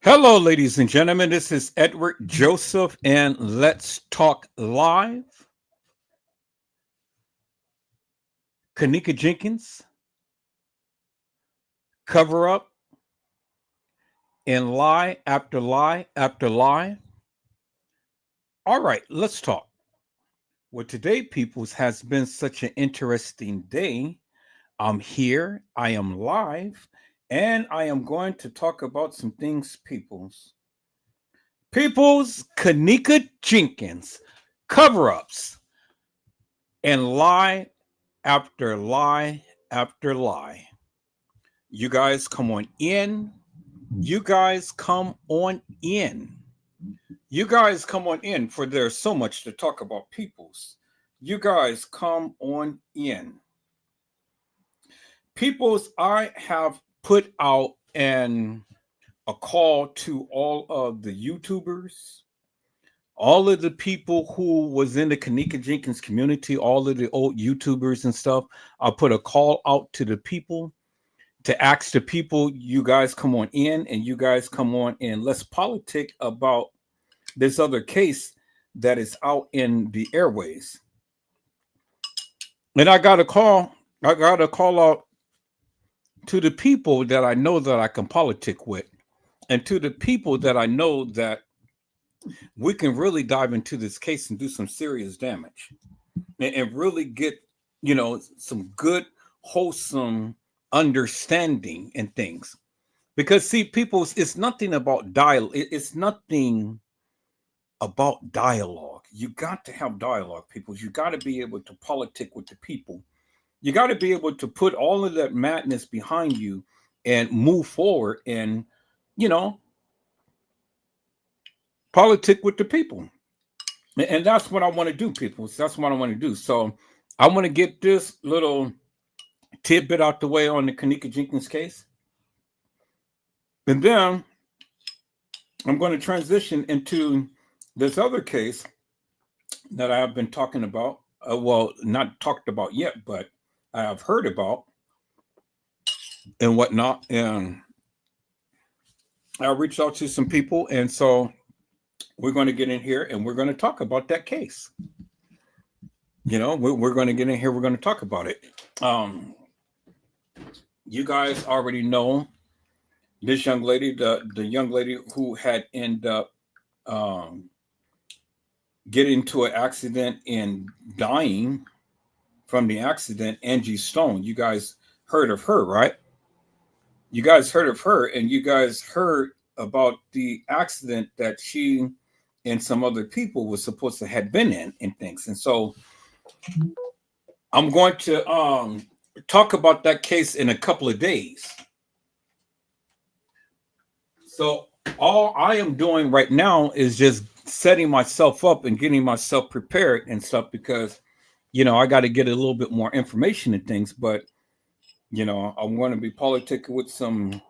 Hello, ladies and gentlemen. This is Edward Joseph, and let's talk live. Kanika Jenkins, cover up and lie after lie after lie. All right, let's talk. Well, today, peoples, has been such an interesting day. I'm here, I am live, and I am going to talk about some things, peoples. Peoples, Kanika Jenkins, cover ups and lie after lie after lie. You guys come on in. You guys come on in. You guys come on in, for there's so much to talk about, peoples. You guys come on in. Peoples, I have put out a call to all of the YouTubers, all of the people who was in the Kanika Jenkins community, all of the old YouTubers and stuff. I put a call out to the people to ask the people, you guys come on in and you guys come on in. Let's politic about this other case that is out in the airways. And I got a call out to the people that I know that I can politic with, and to the people that I know that we can really dive into this case and do some serious damage and really get, some good, wholesome understanding and things. Because see, people, it's nothing about dialogue. It's nothing about dialogue. You got to have dialogue, people. You got to be able to politic with the people. You got to be able to put all of that madness behind you and move forward and, you know, politic with the people. And that's what I want to do, people. That's what I want to do. So I want to get this little tidbit out the way on the Kanika Jenkins case. And then I'm going to transition into this other case that I have been talking about. Well, not talked about yet, but I have heard about and whatnot. And I reached out to some people. And so we're going to get in here and we're going to talk about that case. We're going to get in here. We're going to talk about it. You guys already know this young lady, the young lady who had ended up getting into an accident and dying from the accident, Angie Stone. You guys heard of her, right? You guys heard of her, and you guys heard about the accident that she and some other people were supposed to have been in and things. And so I'm going to talk about that case in a couple of days. So all I am doing right now is just setting myself up and getting myself prepared and stuff because, I got to get a little bit more information and things. But, I'm going to be politicking with some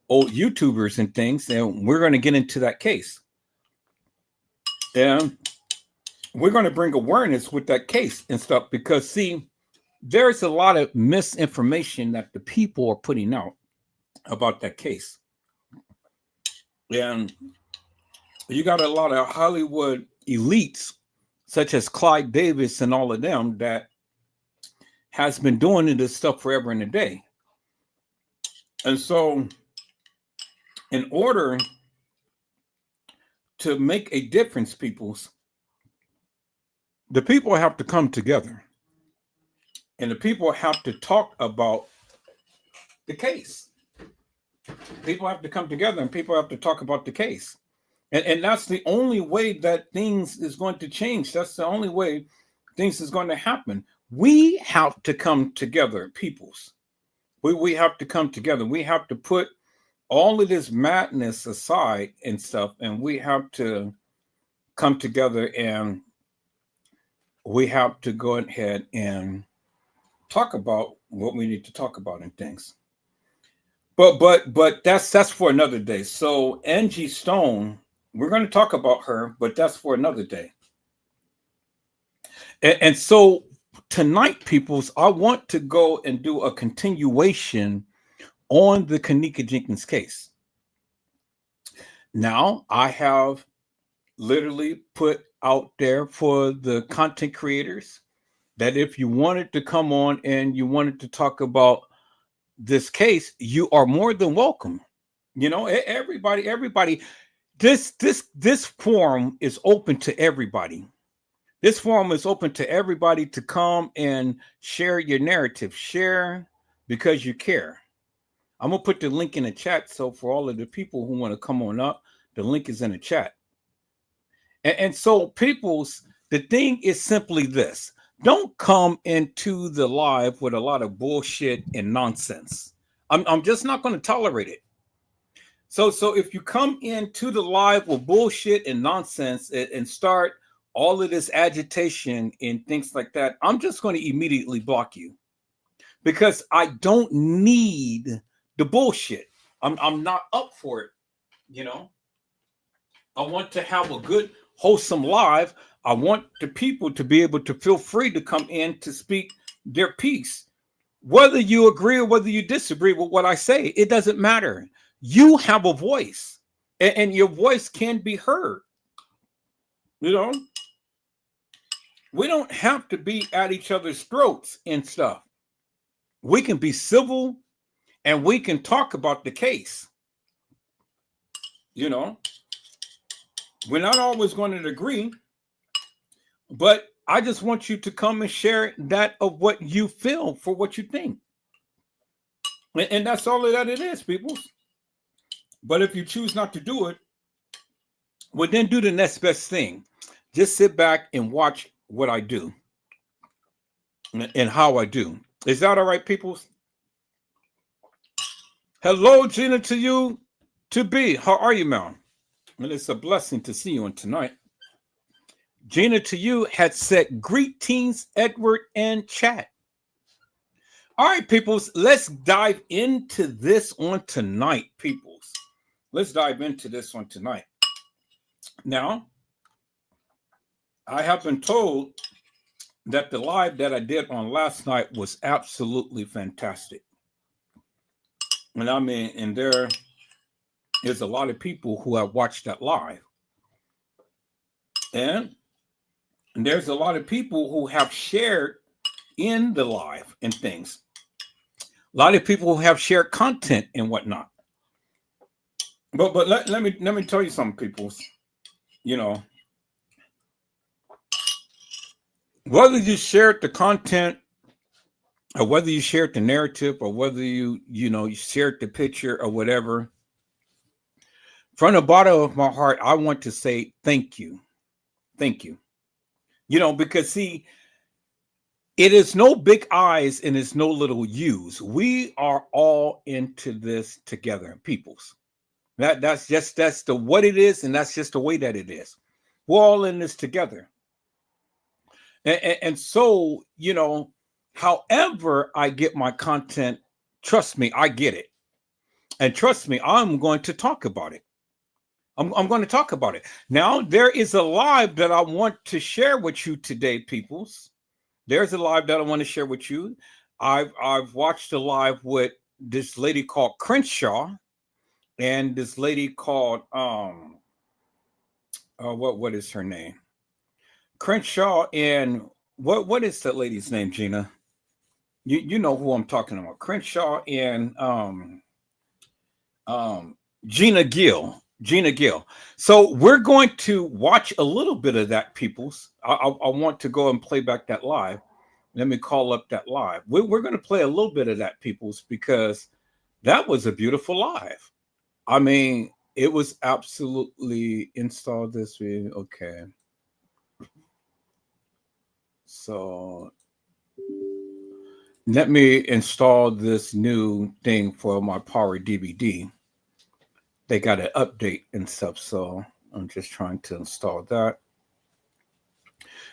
old YouTubers and things, and we're going to get into that case. And we're going to bring awareness with that case and stuff because, see, there's a lot of misinformation that the people are putting out about that case. And you got a lot of Hollywood elites, such as Clyde Davis and all of them, that has been doing this stuff forever and a day. And so, in order to make a difference, the people have to come together. And the people have to talk about the case. People have to come together and people have to talk about the case. And that's the only way that things is going to change. That's the only way things is going to happen. We have to come together, peoples. We have to come together. We have to put all of this madness aside and stuff, and we have to come together and we have to go ahead and talk about what we need to talk about and things. But that's for another day. So Angie Stone, we're going to talk about her, but that's for another day. And so tonight, peoples, I want to go and do a continuation on the Kanika Jenkins case. Now, I have literally put out there for the content creators that if you wanted to come on and you wanted to talk about this case, you are more than welcome. Everybody, this forum is open to everybody. This forum is open to everybody to come and share your narrative. Share because you care. I'm gonna put the link in the chat. So for all of the people who want to come on up, the link is in the chat. And so, people's the thing is simply this: don't come into the live with a lot of bullshit and nonsense. I'm just not going to tolerate it. So if you come into the live with bullshit and nonsense and start all of this agitation and things like that, I'm just going to immediately block you because I don't need the bullshit. I'm not up for it, you know. I want to have a good, wholesome live. I want the people to be able to feel free to come in to speak their piece. Whether you agree or whether you disagree with what I say, it doesn't matter. You have a voice, and your voice can be heard. You know, we don't have to be at each other's throats and stuff. We can be civil and we can talk about the case. You know, we're not always going to agree, but I just want you to come and share that of what you feel for what you think. And that's all that it is, people. But if you choose not to do it, well, then do the next best thing. Just sit back and watch what I do and how I do. Is that all right, people? Hello, Gina, to you, to be. How are you, ma'am? And it's a blessing to see you on tonight. Gina, to you, had said greetings, Edward and chat. All right, peoples, let's dive into this on tonight, peoples. Let's dive into this one tonight. Now, I have been told that the live that I did on last night was absolutely fantastic. And I mean, and there is a lot of people who have watched that live. And there's a lot of people who have shared in the live and things. A lot of people who have shared content and whatnot. But let me tell you something, people. You know, whether you shared the content or whether you shared the narrative or whether you shared the picture or whatever, from the bottom of my heart, I want to say thank you. Thank you. You know, because see, it is no big I's and it's no little U's. We are all into this together, peoples. That's the what it is, and that's just the way that it is. We're all in this together. And so, you know, however I get my content, trust me, I get it. And trust me, I'm going to talk about it. I'm going to talk about it. Now, there is a live that I want to share with you today, peoples. There's a live that I want to share with you. I've watched a live with this lady called Crenshaw and this lady called what is her name? Crenshaw and what is that lady's name, Gina? You know who I'm talking about. Crenshaw and Gina Gill. Gina Gill. So we're going to watch a little bit of that, peoples. I want to go and play back that live. Let me call up that live. We're going to play a little bit of that, peoples, because that was a beautiful live. I mean, it was absolutely installed this way. Okay. So let me install this new thing for my Power DVD. They got an update and stuff, so I'm just trying to install that.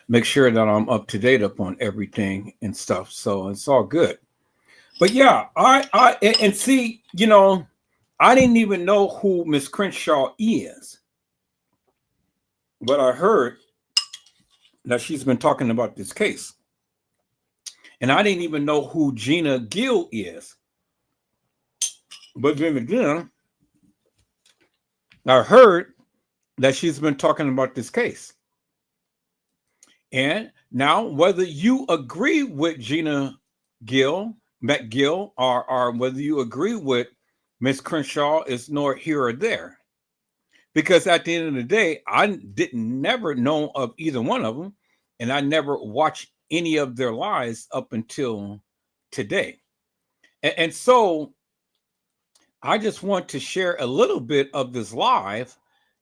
Make sure that I'm up to date up on everything and stuff, so it's all good. But yeah, I and see, you know, I didn't even know who Miss Crenshaw is, but I heard that she's been talking about this case, and I didn't even know who Gina Gill is. But then again, I heard that she's been talking about this case. And now, whether you agree with Gina McGill, or whether you agree with Miss Crenshaw is nor here or there. Because at the end of the day, I didn't never know of either one of them, and I never watched any of their lives up until today. And so I just want to share a little bit of this live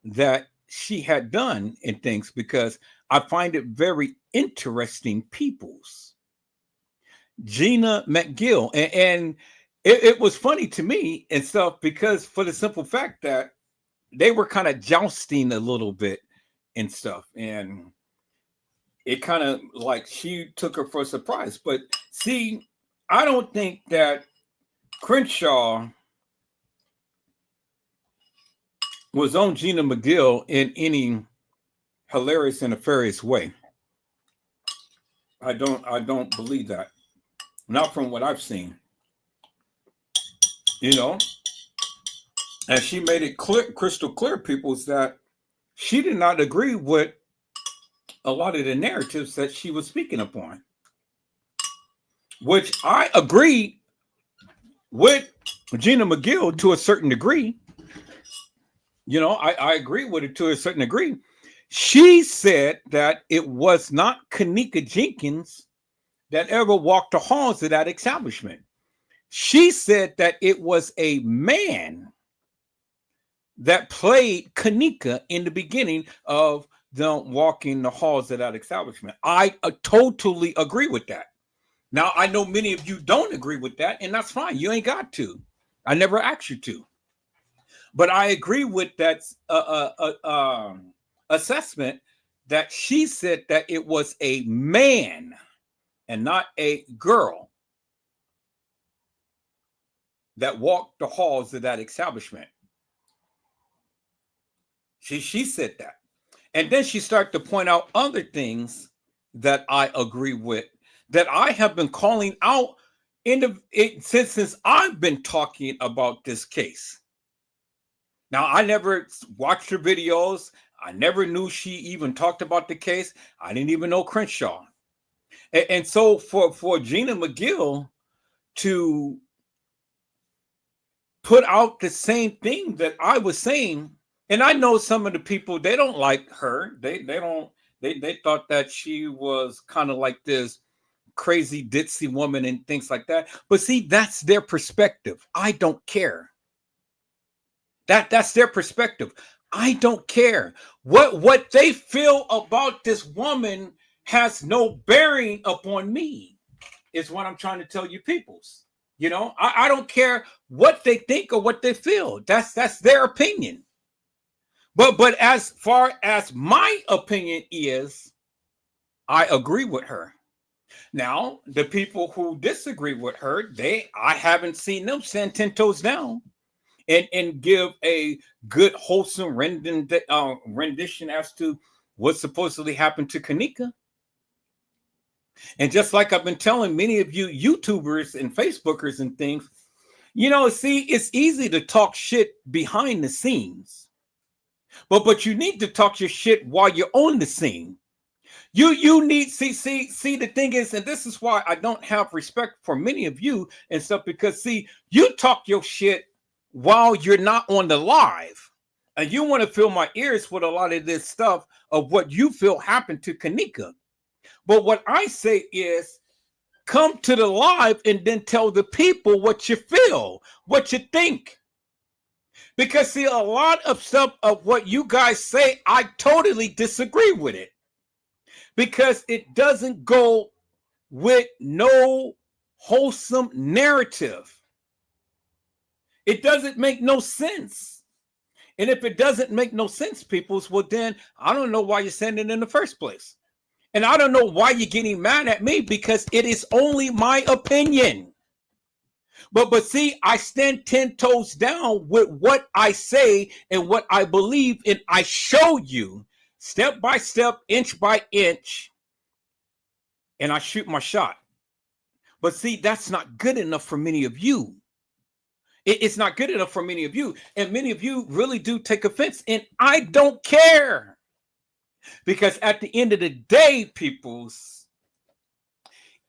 that she had done and things because I find it very interesting. Peoples, Gina McGill, and it was funny to me and stuff because for the simple fact that they were kind of jousting a little bit and stuff, and it kind of like she took her for a surprise. But see, I don't think that Crenshaw was on Gina McGill in any hilarious and nefarious way. I don't believe that. Not from what I've seen. You know, and she made it clear, crystal clear, peoples, that she did not agree with a lot of the narratives that she was speaking upon, which I agree with Gina McGill to a certain degree. You know, I agree with it to a certain degree. She said that it was not Kenneka Jenkins that ever walked the halls of that establishment. She said that it was a man that played Kenneka in the beginning of them walking the halls of that establishment. I totally agree with that. Now, I know many of you don't agree with that, and that's fine. You ain't got to. I never asked you to. But I agree with that assessment that she said that it was a man and not a girl that walked the halls of that establishment. She said that. And then she started to point out other things that I agree with, that I have been calling out since I've been talking about this case. Now, I never watched her videos. I never knew she even talked about the case. I didn't even know Crenshaw. And so for Gina McGill to put out the same thing that I was saying, and I know some of the people, they don't like her. They thought that she was kind of like this crazy ditzy woman and things like that. But see, that's their perspective. I don't care. That's their perspective. I don't care. What they feel about this woman has no bearing upon me, is what I'm trying to tell you peoples. You know, I don't care what they think or what they feel. That's their opinion. But as far as my opinion is, I agree with her. Now, the people who disagree with her, I haven't seen them stand 10 toes down and give a good, wholesome rendition as to what supposedly happened to Kenneka. And just like I've been telling many of you YouTubers and Facebookers and things, you know, see, it's easy to talk shit behind the scenes. But you need to talk your shit while you're on the scene. You need see the thing is, and this is why I don't have respect for many of you and stuff, because see, you talk your shit while you're not on the live, and you want to fill my ears with a lot of this stuff of what you feel happened to Kenneka. But what I say is, come to the live and then tell the people what you feel, what you think. Because see, a lot of stuff of what you guys say, I totally disagree with it. Because it doesn't go with no wholesome narrative. It doesn't make no sense. And if it doesn't make no sense, peoples, well then I don't know why you're saying it in the first place. And I don't know why you're getting mad at me, because it is only my opinion. But see, I stand 10 toes down with what I say and what I believe, and I show you step by step, inch by inch, and I shoot my shot. But see, that's not good enough for many of you. It's not good enough for many of you. And many of you really do take offense. And I don't care. Because at the end of the day, peoples,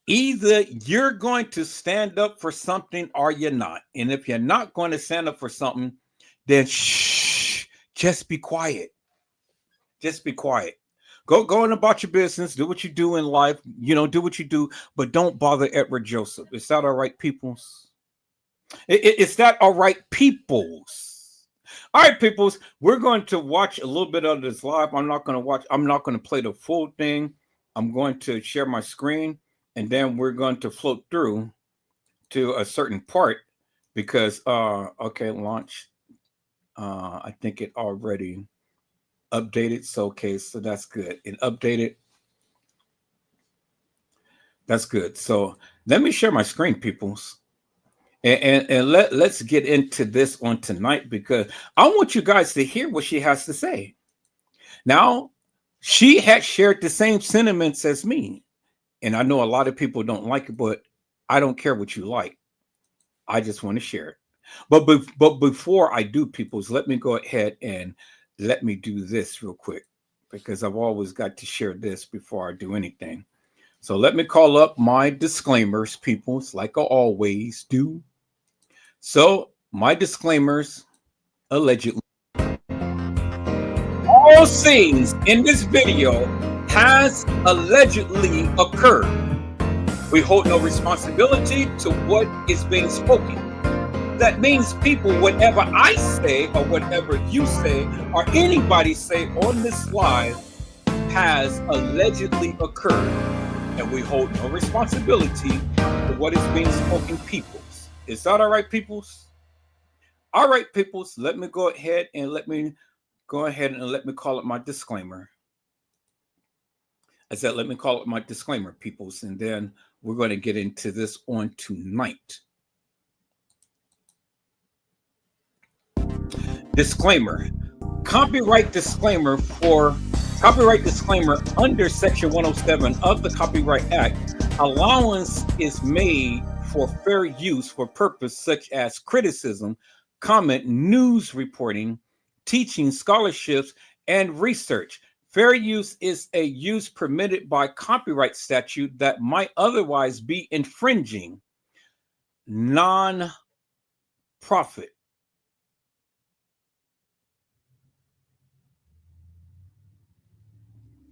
either you're going to stand up for something or you're not. And if you're not going to stand up for something, then shh, just be quiet. Just be quiet. Go on about your business. Do what you do in life. Do what you do, but don't bother Edward Joseph. Is that all right, peoples? Is that all right, peoples? All right, peoples. We're going to watch a little bit of this live. I'm not going to play the full thing. I'm going to share my screen, and then we're going to float through to a certain part because okay, launch. I think it already updated. So okay, so that's good. It updated. That's good. So let me share my screen, peoples. And let's get into this on tonight because I want you guys to hear what she has to say. Now, she had shared the same sentiments as me. And I know a lot of people don't like it, but I don't care what you like. I just want to share it. But before I do, peoples, let me go ahead and let me do this real quick because I've always got to share this before I do anything. So let me call up my disclaimers, peoples, like I always do. So my disclaimers, allegedly. All scenes in this video has allegedly occurred. We hold no responsibility to what is being spoken. That means, people, whatever I say or whatever you say or anybody say on this live has allegedly occurred. And we hold no responsibility for what is being spoken, peoples. Is that all right, peoples? All right, peoples, let me go ahead and let me call it my disclaimer. I said, let me call it my disclaimer, peoples, and then we're going to get into this on tonight. Disclaimer. Copyright disclaimer under Section 107 of the Copyright Act. Allowance is made for fair use for purpose such as criticism, comment, news reporting, teaching, scholarships, and research. Fair use is a use permitted by copyright statute that might otherwise be infringing. Non-profit.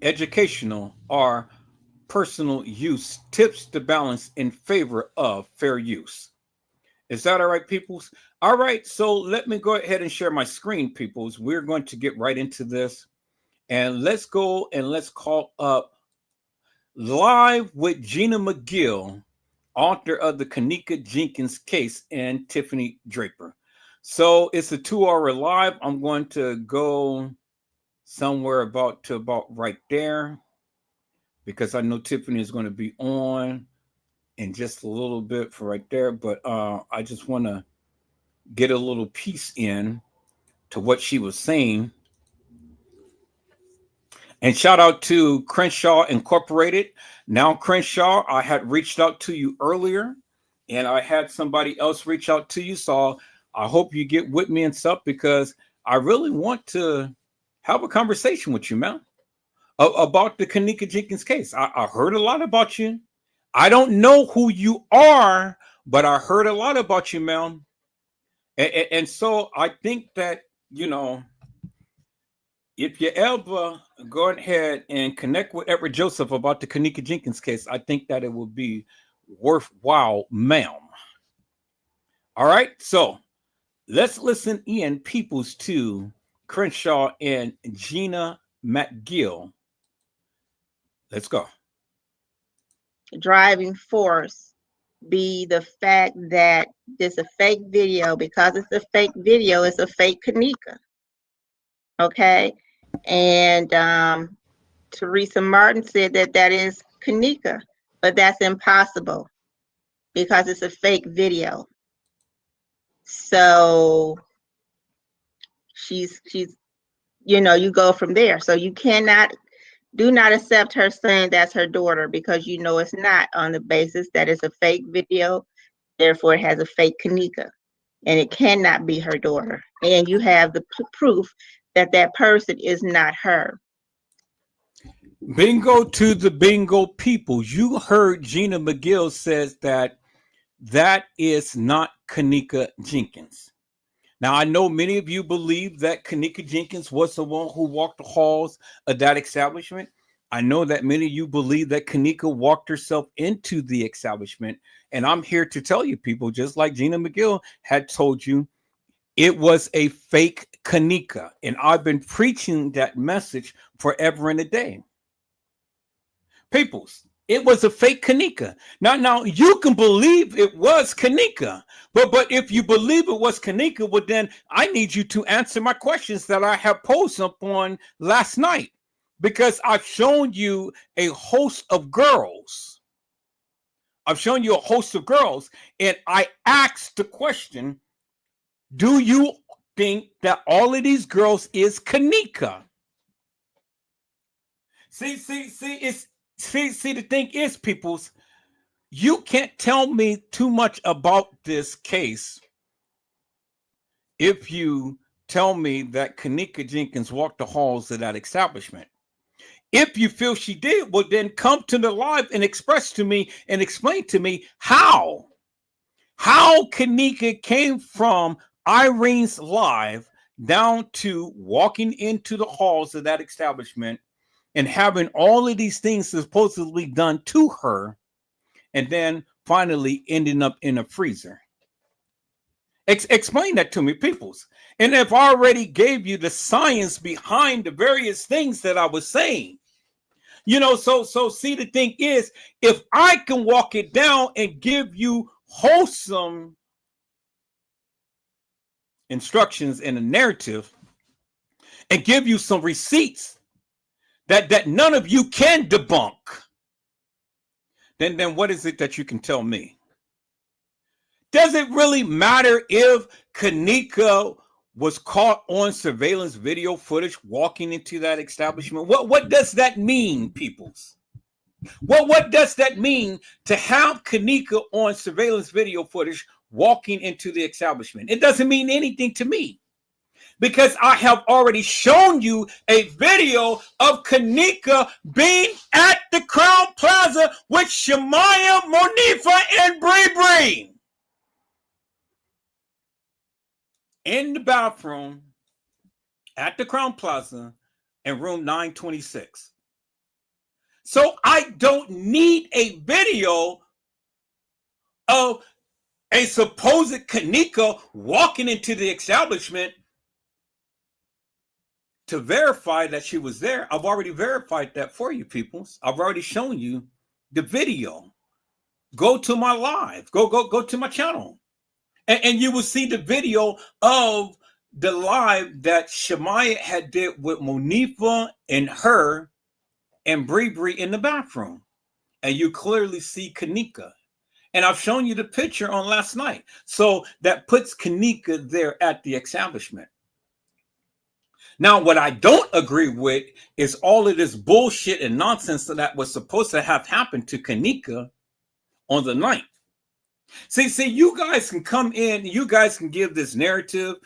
Educational or personal use tips the balance in favor of fair use. Is that all right, peoples? All right, so let me go ahead and share my screen, peoples. We're going to get right into this. And let's go and let's call up live with Gina McGill, author of the Kenneka Jenkins case, and Tiffany Draper. So it's a 2-hour live. I'm going to go somewhere about right there because I know Tiffany is going to be on in just a little bit for right there. But I just want to get a little piece in to what she was saying. And shout out to Crenshaw Incorporated. Now, Crenshaw, I had reached out to you earlier and I had somebody else reach out to you. So I hope you get with me and stuff because I really want to have a conversation with you, man, about the Kenneka Jenkins case. I heard a lot about you. I don't know who you are, but I heard a lot about you, man. And so I think that, if you ever go ahead and connect with Edward Joseph about the Kenneka Jenkins case, I think that it would be worthwhile, ma'am. All right, so let's listen in, peoples, to Crenshaw and Gina McGill. Let's go. Driving force be the fact that it's a fake video. Because it's a fake video, it's a fake Kenneka. Okay, and Teresa Martin said that is Kenneka, but that's impossible because it's a fake video. So she's you go from there. So you do not accept her saying that's her daughter because it's not, on the basis that it's a fake video, therefore it has a fake Kenneka. and it cannot be her daughter. And you have the proof that that person is not her. Bingo to the bingo people. You heard Gina McGill says that is not Kenneka Jenkins. Now, I know many of you believe that Kenneka Jenkins was the one who walked the halls of that establishment. I know that many of you believe that Kenneka walked herself into the establishment. And I'm here to tell you, people, just like Gina McGill had told you, it was a fake Kenneka. And I've been preaching that message forever and a day. Peoples, it was a fake Kenneka. Now you can believe it was Kenneka, but if you believe it was Kenneka, well then I need you to answer my questions that I have posed up on last night, because I've shown you a host of girls. I've shown you a host of girls, and I asked the question: do you think that all of these girls is Kenneka? See, the thing is, peoples, you can't tell me too much about this case if you tell me that Kenneka Jenkins walked the halls of that establishment. If you feel she did, well, then come to the live and express to me and explain to me how Kenneka came from Irene's live down to walking into the halls of that establishment and having all of these things supposedly done to her, and then finally ending up in a freezer. Explain that to me, peoples. And if I already gave you the science behind the various things that I was saying, so see, the thing is, if I can walk it down and give you wholesome instructions in a narrative and give you some receipts that none of you can debunk, then what is it that you can tell me? Does it really matter if Kenneka was caught on surveillance video footage walking into that establishment? What does that mean, peoples? What does that mean to have Kenneka on surveillance video footage walking into the establishment? It doesn't mean anything to me, because I have already shown you a video of Kenneka being at the Crown Plaza with Shamaya, Monifa, and Bree. In the bathroom at the Crown Plaza in room 926. So I don't need a video of a supposed Kenneka walking into the establishment to verify that she was there. I've already verified that for you, peoples. I've already shown you the video. Go to my live. Go to my channel. And you will see the video of the live that Shamaya had did with Monifa and her and Bree in the bathroom. And you clearly see Kenneka. And I've shown you the picture on last night. So that puts Kenneka there at the establishment. Now, what I don't agree with is all of this bullshit and nonsense that was supposed to have happened to Kenneka on the 9th. See, you guys can come in, you guys can give this narrative,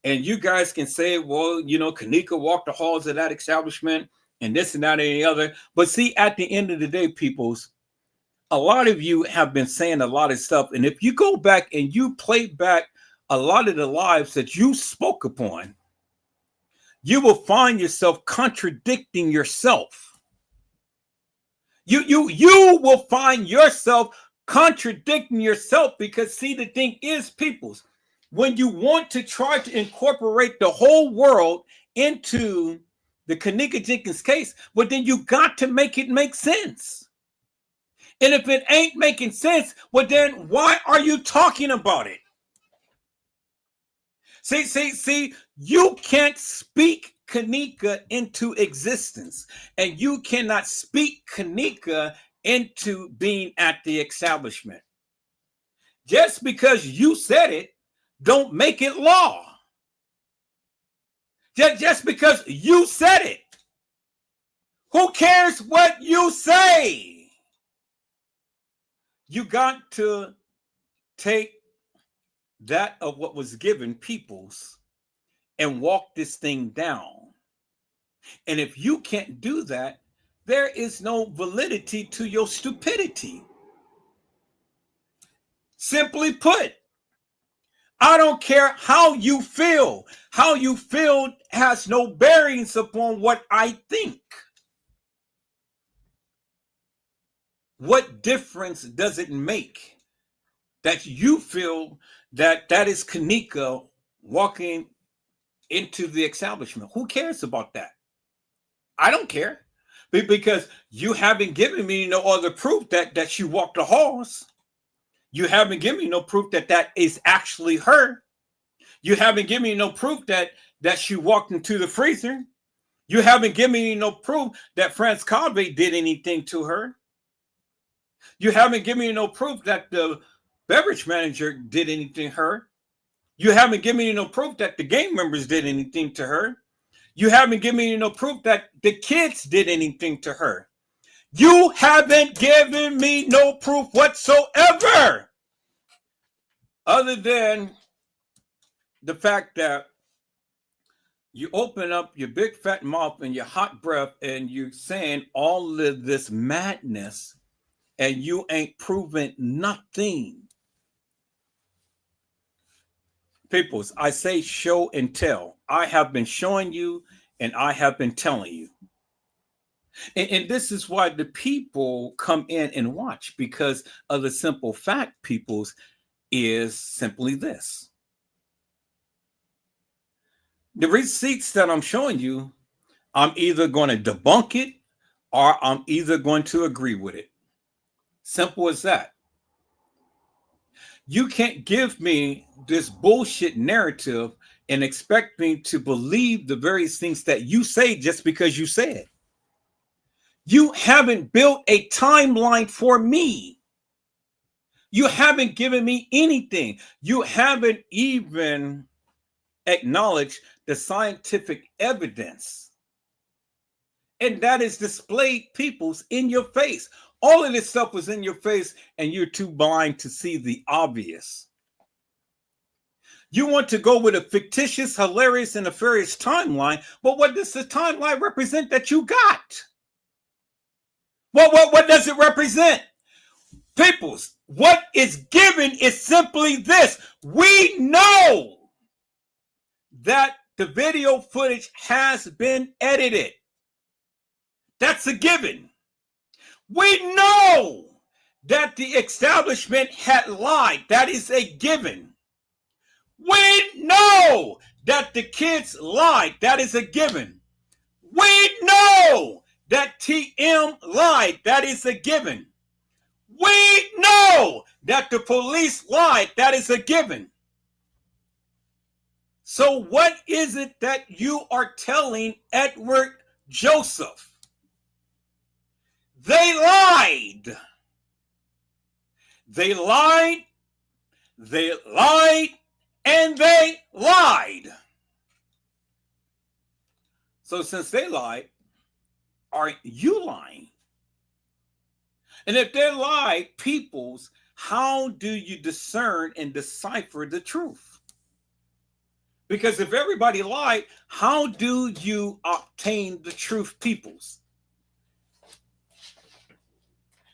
and you guys can say, well, Kenneka walked the halls of that establishment and this and that and the other. But see, at the end of the day, peoples, a lot of you have been saying a lot of stuff. And if you go back and you play back a lot of the lives that you spoke upon, you will find yourself contradicting yourself. You will find yourself contradicting yourself, because see, the thing is, peoples, when you want to try to incorporate the whole world into the Kenneka Jenkins case, well, then you got to make it make sense. And if it ain't making sense, well, then why are you talking about it? See, you can't speak Kenneka into existence, and you cannot speak Kenneka into being at the establishment. Just because you said it, don't make it law. Just because you said it. Who cares what you say? You got to take that of what was given peoples and walk this thing down. And if you can't do that, there is no validity to your stupidity. Simply put, I don't care how you feel. How you feel has no bearings upon what I think. What difference does it make that you feel that that is Kanika walking into the establishment? Who cares about that? I don't care, because you haven't given me no other proof that she walked the halls. You haven't given me no proof that that is actually her. You haven't given me no proof that she walked into the freezer. You haven't given me no proof that Franz Calvi did anything to her. You haven't given me no proof that the beverage manager did anything to her. You haven't given me no proof that the gang members did anything to her. You haven't given me no proof that the kids did anything to her. You haven't given me no proof whatsoever, other than the fact that you open up your big fat mouth and your hot breath and you're saying all of this madness and you ain't proven nothing. Peoples, I say show and tell. I have been showing you and I have been telling you. And this is why the people come in and watch, because of the simple fact, peoples, is simply this. The receipts that I'm showing you, I'm either going to debunk it or I'm either going to agree with it. Simple as that. You can't give me this bullshit narrative and expect me to believe the various things that you say just because you say it. You haven't built a timeline for me. You haven't given me anything. You haven't even acknowledged the scientific evidence. And that is displayed, peoples, in your face. All of this stuff was in your face and you're too blind to see the obvious. You want to go with a fictitious, hilarious, and nefarious timeline, but what does the timeline represent that you got? What does it represent? Peoples, what is given is simply this. We know that the video footage has been edited. That's a given. We know that the establishment had lied. That is a given. We know that the kids lied. That is a given. We know that TM lied. That is a given. We know that the police lied. That is a given. So what is it that you are telling Edward Joseph? They lied. They lied. They lied. And they lied. So since they lied, are you lying? And if they lied, peoples, how do you discern and decipher the truth? Because if everybody lied, how do you obtain the truth, peoples?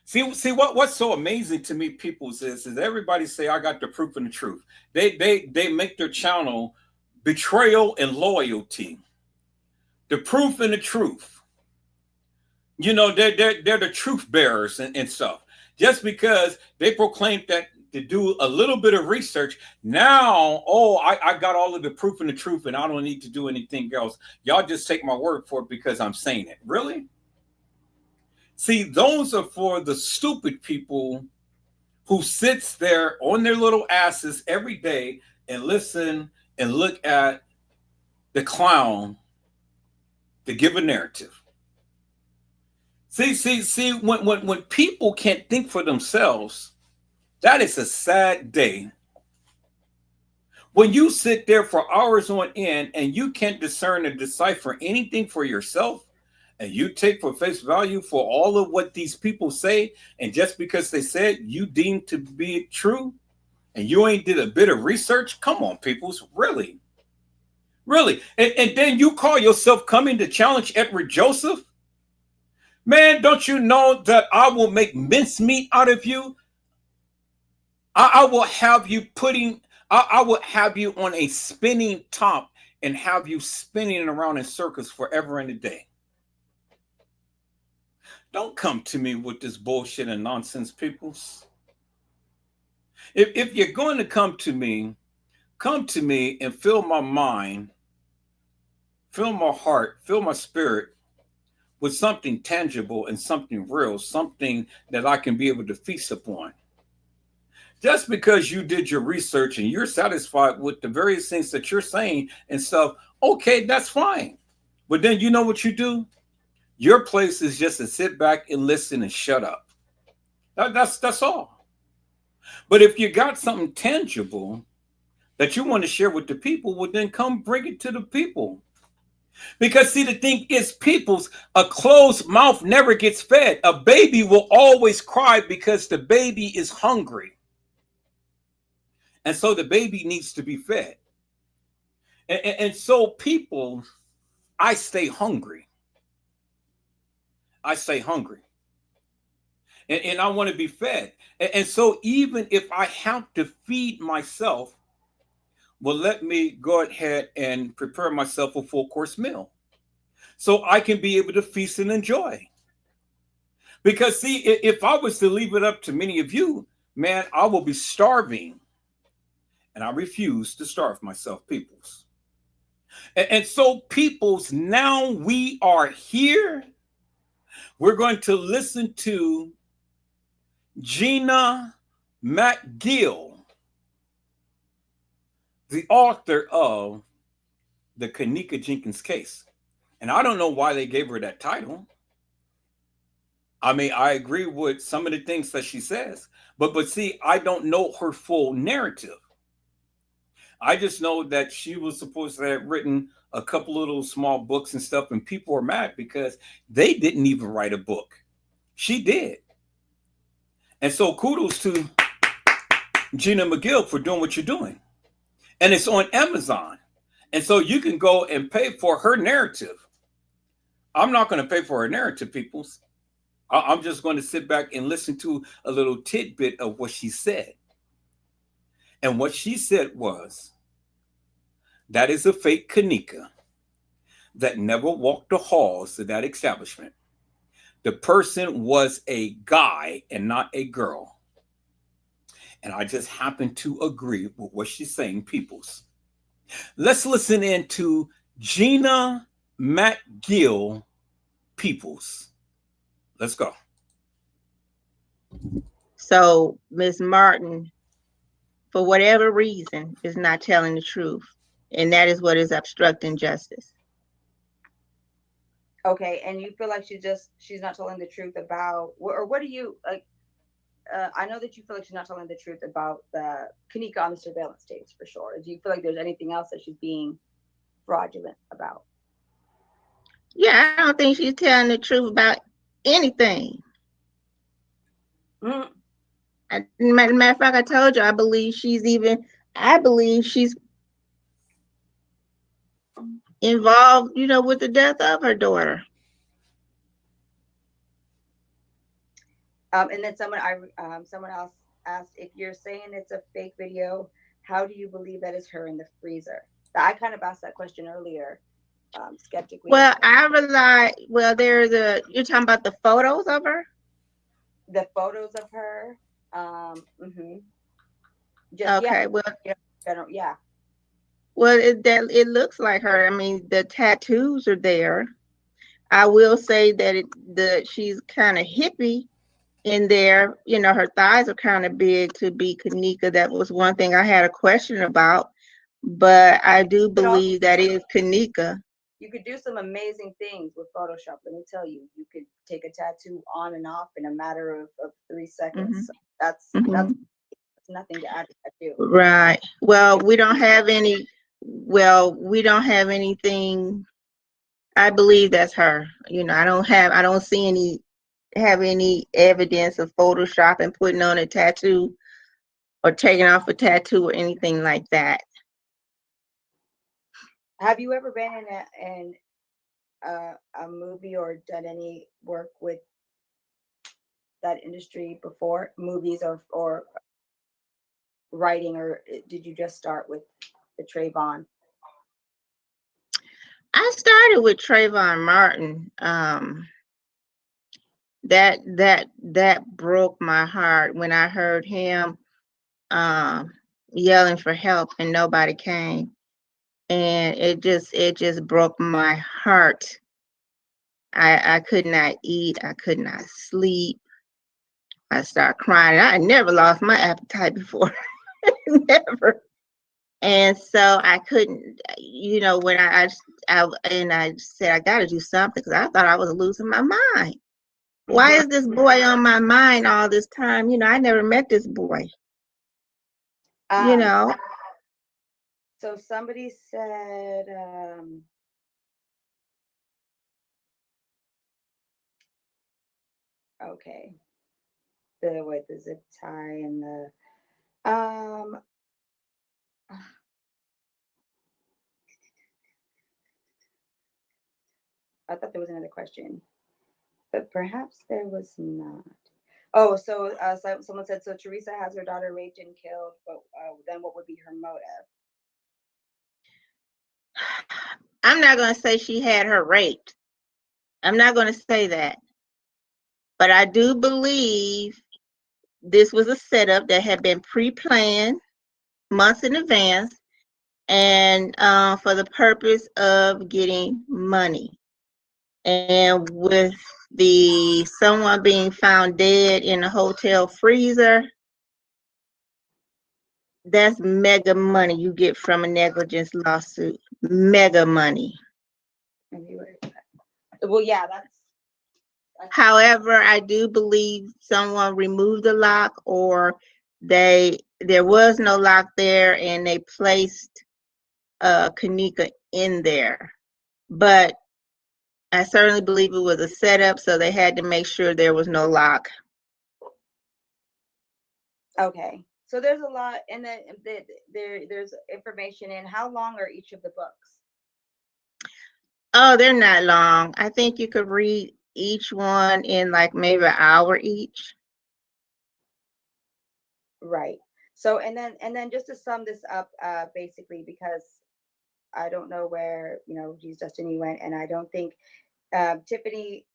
See what's so amazing to me, peoples, is everybody say I got the proof and the truth. They make their channel betrayal and loyalty. The proof and the truth. You know, they're the truth bearers and stuff. Just because they proclaim that to do a little bit of research, now, I got all of the proof and the truth and I don't need to do anything else. Y'all just take my word for it because I'm saying it. Really? See, those are for the stupid people who sits there on their little asses every day and listen and look at the clown to give a narrative. See, when people can't think for themselves, that is a sad day. When you sit there for hours on end and you can't discern and decipher anything for yourself, and you take for face value for all of what these people say, and just because they said you deem to be true, and you ain't did a bit of research? Come on, peoples, really? Really? And then you call yourself coming to challenge Edward Joseph? Man, don't you know that I will make mincemeat out of you? I will have you I will have you on a spinning top and have you spinning around in circles forever and a day. Don't come to me with this bullshit and nonsense, peoples. If you're going to come to me and fill my mind, fill my heart, fill my spirit with something tangible and something real, something that I can be able to feast upon. Just because you did your research and you're satisfied with the various things that you're saying and stuff, okay, that's fine. But then you know what you do? Your place is just to sit back and listen and shut up. That's all. But if you got something tangible that you want to share with the people, well, then come bring it to the people. Because see, the thing is, peoples, a closed mouth never gets fed. A baby will always cry because the baby is hungry. And so the baby needs to be fed. And so people, I stay hungry. I stay hungry. And I want to be fed. And so even if I have to feed myself, well, let me go ahead and prepare myself a full course meal so I can be able to feast and enjoy. Because see, if I was to leave it up to many of you, man, I will be starving. And I refuse to starve myself, peoples. And so, peoples, now we are here. We're going to listen to Gina McGill, the author of the Kenneka Jenkins case. And I don't know why they gave her that title. I mean, I agree with some of the things that she says, but see, I don't know her full narrative. I just know that she was supposed to have written a couple little small books and stuff, and people are mad because they didn't even write a book. She did. And so kudos to Gina McGill for doing what you're doing. And it's on Amazon. And so you can go and pay for her narrative. I'm not going to pay for her narrative, peoples. I'm just going to sit back and listen to a little tidbit of what she said. And what she said was, that is a fake Kenneka that never walked the halls of that establishment. The person was a guy and not a girl. And I just happen to agree with what she's saying, peoples. Let's listen in to Gina McGill, peoples. Let's go. So Ms. Martin, for whatever reason, is not telling the truth. And that is what is obstructing justice. Okay, and you feel like she's not telling the truth about, or what do you like? I know that you feel like she's not telling the truth about the Kenneka on the surveillance tapes for sure. Do you feel like there's anything else that she's being fraudulent about? Yeah, I don't think she's telling the truth about anything. Mm. Matter of fact, I told you, I believe she's involved, with the death of her daughter. And then someone else asked, if you're saying it's a fake video, how do you believe that is her in the freezer? I kind of asked that question earlier, skeptically. Well, you're talking about the photos of her? The photos of her. Mm-hmm. Okay, yeah, yeah. Well, it looks like her. I mean, the tattoos are there. I will say that she's kind of hippie in there. Her thighs are kind of big to be Kenneka. That was one thing I had a question about, but I do believe that is Kenneka. You could do some amazing things with Photoshop. Let me tell you, you could take a tattoo on and off in a matter of 3 seconds. Mm-hmm. So that's nothing to add to tattoo. Right. Well, we don't have anything. I believe that's her. I don't have any evidence of Photoshop and putting on a tattoo or taking off a tattoo or anything like that. Have you ever been in a movie or done any work with that industry before, movies or writing, or did you just start with the Trayvon? I started with Trayvon Martin. That broke my heart when I heard him yelling for help and nobody came, and it just broke my heart. I could not eat, I could not sleep. I started crying. I never lost my appetite before. Never. And so I couldn't, when I said I got to do something because I thought I was losing my mind. Why is this boy on my mind all this time? I never met this boy. So somebody said, okay, the zip tie and the I thought there was another question, but perhaps there was not. Oh, so someone said, so Teresa has her daughter raped and killed, but then what would be her motive? I'm not going to say she had her raped. I'm not going to say that. But I do believe this was a setup that had been pre-planned months in advance, and for the purpose of getting money. And with someone being found dead in a hotel freezer, that's mega money you get from a negligence lawsuit. Mega money. Well, yeah, that's. However, I do believe someone removed the lock, or there was no lock there and they placed Kanika in there. But I certainly believe it was a setup, so they had to make sure there was no lock. Okay, so there's a lot, and then there's information in. How long are each of the books? Oh, they're not long. I think you could read each one in like maybe an hour each. Right. So and then just to sum this up, basically, because I don't know where G's Destiny went, and I don't think Tiffany,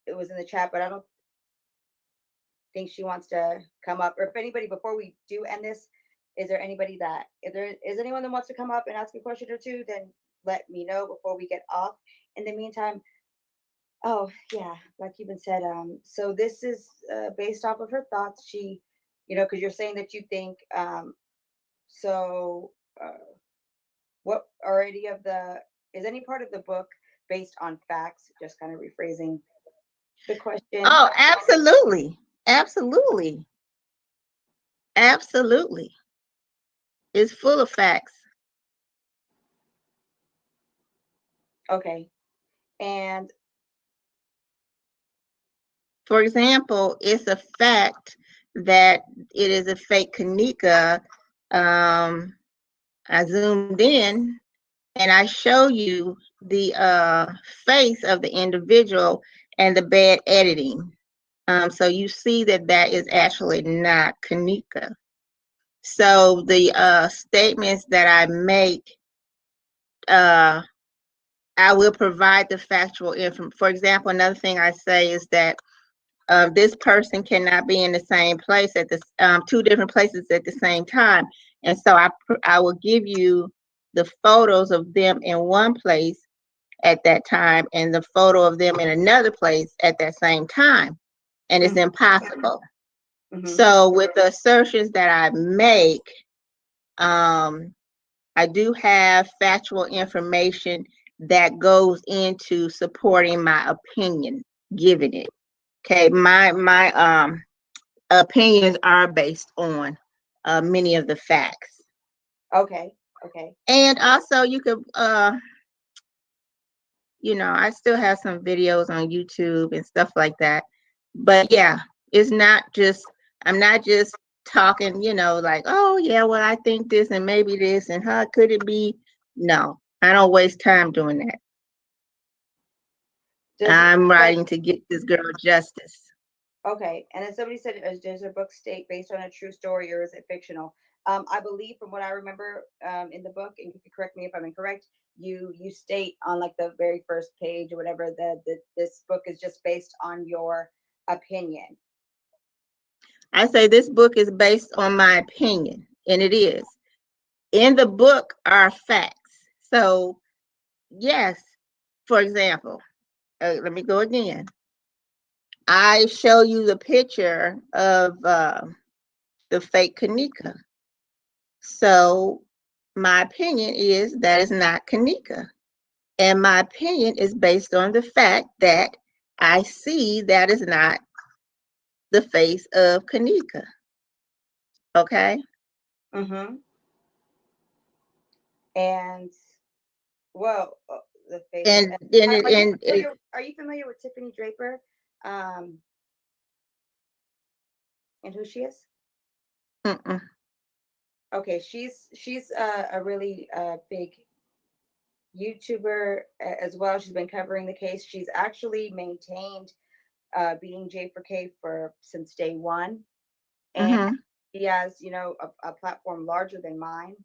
it was in the chat, but I don't think she wants to come up. Or if anybody, before we do end this, is there anybody if there is anyone that wants to come up and ask a question or two, then let me know before we get off. In the meantime, oh yeah, like you've been said, so this is based off of her thoughts. She, because you're saying that you think, so what are any of is any part of the book based on facts? Just kind of rephrasing the question. Oh, absolutely. Absolutely. Absolutely. It's full of facts. Okay. And for example, it's a fact that it is a fake Kanika. I zoomed in and I show you the face of the individual and the bad editing. So you see that is actually not Kanika. So the statements that I make, I will provide the factual information. For example, another thing I say is that this person cannot be in the same place at two different places at the same time. And so I will give you the photos of them in one place at that time and the photo of them in another place at that same time. And it's impossible. Mm-hmm. So with the assertions that I make, I do have factual information that goes into supporting my opinion, giving it. Okay, my opinions are based on many of the facts. Okay. And also you could, I still have some videos on YouTube and stuff like that. But yeah, I'm not just talking, like, oh yeah, well, I think this and maybe this and how could it be? No, I don't waste time doing that. I'm writing to get this girl justice. Okay, and then somebody said, does her book state based on a true story or is it fictional? I believe, from what I remember, in the book, and you can correct me if I'm incorrect, you state on like the very first page or whatever that this book is just based on your opinion. I say this book is based on my opinion, and it is. In the book are facts. So, yes, for example, let me go again. I show you the picture of the fake Kanika. So my opinion is that is not Kanika. And my opinion is based on the fact that I see that is not the face of Kanika. Okay? Mm-hmm. And, well, the face. Are you familiar with Tiffany Draper? And who she is? Mm-mm. Okay, she's a really big YouTuber as well. She's been covering the case. She's actually maintained beating J4K since day one, and she has, a platform larger than mine.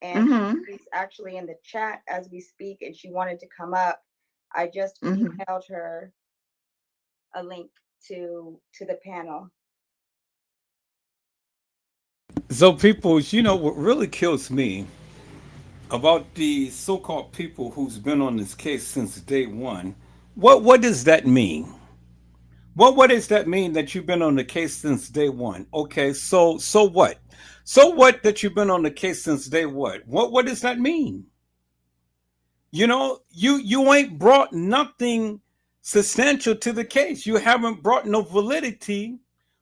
And she's actually in the chat as we speak, and she wanted to come up. I just emailed her a link to the panel. So, people, what really kills me about the so-called people who's been on this case since day one, what does that mean? What does that mean that you've been on the case since day one? Okay, so what? So what that you've been on the case since day one? What does that mean? You ain't brought nothing substantial to the case. You haven't brought no validity,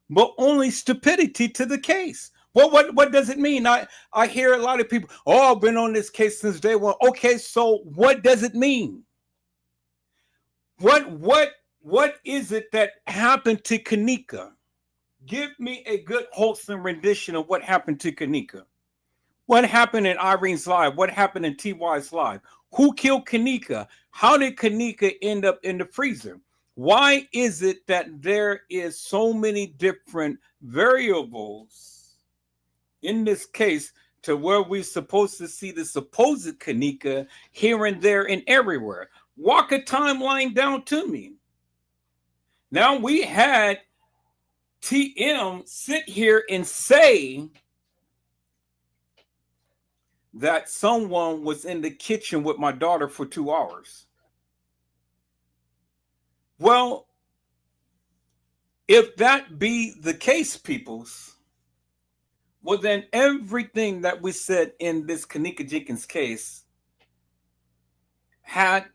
but only stupidity to the case. What does it mean? I hear a lot of people, oh, I've been on this case since day one. Okay, so what does it mean? What is it that happened to Kanika? Give me a good wholesome rendition of what happened to Kanika. What happened in Irene's life? What happened in TY's life? Who killed Kanika? How did Kanika end up in the freezer? Why is it that there is so many different variables in this case to where we're supposed to see the supposed Kanika here and there and everywhere? Walk a timeline down to me. Now we had TM sit here and say that someone was in the kitchen with my daughter for 2 hours. Well, if that be the case, peoples, well, then everything that we said in this Kanika Jenkins case had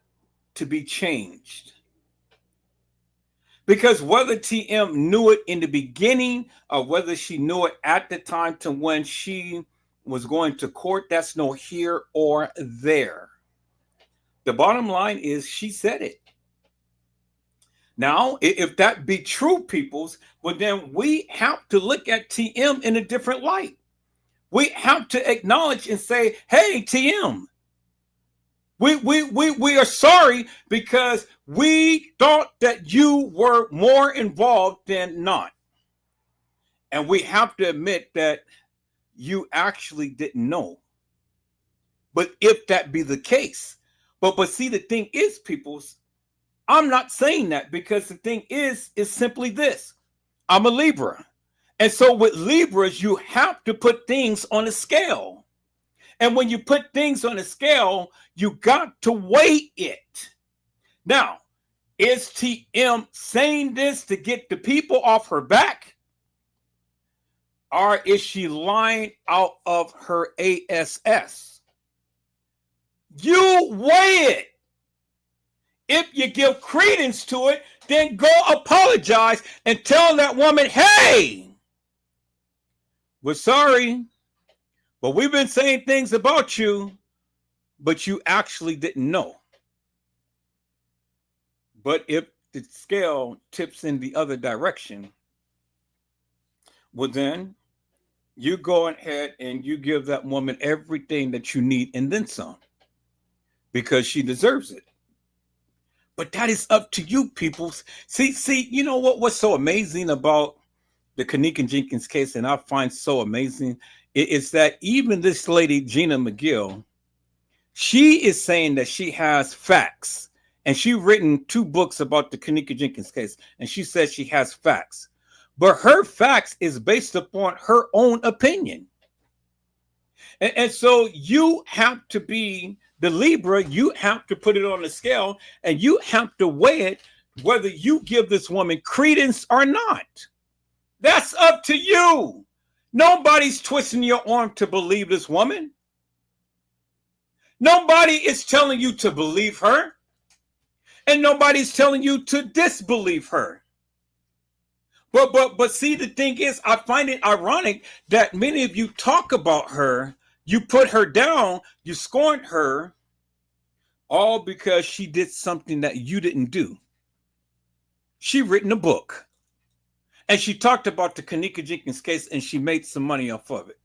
to be changed. Because whether TM knew it in the beginning or whether she knew it at the time to when she was going to court, that's no here or there. The bottom line is she said it. Now, if that be true, peoples, well, then we have to look at TM in a different light. We have to acknowledge and say, hey, TM, we are sorry because we thought that you were more involved than not. And we have to admit that you actually didn't know. But if that be the case, but see, the thing is, peoples, I'm not saying that because the thing is simply this. I'm a Libra. And so with Libras, you have to put things on a scale. And when you put things on a scale, you got to weigh it. Now, is TM saying this to get the people off her back? Or is she lying out of her ASS? You weigh it. If you give credence to it, then go apologize and tell that woman, hey, we're sorry, but we've been saying things about you, but you actually didn't know. But if the scale tips in the other direction, well, then you go ahead and you give that woman everything that you need and then some, because she deserves it. But that is up to you, people. See, you know what's so amazing about the Kenneka Jenkins case, and I find so amazing, is that even this lady, Gina McGill, she is saying that she has facts. And she written 2 books about the Kenneka Jenkins case, and she says she has facts. But her facts is based upon her own opinion. And so you have to be the Libra, you have to put it on the scale, and you have to weigh it whether you give this woman credence or not. That's up to you. Nobody's twisting your arm to believe this woman. Nobody is telling you to believe her. And nobody's telling you to disbelieve her. But see, the thing is, I find it ironic that many of you talk about her, you put her down, you scorned her, all because she did something that you didn't do. She written a book, and she talked about the Kenneka Jenkins case, and she made some money off of it.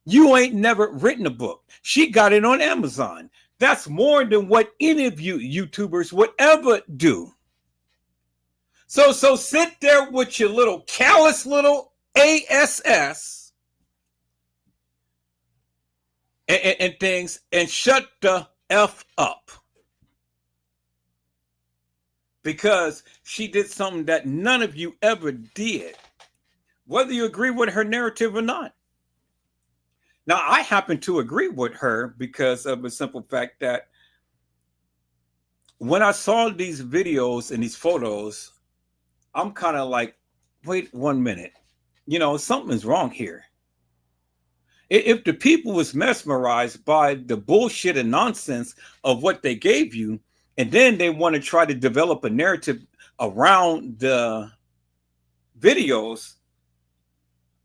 You ain't never written a book. She got it on Amazon. That's more than what any of you YouTubers would ever do. So sit there with your little callous little ASS and things and shut the F up. Because she did something that none of you ever did, whether you agree with her narrative or not. Now, I happen to agree with her because of the simple fact that when I saw these videos and these photos, I'm kind of like, wait 1 minute. You know, something's wrong here. If the people was mesmerized by the bullshit and nonsense of what they gave you, and then they want to try to develop a narrative around the videos,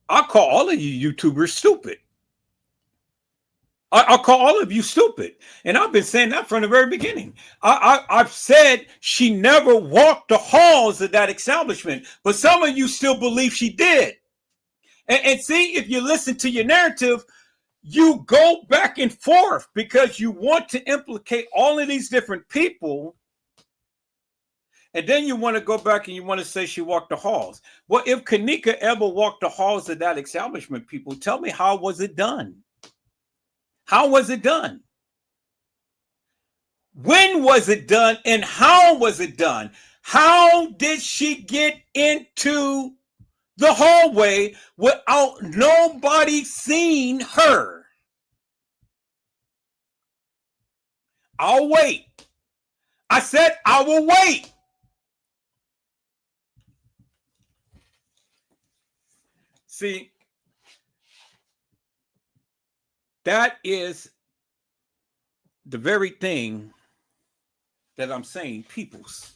I'll call all of you YouTubers stupid. I'll call all of you stupid. And I've been saying that from the very beginning. I've said she never walked the halls of that establishment, but some of you still believe she did. And see, if you listen to your narrative, you go back and forth because you want to implicate all of these different people. And then you want to go back and you want to say she walked the halls. Well, if Kenneka ever walked the halls of that establishment, people, tell me, how was it done? How was it done? When was it done? And how was it done? How did she get into the hallway without nobody seeing her? I'll wait. I said I will wait. See, that is the very thing that I'm saying, peoples.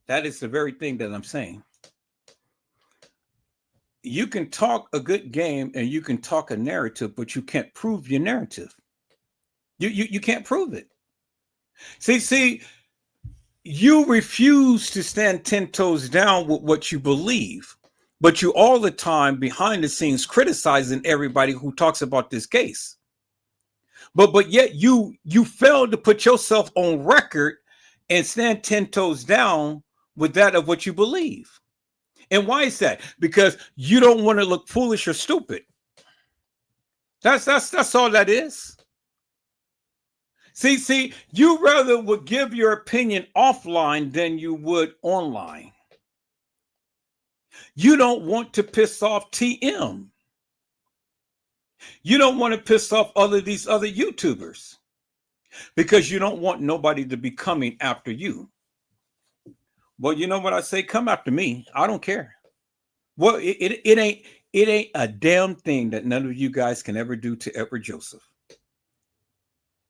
That is the very thing that I'm saying. You can talk a good game and you can talk a narrative, but you can't prove your narrative. You can't prove it. See, you refuse to stand 10 toes down with what you believe, but you all the time behind the scenes criticizing everybody who talks about this case. But yet you failed to put yourself on record and stand 10 toes down with that of what you believe. And why is that? Because you don't want to look foolish or stupid. That's all that is. See, you rather would give your opinion offline than you would online. You don't want to piss off TM. You don't want to piss off all of these other YouTubers because you don't want nobody to be coming after you. Well, you know what I say? Come after me. I don't care. Well, it ain't a damn thing that none of you guys can ever do to Edward Joseph.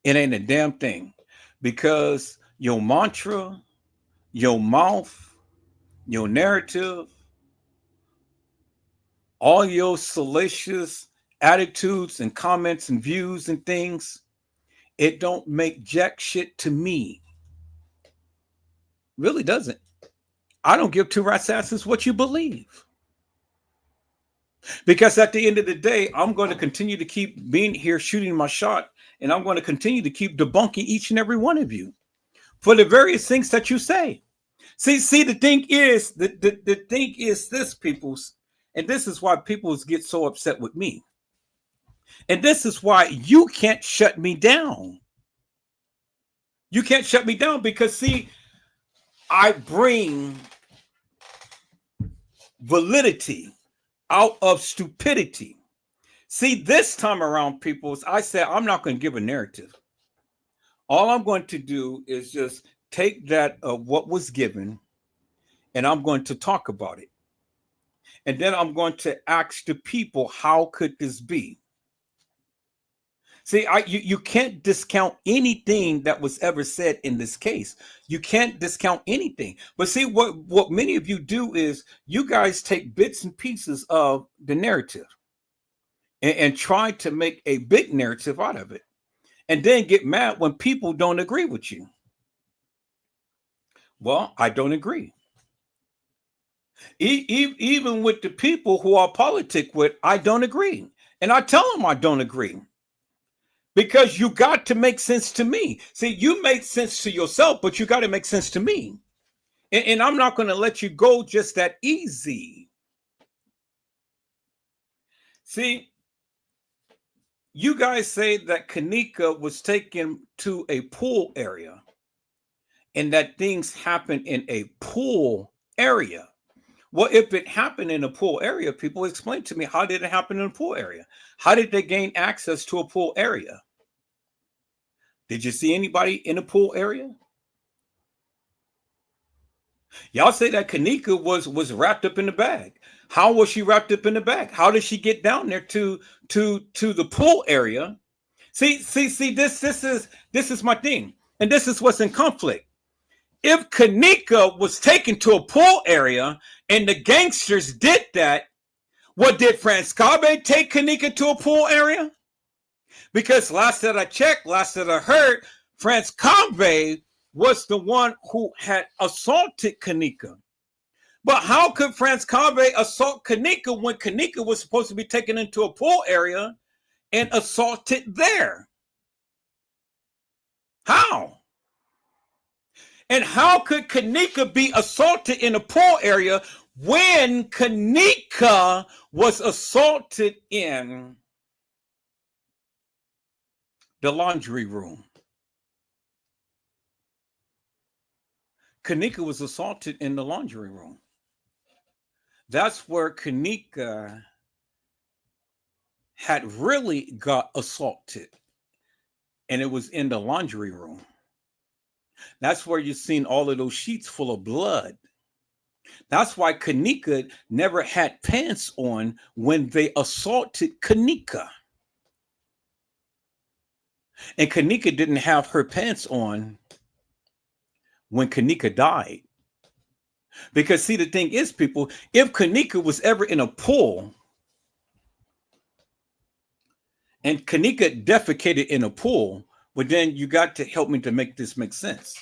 It ain't a damn thing, because your mantra, your mouth, your narrative, all your salacious attitudes and comments and views and things, it don't make jack shit to me. Really doesn't. I don't give two rat's asses what you believe. Because at the end of the day, I'm going to continue to keep being here shooting my shot, and I'm going to continue to keep debunking each and every one of you for the various things that you say. See, the thing is, the thing is this, peoples, and this is why people get so upset with me. And this is why you can't shut me down. You can't shut me down because, see, I bring validity out of stupidity. See, this time around, peoples, I said I'm not going to give a narrative. All I'm going to do is just take that of what was given, and I'm going to talk about it. And then I'm going to ask the people, how could this be? See, you can't discount anything that was ever said in this case. You can't discount anything. But see, what many of you do is you guys take bits and pieces of the narrative and try to make a big narrative out of it, and then get mad when people don't agree with you. Well, I don't agree. Even with the people who I politic with, I don't agree. And I tell them I don't agree. Because you got to make sense to me. See, you make sense to yourself, but you got to make sense to me. And I'm not going to let you go just that easy. See, you guys say that Kenneka was taken to a pool area and that things happen in a pool area. Well, if it happened in a pool area, people explain to me, how did it happen in a pool area? How did they gain access to a pool area? Did you see anybody in a pool area? Y'all say that Kenneka was wrapped up in the bag. How was she wrapped up in the bag? How did she get down there to the pool area? See, this is my thing. And this is what's in conflict. If Kenneka was taken to a pool area and the gangsters did that, what did Franz Kabe take Kenneka to a pool area? Because last that I checked, last that I heard, Franz Kabe was the one who had assaulted Kenneka. But how could Franz Kabe assault Kenneka when Kenneka was supposed to be taken into a pool area and assaulted there? How? And how could Kenneka be assaulted in a pool area when Kenneka was assaulted in the laundry room? Kenneka was assaulted in the laundry room. That's where Kenneka had really got assaulted. And it was in the laundry room. That's where you've seen all of those sheets full of blood. That's why Kenneka never had pants on when they assaulted Kenneka. And Kenneka didn't have her pants on when Kenneka died. Because see, the thing is, people, if Kenneka was ever in a pool and Kenneka defecated in a pool, well, then you got to help me to make this make sense.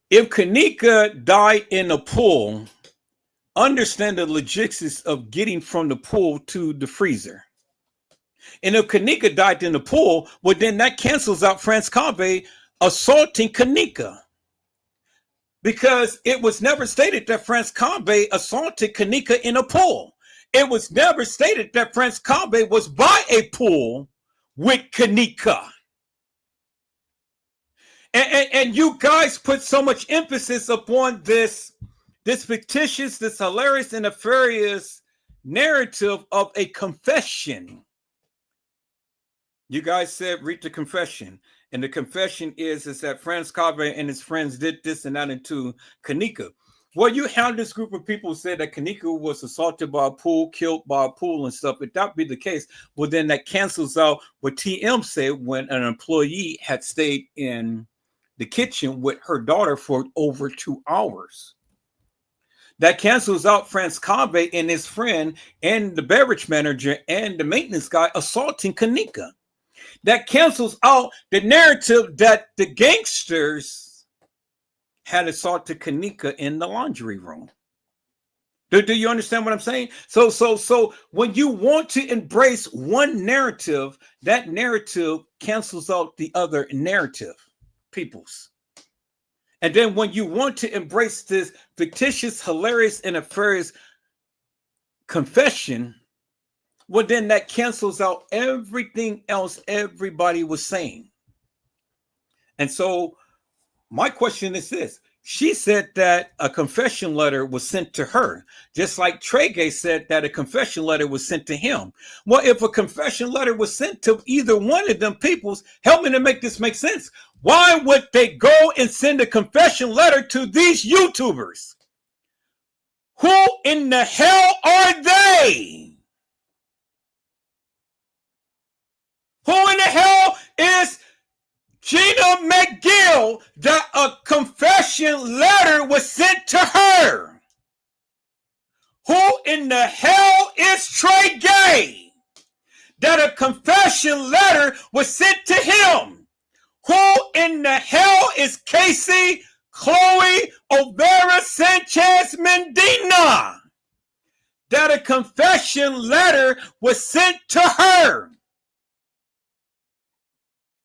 If Kenneka died in a pool, understand the logistics of getting from the pool to the freezer. And if Kenneka died in the pool, well, then that cancels out Franz Kabe assaulting Kenneka. Because it was never stated that Franz Kabe assaulted Kenneka in a pool. It was never stated that Franz Kabe was by a pool with Kenneka. And you guys put so much emphasis upon this fictitious, this hilarious and nefarious narrative of a confession. You guys said read the confession. And the confession is that Franz Kabe and his friends did this and that into Kenneka. Well, you have this group of people who said that Kenneka was assaulted by a pool, killed by a pool and stuff. If that be the case, well, then that cancels out what TM said when an employee had stayed in the kitchen with her daughter for over 2 hours. That cancels out Franz Kabe and his friend and the beverage manager and the maintenance guy assaulting Kenneka. That cancels out the narrative that the gangsters had assaulted Kenneka in the laundry room. Do you understand what I'm saying? So when you want to embrace one narrative, that narrative cancels out the other narrative, peoples. And then when you want to embrace this fictitious, hilarious, and nefarious confession, well, then that cancels out everything else everybody was saying. And so my question is this. She said that a confession letter was sent to her, just like Tregue said that a confession letter was sent to him. Well, if a confession letter was sent to either one of them peoples, help me to make this make sense. Why would they go and send a confession letter to these YouTubers? Who in the hell are they? Who in the hell is Gina McGill that a confession letter was sent to her? Who in the hell is Trey Gay that a confession letter was sent to him? Who in the hell is Casey Chloe Olvera Sanchez Medina that a confession letter was sent to her?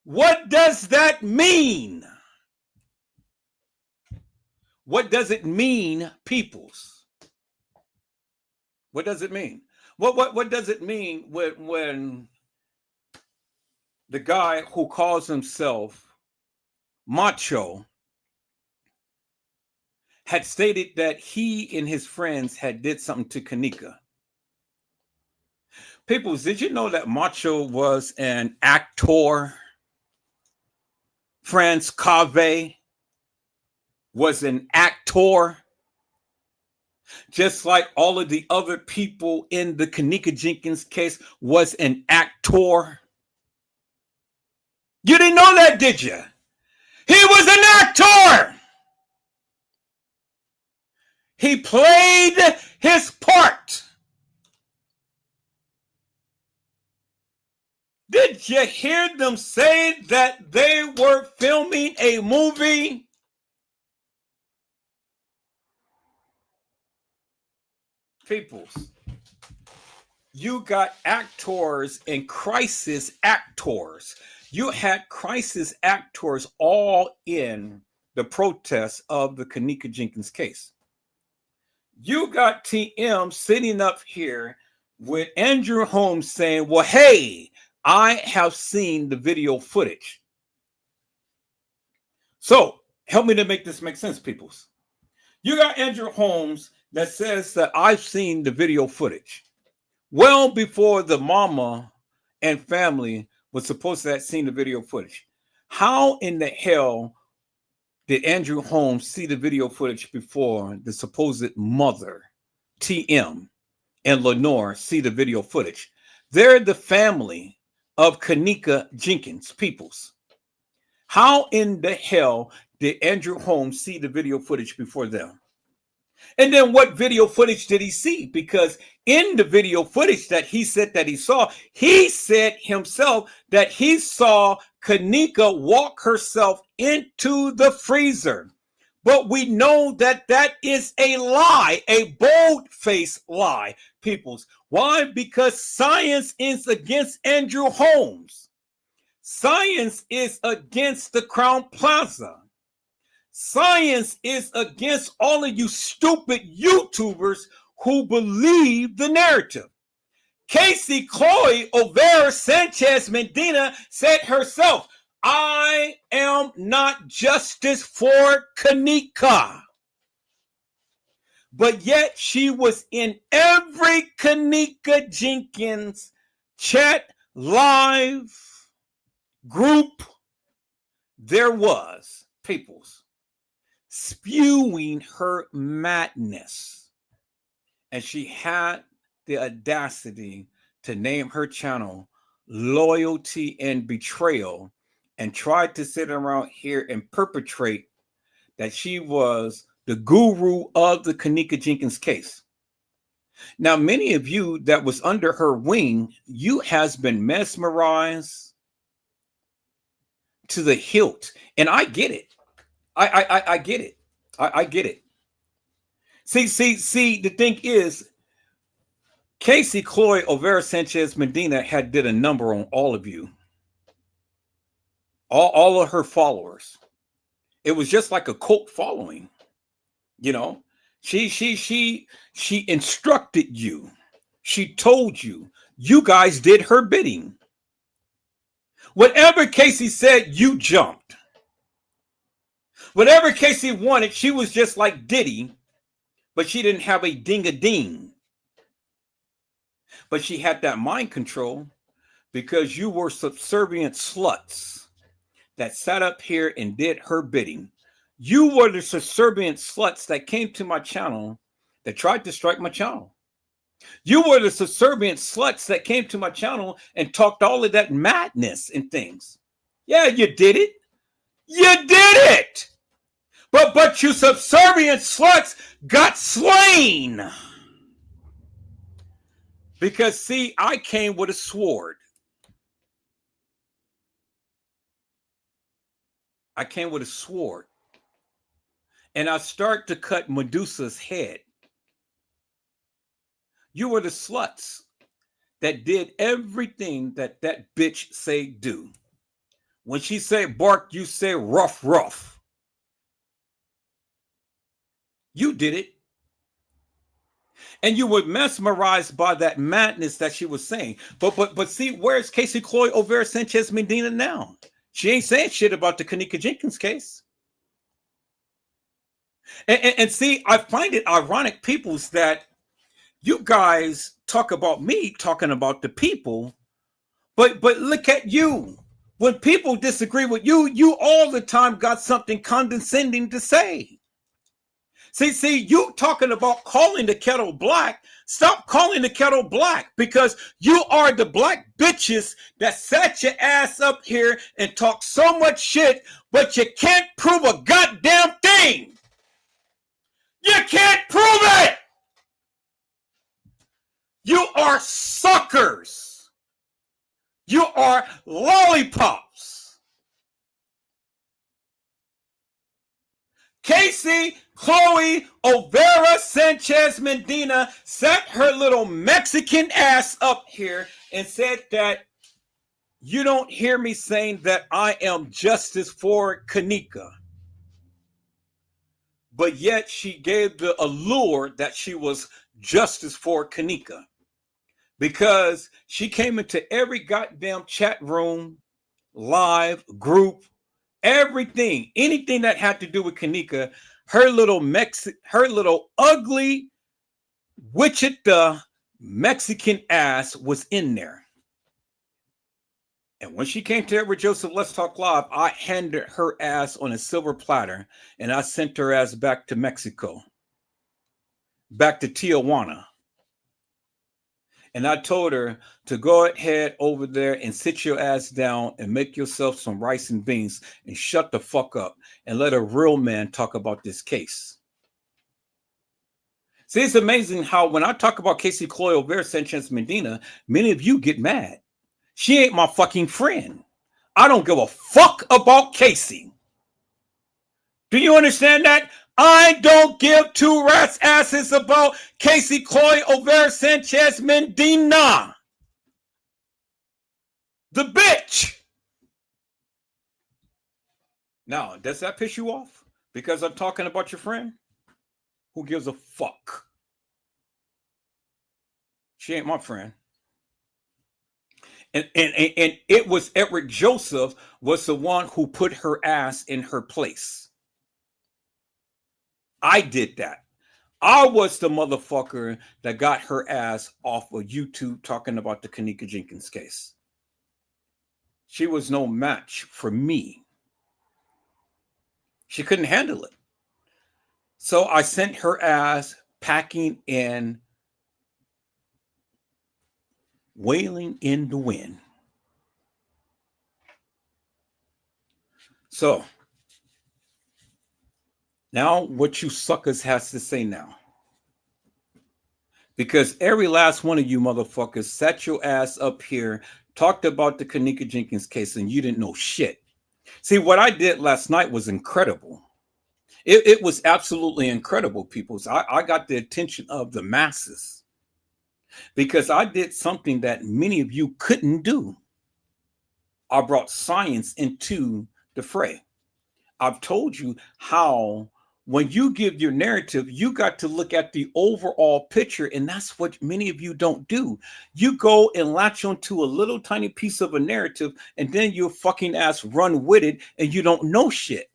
What does that mean? What does it mean, peoples? What does it mean? What does it mean when the guy who calls himself Macho had stated that he and his friends had did something to Kanika? Peoples, did you know that Macho was an actor? Franz Cave was an actor, just like all of the other people in the Kanika Jenkins case was an actor. You didn't know that, did you? He was an actor. He played his part. Did you hear them say that they were filming a movie? Peoples, you got actors and crisis actors. You had crisis actors all in the protest of the Kanika Jenkins case. You got TM sitting up here with Andrew Holmes saying, well, hey, I have seen the video footage. So help me to make this make sense, peoples. You got Andrew Holmes that says that I've seen the video footage well before the mama and family was supposed to have seen the video footage. How in the hell did Andrew Holmes see the video footage before the supposed mother, TM, and Lenore see the video footage? They're the family of Kanika Jenkins, peoples. How in the hell did Andrew Holmes see the video footage before them? And then what video footage did he see? Because in the video footage that he said that he said himself that he saw Kanika walk herself into the freezer. But we know that that is a lie, a bold-faced lie, peoples. Why? Because science is against Andrew Holmes. Science is against the Crown Plaza. Science is against all of you stupid YouTubers who believe the narrative. Casey Chloe Olvera Sanchez Medina said herself, I am not justice for Kanika. But yet she was in every Kanika Jenkins chat, live, group there was, peoples, spewing her madness. And she had the audacity to name her channel Loyalty and Betrayal and tried to sit around here and perpetrate that she was the guru of the Kanika Jenkins case. Now, many of you that was under her wing, you has been mesmerized to the hilt. And I get it. I get it. I get it. See, the thing is, Casey, Chloe, Olvera, Sanchez, Medina had did a number on all of you. All of her followers. It was just like a cult following. You know, she instructed you. She told you. You guys did her bidding. Whatever Casey said, you jumped. Whatever Casey wanted, she was just like Diddy, but she didn't have a ding-a-ding. But she had that mind control because you were subservient sluts that sat up here and did her bidding. You were the subservient sluts that came to my channel that tried to strike my channel. You were the subservient sluts that came to my channel and talked all of that madness and things. Yeah, you did it. You did it. But you subservient sluts got slain. Because, see, I came with a sword. I came with a sword. And I start to cut Medusa's head. You were the sluts that did everything that bitch say do. When she say bark, you say ruff, ruff. You did it. And you were mesmerized by that madness that she was saying. But see, where's Casey, Chloe, Olvera, Sanchez, Medina now? She ain't saying shit about the Kenneka Jenkins case. And see, I find it ironic, peoples, that you guys talk about me talking about the people, but look at you. When people disagree with you, you all the time got something condescending to say. See, you talking about calling the kettle black. Stop calling the kettle black, because you are the black bitches that sat your ass up here and talk so much shit, but you can't prove a goddamn thing. You can't prove it. You are suckers. You are lollipops. Casey, Chloe, Olvera, Sanchez, Medina sat her little Mexican ass up here and said that you don't hear me saying that I am justice for Kenneka. But yet she gave the allure that she was justice for Kenneka. Because she came into every goddamn chat room, live, group, everything, anything that had to do with Kenneka, her little ugly Wichita Mexican ass was in there. And when she came to Edward Joseph Let's Talk Live, I handed her ass on a silver platter and I sent her ass back to Mexico, back to Tijuana. And I told her to go ahead over there and sit your ass down and make yourself some rice and beans and shut the fuck up and let a real man talk about this case. See, it's amazing how when I talk about Casey, Chloe, Olvera, Sanchez, Medina, many of you get mad. She ain't my fucking friend. I don't give a fuck about Casey. Do you understand that? I don't give two rats asses about Casey, Chloe, Olvera, Sanchez, Medina. The bitch. Now, does that piss you off? Because I'm talking about your friend? Who gives a fuck? She ain't my friend. And it was Edward Joseph was the one who put her ass in her place. I did that. I was the motherfucker that got her ass off of YouTube talking about the Kenneka Jenkins case. She was no match for me. She couldn't handle it. So I sent her ass packing in, wailing in the wind. So now what you suckers has to say now. Because every last one of you motherfuckers sat your ass up here, talked about the Kenneka Jenkins case, and you didn't know shit. See, what I did last night was incredible. It was absolutely incredible, people. So I got the attention of the masses because I did something that many of you couldn't do. I brought science into the fray. I've told you how when you give your narrative, you got to look at the overall picture, and that's what many of you don't do. You go and latch onto a little tiny piece of a narrative, and then your fucking ass run with it, and you don't know shit.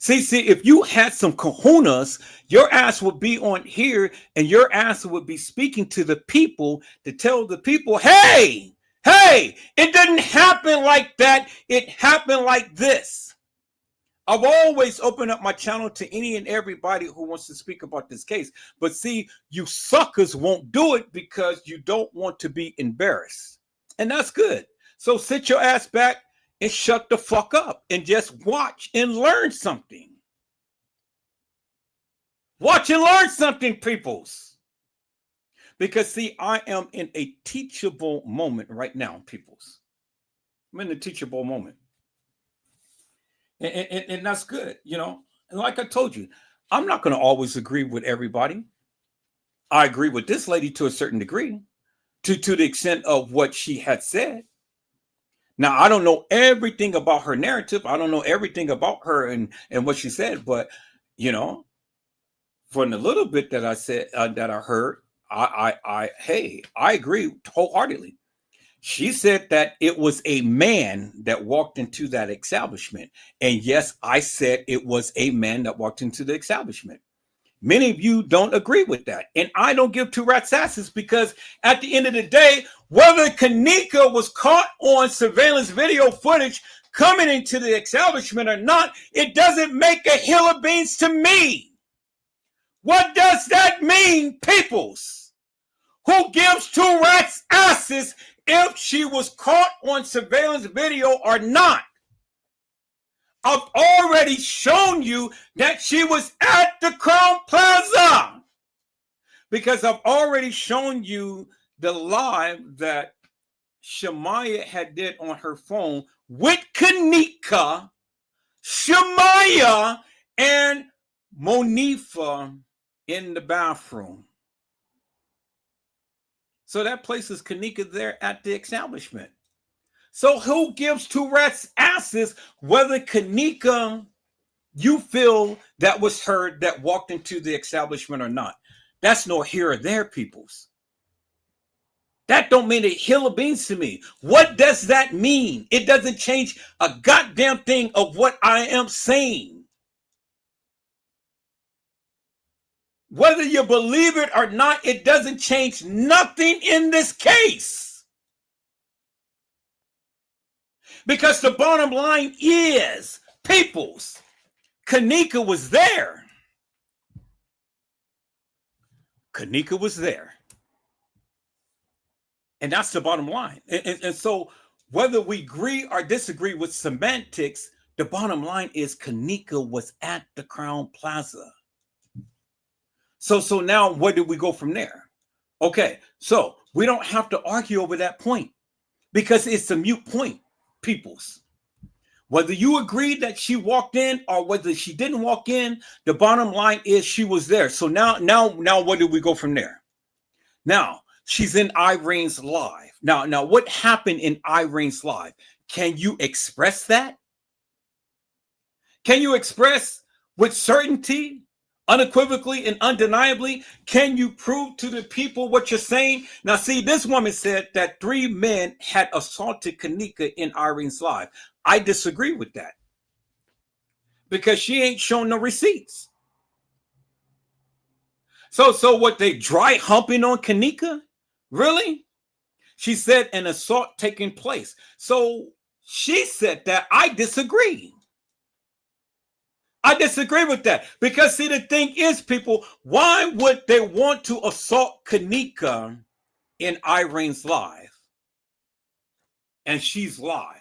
See, if you had some kahunas, your ass would be on here, and your ass would be speaking to the people to tell the people, hey, it didn't happen like that. It happened like this. I've always opened up my channel to any and everybody who wants to speak about this case. But see, you suckers won't do it because you don't want to be embarrassed. And that's good. So sit your ass back and shut the fuck up and just watch and learn something. Watch and learn something, peoples. Because see, I am in a teachable moment right now, peoples. I'm in a teachable moment. And that's good, you know. And like I told you, I'm not going to always agree with everybody. I agree with this lady to a certain degree, to the extent of what she had said. Now, I don't know everything about her narrative. I don't know everything about her and what she said. But, you know, from the little bit that I said, that I heard, I agree wholeheartedly. She said that it was a man that walked into that establishment. And yes, I said it was a man that walked into the establishment. Many of you don't agree with that. And I don't give two rat's asses because at the end of the day, whether Kenneka was caught on surveillance video footage coming into the establishment or not, it doesn't make a hill of beans to me. What does that mean, peoples? Who gives two rats' asses if she was caught on surveillance video or not? I've already shown you that she was at the Crown Plaza because I've already shown you the live that Shamaya had did on her phone with Kenneka, Shamaya, and Monifa in the bathroom. So that places Kenneka there at the establishment. So who gives two rats' asses whether Kenneka, you feel that was her that walked into the establishment or not? That's no here or there, peoples. That don't mean a hill of beans to me. What does that mean? It doesn't change a goddamn thing of what I am saying. Whether you believe it or not, it doesn't change nothing in this case. Because the bottom line is, peoples, Kenneka was there. Kenneka was there. And that's the bottom line. And so whether we agree or disagree with semantics, the bottom line is Kenneka was at the Crown Plaza. So now where do we go from there? Okay, so we don't have to argue over that point because it's a moot point, peoples. Whether you agree that she walked in or whether she didn't walk in, the bottom line is she was there. So now where do we go from there? Now, she's in Irene's live. Now what happened in Irene's live? Can you express that? Can you express with certainty, unequivocally and undeniably? Can you prove to the people what you're saying? Now, see, this woman said that 3 men had assaulted Kenneka in Irene's live. I disagree with that because she ain't shown no receipts. So what, they dry humping on Kenneka? Really? She said an assault taking place. So she said that. I disagree. I disagree with that because see, the thing is, people, why would they want to assault Kenneka in Irene's live? And she's live.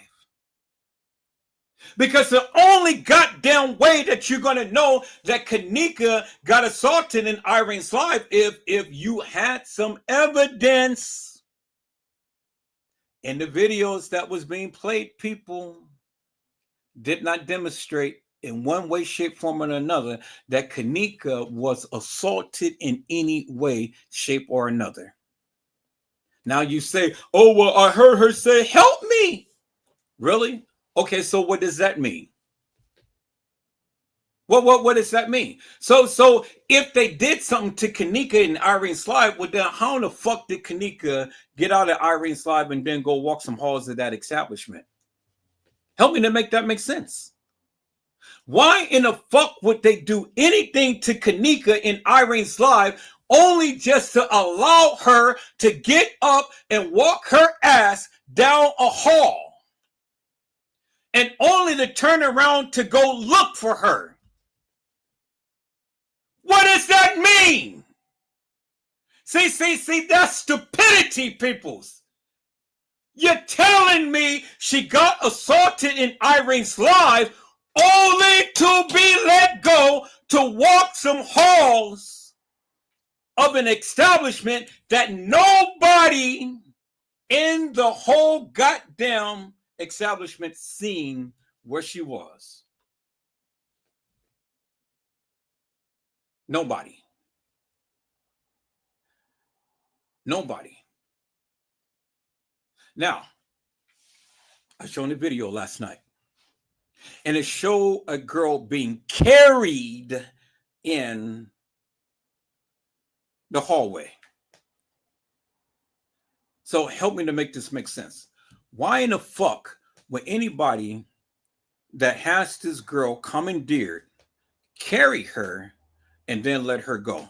Because the only goddamn way that you're going to know that Kenneka got assaulted in Irene's live if you had some evidence. And the videos that was being played, people, did not demonstrate in one way, shape, form, or another that Kenneka was assaulted in any way, shape, or another. Now you say, oh, well, I heard her say, help me. Really? Okay, so what does that mean? What does that mean? So if they did something to Kenneka and Irene's life, well, then how in the fuck did Kenneka get out of Irene's life and then go walk some halls of that establishment? Help me to make that make sense. Why in the fuck would they do anything to Kenneka in Irene's life only just to allow her to get up and walk her ass down a hall and only to turn around to go look for her? What does that mean? See, that's stupidity, peoples. You're telling me she got assaulted in Irene's life only to be let go to walk some halls of an establishment that nobody in the whole goddamn establishment seen where she was. Nobody. Now, I showed a video last night, and it showed a girl being carried in the hallway. So help me to make this make sense. Why in the fuck would anybody that has this girl commandeered carry her and then let her go?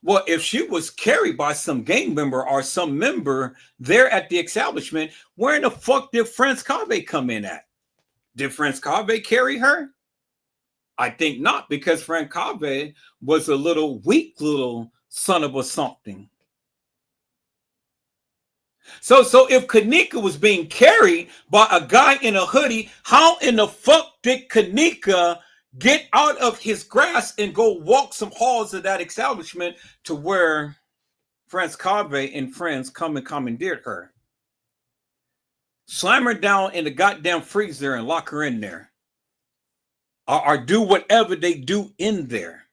Well, if she was carried by some gang member or some member there at the establishment, where in the fuck did Franz Cave come in at? Did Franz Cave carry her? I think not, because Franz Cave was a little weak little son of a something. So if Kenneka was being carried by a guy in a hoodie, how in the fuck did Kenneka get out of his grasp and go walk some halls of that establishment to where Franz Cave and friends come and commandeered her? Slam her down in the goddamn freezer and lock her in there. Or do whatever they do in there.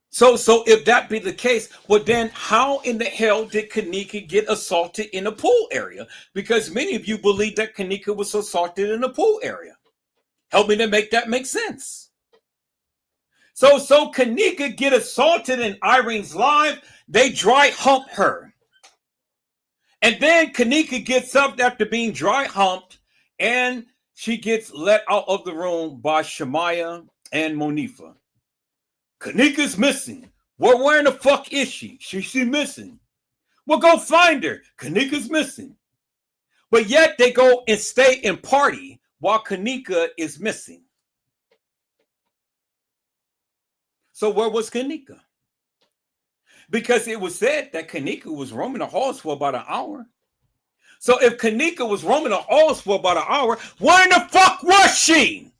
So if that be the case, well then how in the hell did Kenneka get assaulted in a pool area? Because many of you believe that Kenneka was assaulted in a pool area. Help me to make that make sense. So Kenneka get assaulted in Irene's life, they dry hump her. And then Kenneka gets up after being dry humped and she gets let out of the room by Shamaya and Monifa. Kenneka's missing. Well, where in the fuck is she? She's missing. Well, go find her. Kenneka's missing. But yet they go and stay and party while Kenneka is missing. So where was Kenneka? Because it was said that Kenneka was roaming the halls for about an hour. So if Kenneka was roaming the halls for about an hour, where in the fuck was she?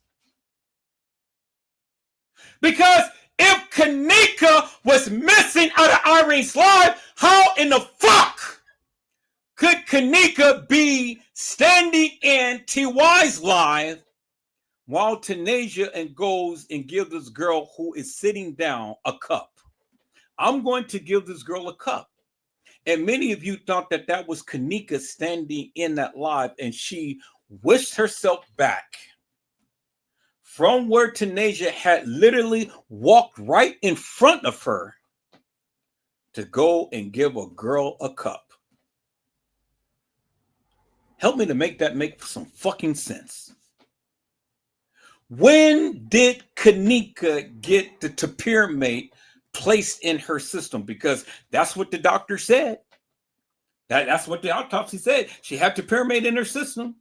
Because if Kenneka was missing out of Irene's life, how in the fuck could Kenneka be standing in TY's live while Tanasia and goes and give this girl who is sitting down a cup? I'm going to give this girl a cup. And many of you thought that that was Kenneka standing in that live, and she wished herself back from where Tanasia had literally walked right in front of her to go and give a girl a cup. Help me to make that make some fucking sense. When did Kenneka get the topiramate placed in her system? Because that's what the doctor said. That's what the autopsy said. She had topiramate in her system.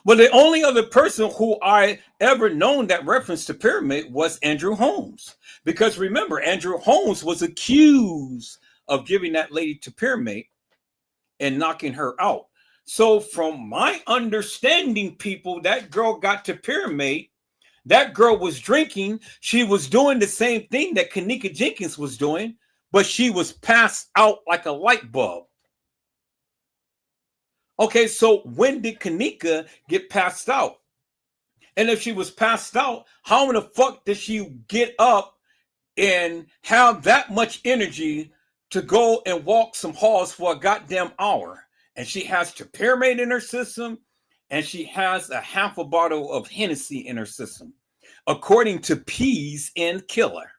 Well, the only other person who I ever known that referenced topiramate was Andrew Holmes. Because remember, Andrew Holmes was accused of giving that lady topiramate and knocking her out. So from my understanding, people, that girl got topiramate. That girl was drinking. She was doing the same thing that Kenneka Jenkins was doing, but she was passed out like a light bulb. Okay, so when did Kenneka get passed out? And if she was passed out, how in the fuck did she get up and have that much energy to go and walk some halls for a goddamn hour? And she has topiramate in her system, and she has a half a bottle of Hennessy in her system, according to Peas and Killer.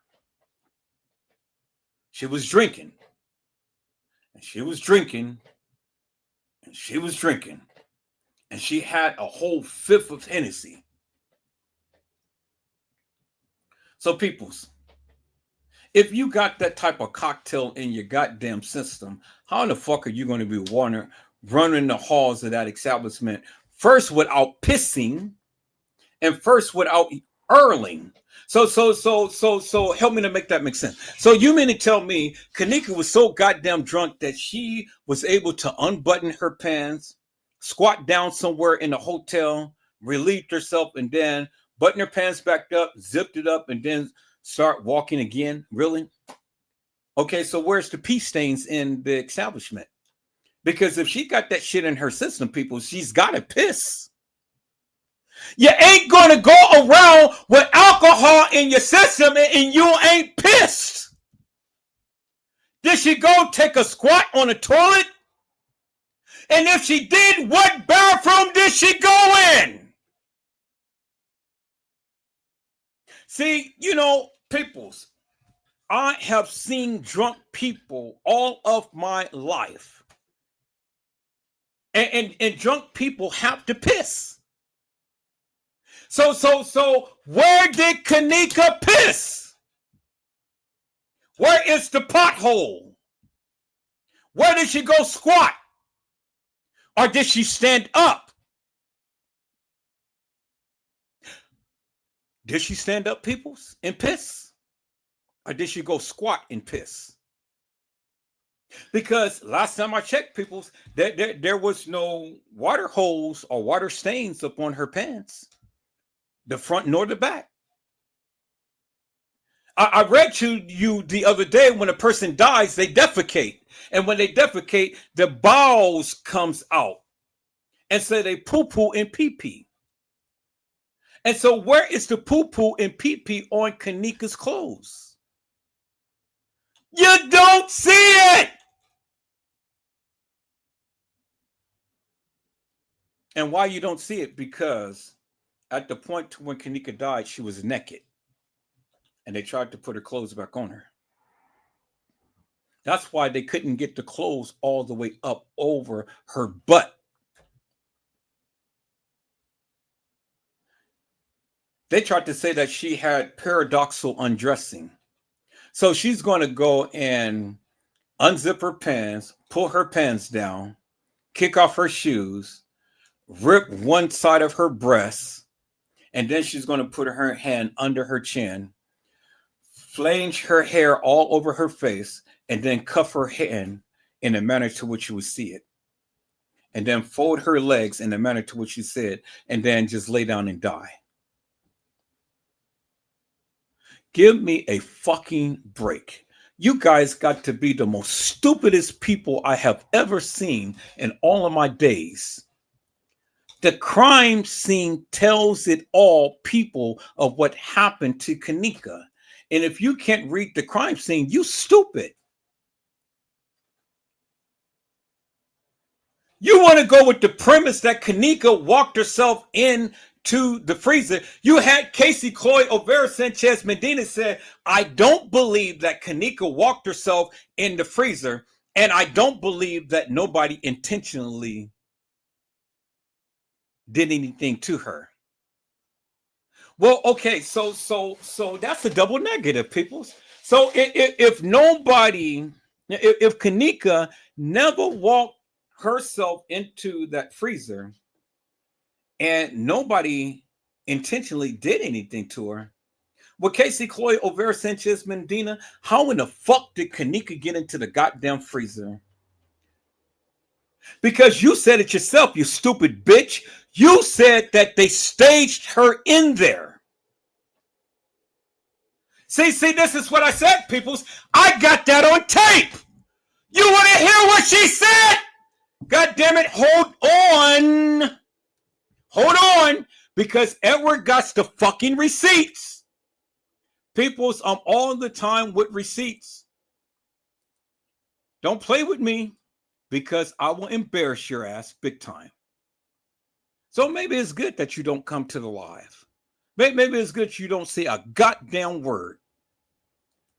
She was drinking, and she was drinking, and she was drinking, and she had a whole fifth of Hennessy. So, peoples, if you got that type of cocktail in your goddamn system, how in the fuck are you going to be running the halls of that establishment first without pissing and first without earling? So help me to make that make sense. So you mean to tell me Kenneka was so goddamn drunk that she was able to unbutton her pants, squat down somewhere in the hotel, relieved herself, and then button her pants back up, zipped it up, and then start walking again? Really? Okay, so where's the pee stains in the establishment? Because if she got that shit in her system, people, she's got to piss. You ain't going to go around with alcohol in your system and you ain't pissed. Did she go take a squat on the toilet? And if she did, what bathroom did she go in? See, peoples, I have seen drunk people all of my life. And drunk people have to piss. So where did Kenneka piss? Where is the pothole? Where did she go squat? Or did she stand up? Did she stand up, peoples, and piss? Or did she go squat and piss? Because last time I checked, peoples, there was no water holes or water stains upon her pants, the front nor the back. I read to you the other day, when a person dies, they defecate. And when they defecate, the bowels comes out. And so they poo-poo and pee-pee. And so where is the poo-poo and pee-pee on Kenneka's clothes? You don't see it! And why you don't see it? Because at the point when Kenneka died, she was naked. And they tried to put her clothes back on her. That's why they couldn't get the clothes all the way up over her butt. They tried to say that she had paradoxical undressing. So she's going to go and unzip her pants, pull her pants down, kick off her shoes, rip one side of her breast, and then she's going to put her hand under her chin, flange her hair all over her face, and then cuff her hand in a manner to which you would see it. And then fold her legs in a manner to which you see it, and then just lay down and die. Give me a fucking break. You guys got to be the most stupidest people I have ever seen in all of my days. The crime scene tells it all, people, of what happened to Kenneka. And if you can't read the crime scene, you stupid. You want to go with the premise that Kenneka walked herself into the freezer. You had Casey Cloyd O'Vera Sanchez Medina said, I don't believe that Kenneka walked herself in the freezer, and I don't believe that nobody intentionally did anything to her. Well, okay, so that's a double negative, people. So if Kenneka never walked herself into that freezer and nobody intentionally did anything to her, well, Casey Cloyd O'Vera Sanchez Medina, how in the fuck did Kenneka get into the goddamn freezer? Because you said it yourself, you stupid bitch. You said that they staged her in there. See, this is what I said, peoples. I got that on tape. You want to hear what she said? God damn it, hold on. Hold on. because Edward got the fucking receipts. Peoples, I'm all the time with receipts. Don't play with me because I will embarrass your ass big time. So maybe it's good that you don't come to the live. Maybe it's good you don't say a goddamn word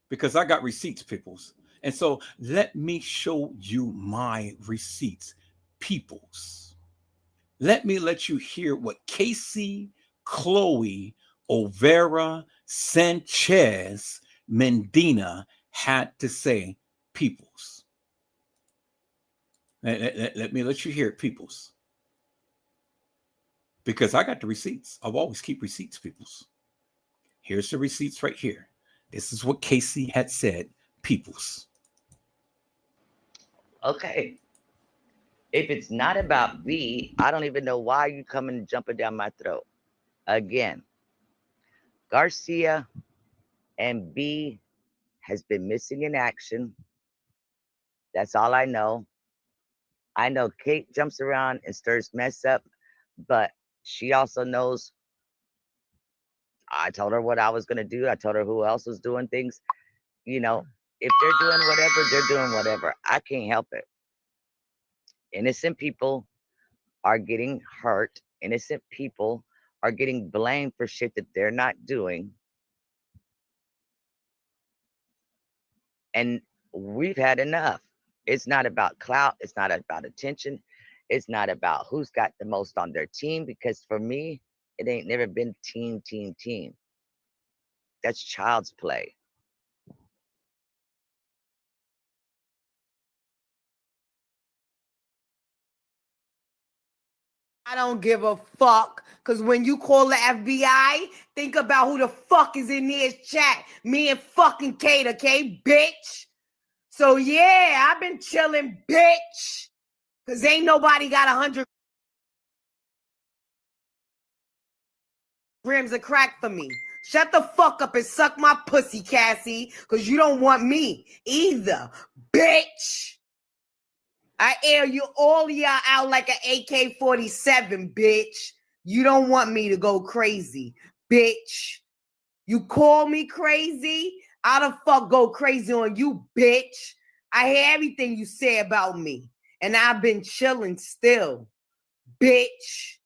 because I got receipts, peoples. And so let me show you my receipts, peoples. Let me let you hear what Casey, Chloe, Overa, Sanchez, Mendina had to say, peoples. Let me let you hear it, peoples. Because I got the receipts. I'll always keep receipts, peoples. Here's the receipts right here. This is what Casey had said, peoples. Okay. If it's not about B, I don't even know why you coming jumping down my throat. Again, Garcia and B has been missing in action. That's all I know. I know Kate jumps around and stirs mess up, but she also knows I told her what I was going to do. I told her who else was doing things. You know, if they're doing whatever, they're doing whatever. I can't help it. Innocent people are getting hurt. Innocent people are getting blamed for shit that they're not doing. And we've had enough. It's not about clout. It's not about attention. It's not about who's got the most on their team. Because for me, it ain't never been team. That's child's play. I don't give a fuck. Cause when you call the FBI, think about who the fuck is in this chat. Me and fucking Kate, okay, bitch? So yeah, I've been chilling, bitch. Cause ain't nobody got 100 grams of crack for me. Shut the fuck up and suck my pussy, Cassie. Cause you don't want me either, bitch. I air you all y'all out like an AK-47, bitch. You don't want me to go crazy, bitch. You call me crazy, I'll the fuck go crazy on you, bitch. I hear everything you say about me, and I've been chilling still, bitch.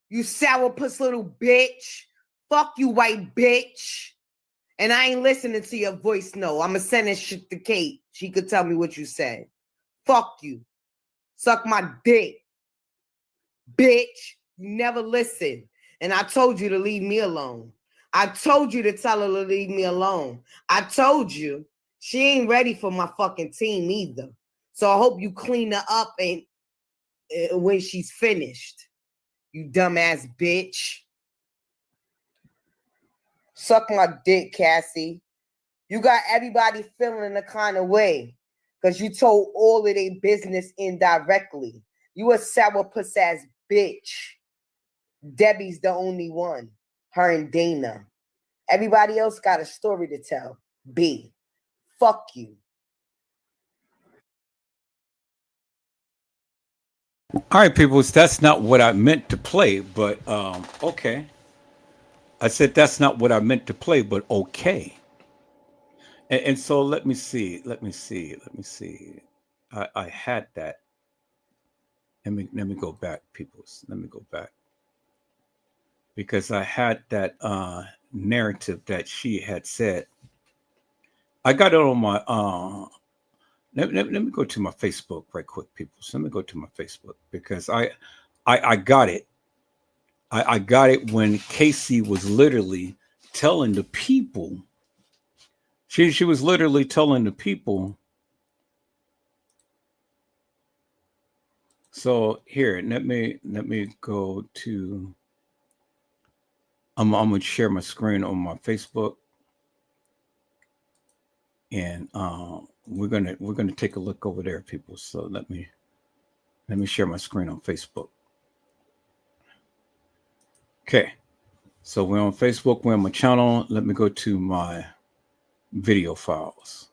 You sourpuss little bitch. Fuck you, white bitch. And I ain't listening to your voice, no. I'ma send this shit to Kate. She could tell me what you said. Fuck you. Suck my dick. Bitch, you never listen. And I told you to leave me alone. I told you to tell her to leave me alone. I told you she ain't ready for my fucking team either. So I hope you clean her up and when she's finished. You dumbass bitch. Suck my dick, Cassie. You got everybody feeling the kind of way. Because you told all of their business indirectly. You a sourpuss ass bitch. Debbie's the only one. Her and Dana. Everybody else got a story to tell. B. Fuck you. All right, people, that's not what I meant to play, but okay. I said that's not what I meant to play, but okay. And so let me see. I had that. Let me go back, peoples. Let me go back. Because I had that narrative that she had said. I got it on my let me go to my Facebook right quick, people. So let me go to my Facebook because I got it. I got it when Casey was literally telling the people. She was literally telling the people. So here, let me go to. I'm gonna share my screen on my Facebook, and we're gonna take a look over there, people. So let me share my screen on Facebook. Okay, so we're on Facebook. We're on my channel. Let me go to my video files.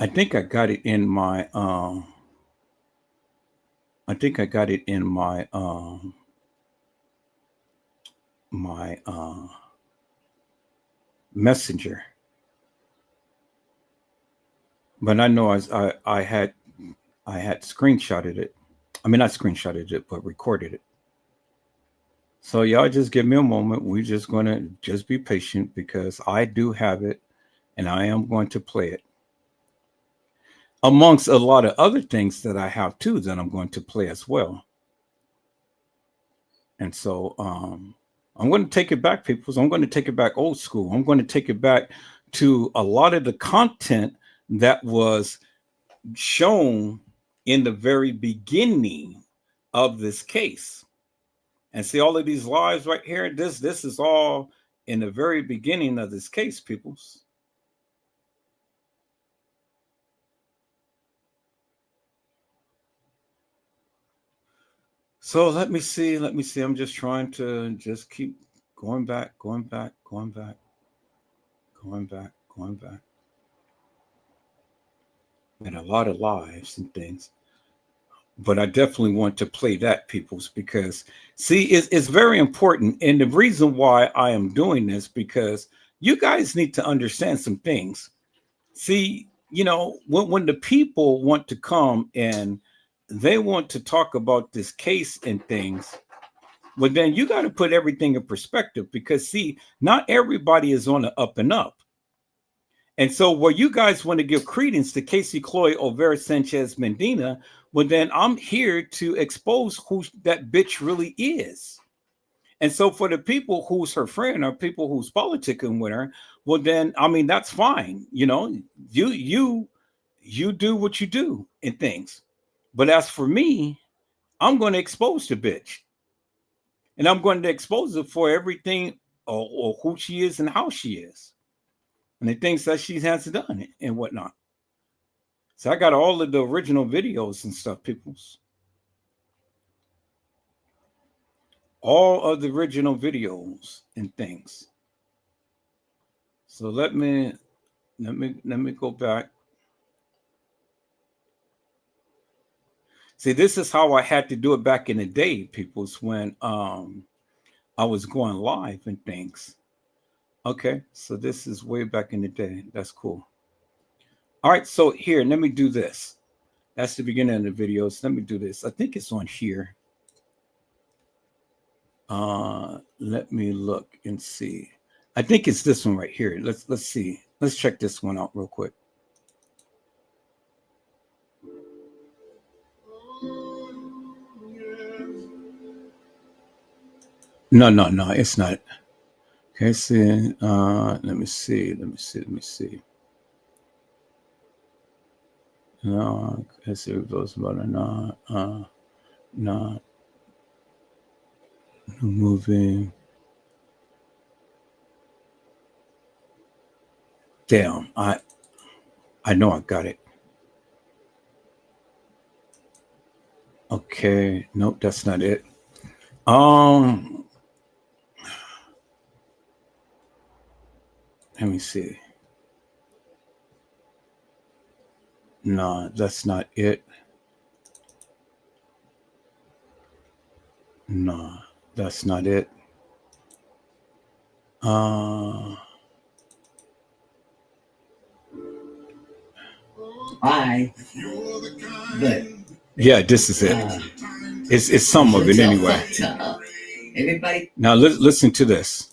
I think I got it in my I think I got it in my my messenger. But I know I had screenshotted it. I mean not screenshotted it, but recorded it. So y'all just give me a moment. We're just gonna just be patient because I do have it and I am going to play it. Amongst a lot of other things that I have too that I'm going to play as well. And so I'm going to take it back, people. So I'm going to take it back old school. I'm going to take it back to a lot of the content that was shown in the very beginning of this case. And see all of these lives right here. This is all in the very beginning of this case, peoples. So let me see. Let me see. I'm just trying to just keep going back, going back, going back, going back, going back. And a lot of lives and things. But I definitely want to play that, peoples, because see, it's very important. And the reason why I am doing this, because you guys need to understand some things. See, you know, when the people want to come and they want to talk about this case and things, well, then you got to put everything in perspective because, see, not everybody is on the up and up. And so, where you guys want to give credence to Casey Cloy Olvera Sanchez Medina, well, then I'm here to expose who that bitch really is. And so, for the people who's her friend or people who's politicking with her, well, then I mean that's fine. You know, you do what you do in things. But as for me, I'm going to expose the bitch, and I'm going to expose her for everything or who she is and how she is, and the things that she has done and whatnot. So I got all of the original videos and stuff, peoples. All of the original videos and things. So let me go back. See, this is how I had to do it back in the day, peoples, when I was going live and things. Okay, so this is way back in the day. That's cool. All right, so here, let me do this. That's the beginning of the videos. Let me do this. I think it's on here. Let me look and see. I think it's this one right here. Let's see. Let's check this one out real quick. No, it's not. Okay, see. Let me see. No, let's see what goes about it. No, moving. Damn, I know I got it. Okay, nope, that's not it. Let me see. No, that's not it. No, that's not it. Bye. But Yeah, this is it. It's some of it anyway. Everybody. Now listen to this.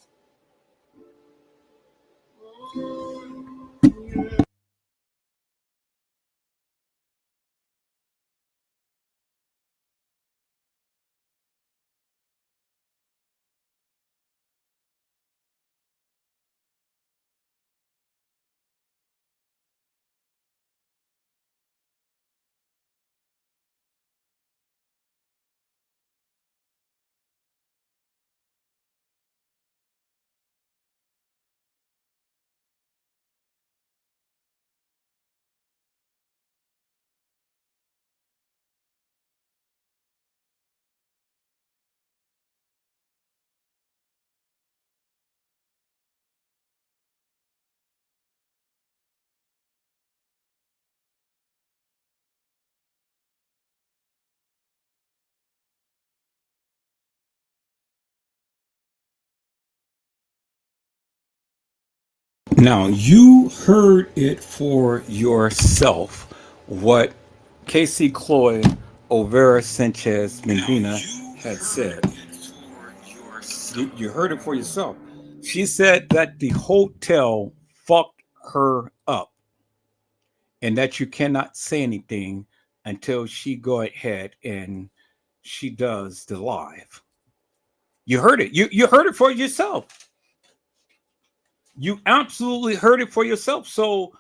Now, you heard it for yourself what Casey Cloy Overa Sanchez Medina had said. You heard it for yourself. She said that the hotel fucked her up and that you cannot say anything until she go ahead and she does the live. You heard it. You heard it for yourself. You absolutely heard it for yourself. So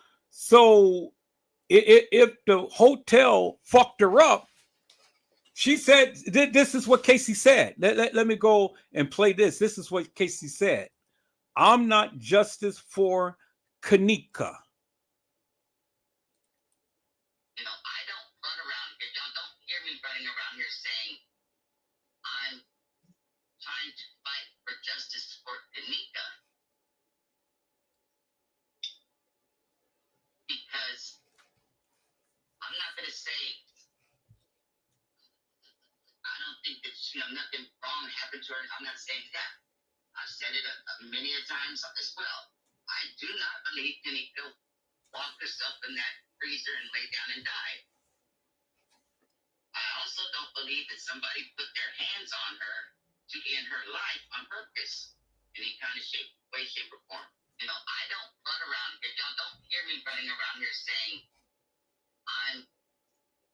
if the hotel fucked her up, she said this is what Casey said. Let me go and play this. This is what Casey said. I'm not justice for Kanika. You know, I don't run around. If y'all don't hear me running around here saying I'm trying to fight for justice for Kanika, because I'm not going to say I don't think that nothing wrong happened to her. I'm not saying that. I've said it many a times as well. I do not believe Kanika locked herself in that freezer and lay down and died. I also don't believe that somebody put their hands on her to end her life on purpose in any kind of way, shape, or form. You know, I don't run around. If y'all don't hear me running around here saying I'm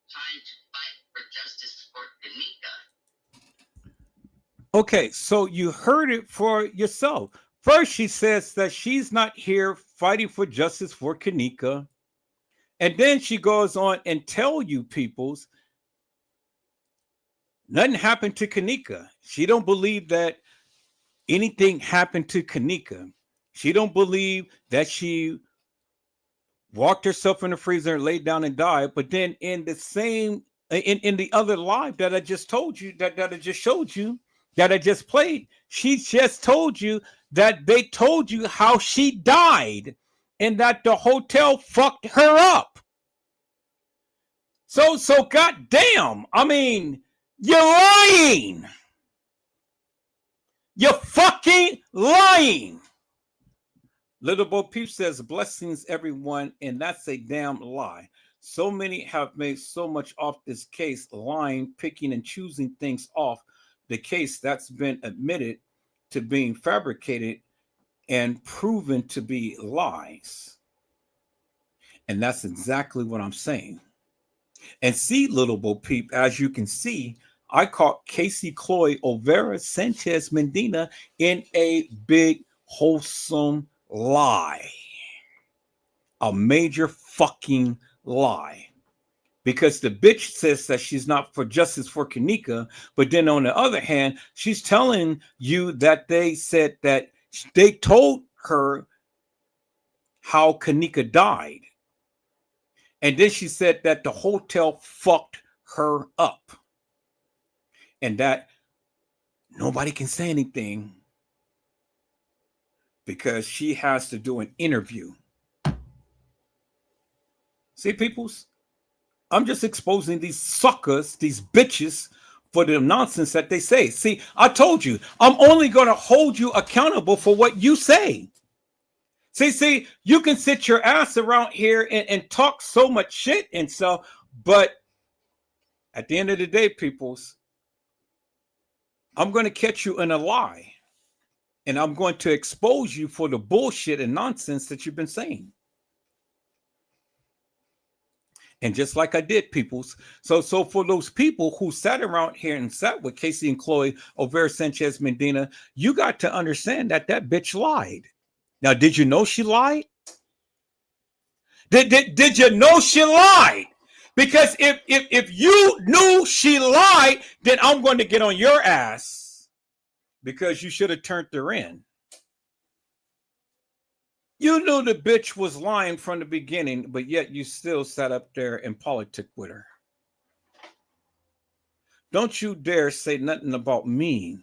trying to fight for justice for Kanika. Okay, so you heard it for yourself. First, she says that she's not here fighting for justice for Kanika. And then she goes on and tell you peoples nothing happened to Kanika. She don't believe that anything happened to Kanika. She don't believe that she walked herself in the freezer and laid down and died. But then in the same in the other live that I just told you, that I just showed you, that I just played, she just told you that they told you how she died and that the hotel fucked her up. So goddamn, I mean, you're lying. You're fucking lying. Little Bo Peep says, blessings, everyone, and that's a damn lie. So many have made so much off this case, lying, picking, and choosing things off the case that's been admitted to being fabricated and proven to be lies. And that's exactly what I'm saying. And see, Little Bo Peep, as you can see, I caught Casey Cloy Overa Sanchez Medina in a big, wholesome lie. A major fucking lie. Because the bitch says that she's not for justice for Kanika, but then on the other hand, she's telling you that they said that they told her how Kanika died. And then she said that the hotel fucked her up. And that nobody can say anything because she has to do an interview. See, peoples, I'm just exposing these suckers, these bitches, for the nonsense that they say. See, I told you, I'm only going to hold you accountable for what you say. See, you can sit your ass around here and talk so much shit and stuff, but at the end of the day, peoples, I'm going to catch you in a lie. And I'm going to expose you for the bullshit and nonsense that you've been saying. And just like I did, peoples. So for those people who sat around here and sat with Casey and Cloy Overa Sanchez Medina, you got to understand that bitch lied. Now, did you know she lied? Did you know she lied? Because if you knew she lied, then I'm going to get on your ass because you should have turned her in. You knew the bitch was lying from the beginning, but yet you still sat up there and politic with her. Don't you dare say nothing about me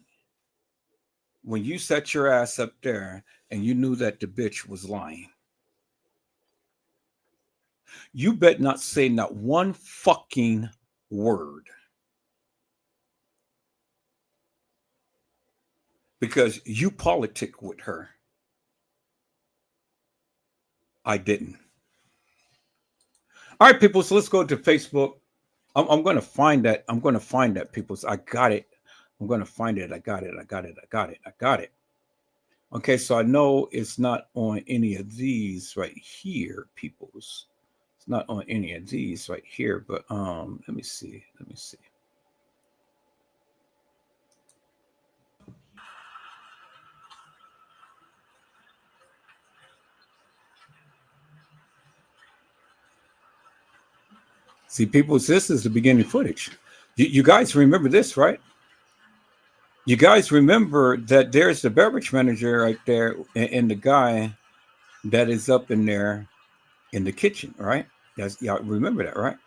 when you sat your ass up there and you knew that the bitch was lying. You bet not say not one fucking word. Because you politic with her. I didn't. All right, people. So let's go to Facebook. I'm going to find that. I'm going to find that, people. I got it. I'm going to find it. I got it. I got it. I got it. I got it. Okay, so I know it's not on any of these right here, peoples. It's not on any of these right here, but let me see. Let me see. See, people, this is the beginning footage. You guys remember this, right? You guys remember that there's the beverage manager right there and the guy that is up in there in the kitchen, right? Y'all remember that, right?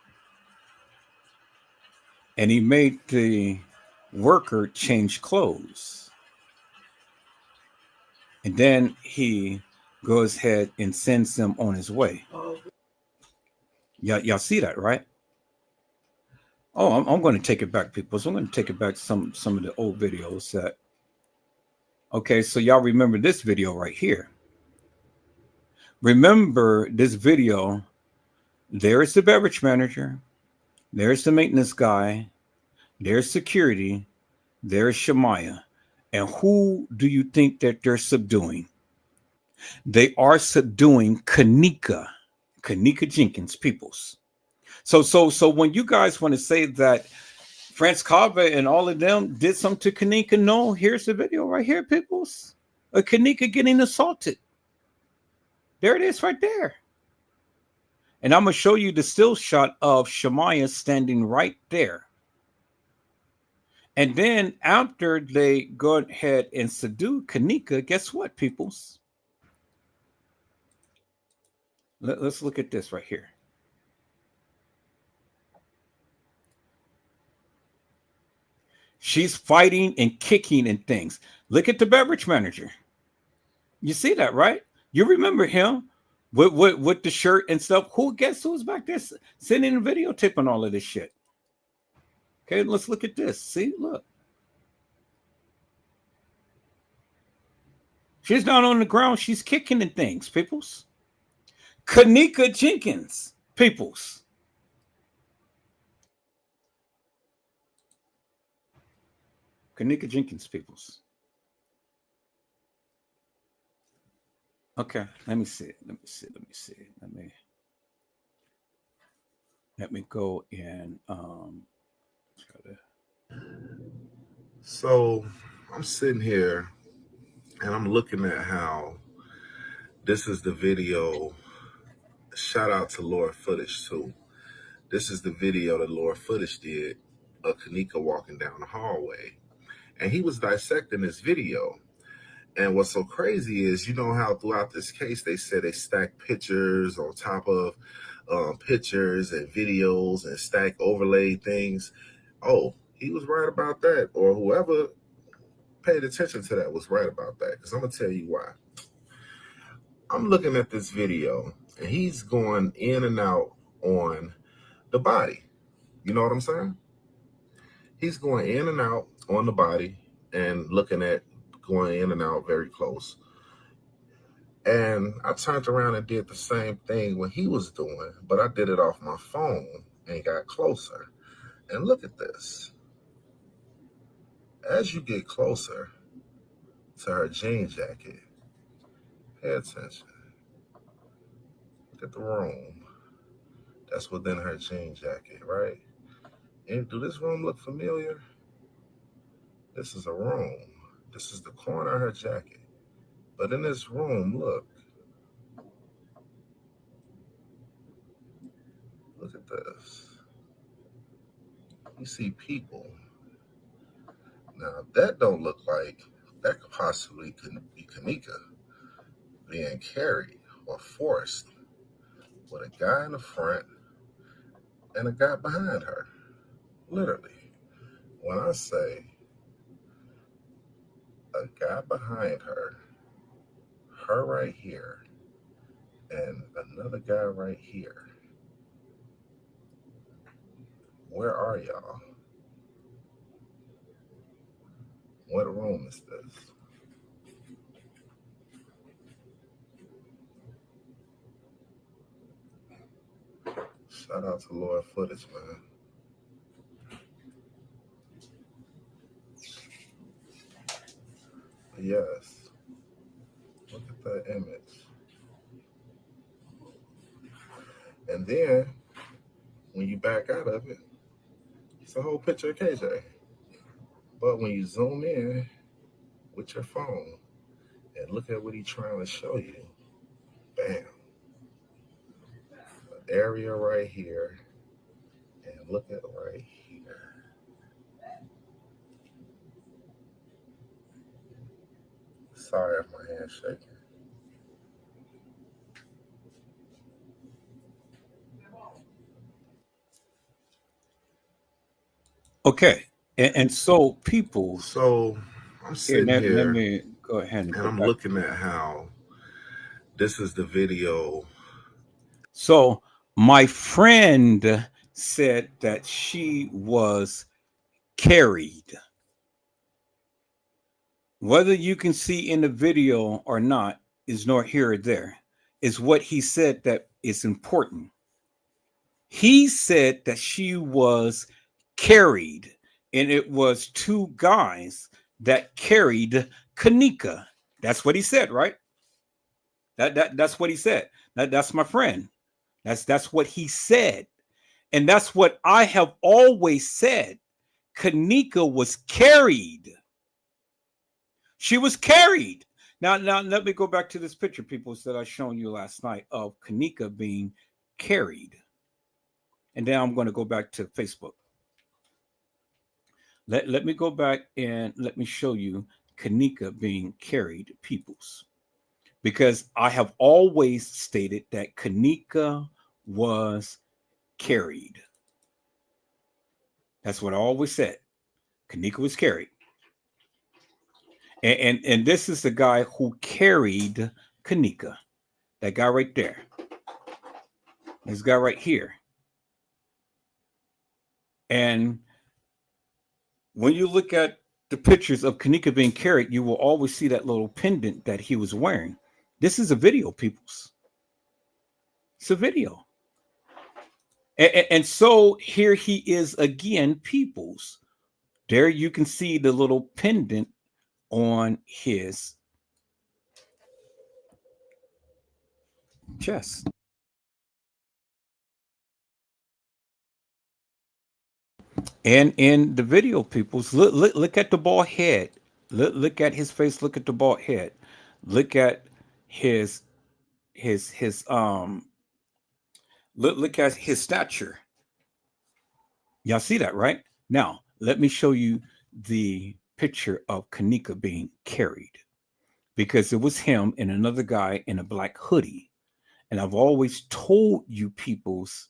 And he made the worker change clothes. And then he goes ahead and sends him on his way. Y'all see that, right? Oh, I'm going to take it back, people. So I'm going to take it back some of the old videos that. Okay, so y'all remember this video right here. Remember this video. There's the beverage manager. There's the maintenance guy. There's security. There's Shemaya. And who do you think that they're subduing? They are subduing Kenneka Jenkins, peoples. So when you guys want to say that France Cava and all of them did something to Kenneka, no, here's the video right here, peoples. A Kenneka getting assaulted. There it is right there. And I'm going to show you the still shot of Shemaya standing right there. And then after they go ahead and subdue Kenneka, guess what, peoples? Let's look at this right here. She's fighting and kicking and things. Look at the beverage manager. You see that, right? You remember him with the shirt and stuff. Guess who's back there sending a videotape on all of this shit? Okay, let's look at this. See, look. She's down on the ground. She's kicking and things, peoples. Kenneka Jenkins, peoples. Kenneka Jenkins, peoples. Okay, let me see. Let me go and try to. So I'm sitting here and I'm looking at how this is the video. Shout out to Lord Footage too. This is the video that Lord Footage did of Kenneka walking down the hallway. And he was dissecting this video. And what's so crazy is, you know how throughout this case, they said they stacked pictures on top of pictures and videos and stack overlay things. Oh, he was right about that. Or whoever paid attention to that was right about that. Because I'm going to tell you why. I'm looking at this video and he's going in and out on the body. You know what I'm saying? He's going in and out on the body and looking at going in and out very close. And I turned around and did the same thing when he was doing, but I did it off my phone and got closer. And look at this. As you get closer to her jean jacket, pay attention. Look at the room that's within her jean jacket, right? And do this room look familiar? This is a room. This is the corner of her jacket. But in this room, look at this. You see people. Now, that don't look like, that could possibly be Kenneka being carried or forced with a guy in the front and a guy behind her. Literally. When I say a guy behind her right here, and another guy right here, where are y'all? What room is this? Shout out to Lord Footage, man. Yes. Look at that image. And then when you back out of it, it's a whole picture of KJ. But when you zoom in with your phone and look at what he's trying to show you, bam. An area right here. And look at right here. Sorry if my hand's shaking. Okay. And so people, So I'm here, sitting let here me go ahead and and go I'm back. looking at how this is the video. So my friend said that she was carried. Whether you can see in the video or not is nor here or there. Is what he said that is important. He said that she was carried, and it was two guys that carried Kanika. That's what he said, right? That's what he said. That's my friend. That's what he said. And that's what I have always said. Kanika was carried. She was carried. Now let me go back to this picture, people, that I shown you last night of Kanika being carried. And then I'm going to go back to Facebook. Let me go back and let me show you Kanika being carried, peoples. Because I have always stated that Kanika was carried. That's what I always said. Kanika was carried. And this is the guy who carried Kanika. That guy right there. This guy right here. And when you look at the pictures of Kanika being carried, you will always see that little pendant that he was wearing. This is a video, peoples. It's a video. And so here he is again, peoples. There you can see the little pendant on his chest. And in the video, peoples, look at the bald head. Look at his face. Look at the bald head. Look at his look at his stature. Y'all see that, right? Now, let me show you the picture of Kanika being carried, because it was him and another guy in a black hoodie. And I've always told you, peoples,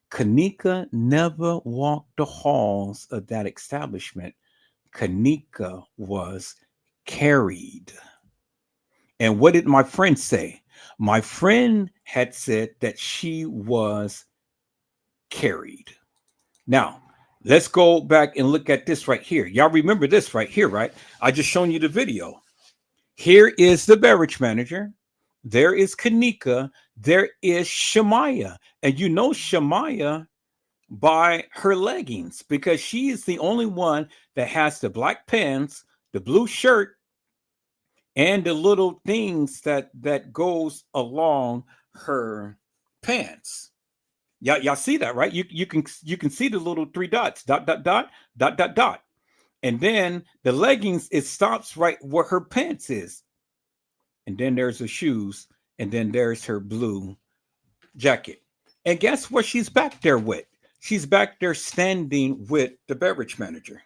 Kanika never walked the halls of that establishment. Kanika was carried. And what did my friend say? My friend had said that she was carried. Now, let's go back and look at this right here. Y'all remember this right here, right? I just shown you the video. Here is the beverage manager. There is Kanika. There is Shamaya. And you know Shamaya by her leggings, because she is the only one that has the black pants, the blue shirt, and the little things that goes along her pants. Y'all see that, right? You can see the little three dots, dot, dot, dot, dot, dot, dot. And then the leggings, it stops right where her pants is. And then there's the shoes, and then there's her blue jacket. And guess what she's back there with? She's back there standing with the beverage manager.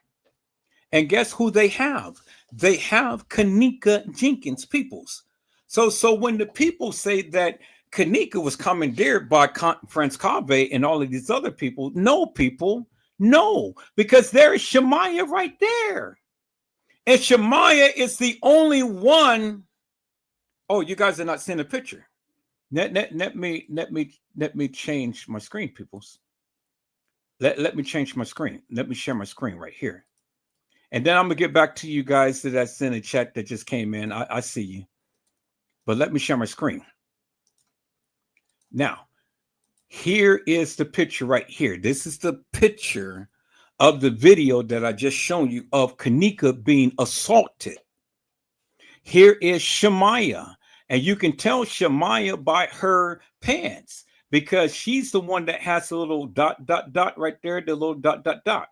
And guess who they have? They have Kanika Jenkins, peoples. So when the people say that Kanika was commandeered by Franz Kave and all of these other people, no, people, no, because there is Shamaya right there. And Shamaya is the only one. Oh, you guys are not seeing a picture. Let me change my screen, peoples. Let me change my screen. Let me share my screen right here. And then I'm gonna get back to you guys that's in the chat that just came in. I see you. But let me share my screen. Now, Here is the picture right here. This is the picture of the video that I just shown you of Kanika being assaulted. Here is Shamaya, and you can tell Shamaya by her pants because she's the one that has a little dot, dot, dot right there, the little dot, dot, dot.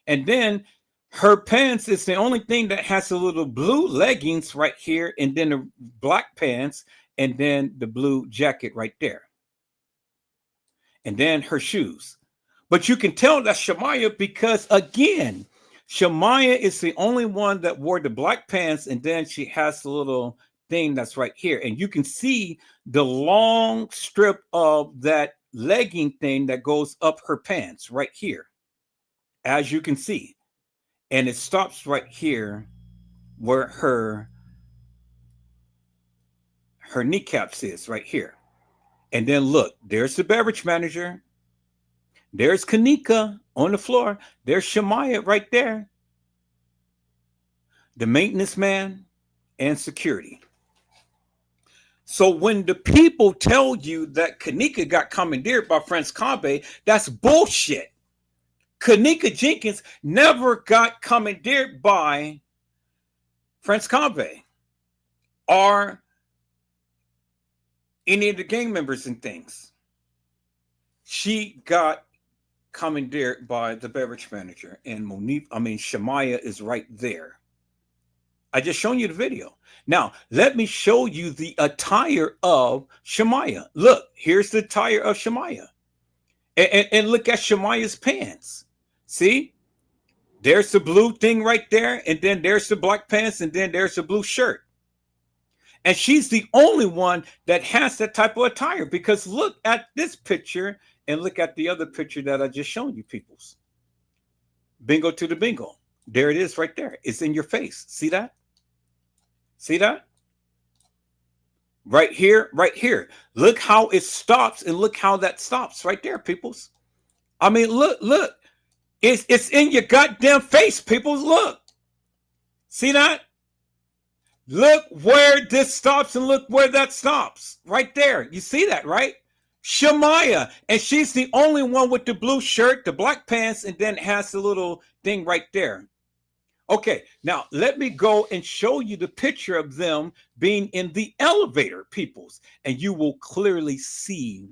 And then her pants is the only thing that has a little blue leggings right here, and then the black pants, and then the blue jacket right there. And then her shoes. But you can tell that's Shamaya because, again, Shamaya is the only one that wore the black pants, and then she has a little thing that's right here. And you can see the long strip of that legging thing that goes up her pants right here, as you can see. And it stops right here where her kneecaps is right here. And then look, there's the beverage manager. There's Kanika on the floor. There's Shamaya right there. The maintenance man and security. So when the people tell you that Kanika got commandeered by Franz Kambe, that's bullshit. Kanika Jenkins never got commandeered by Franz Kambe or any of the gang members and things. She got commandeered by the beverage manager, and Shamaya is right there. I just shown you the video. Now, let me show you the attire of Shamaya. Look, here's the attire of Shamaya. And look at Shamaya's pants. See? There's the blue thing right there, and then there's the black pants, and then there's the blue shirt. And she's the only one that has that type of attire, because look at this picture and look at the other picture that I just shown you, peoples. Bingo to the bingo. There it is right there. It's in your face. See that? See that? Right here, right here. Look how it stops, and look how that stops right there, peoples. I mean, look. It's in your goddamn face, peoples. Look. See that? Look where this stops and look where that stops. Right there. You see that, right? Shamaya. And she's the only one with the blue shirt, the black pants, and then has the little thing right there. Okay, now let me go and show you the picture of them being in the elevator, peoples. And you will clearly see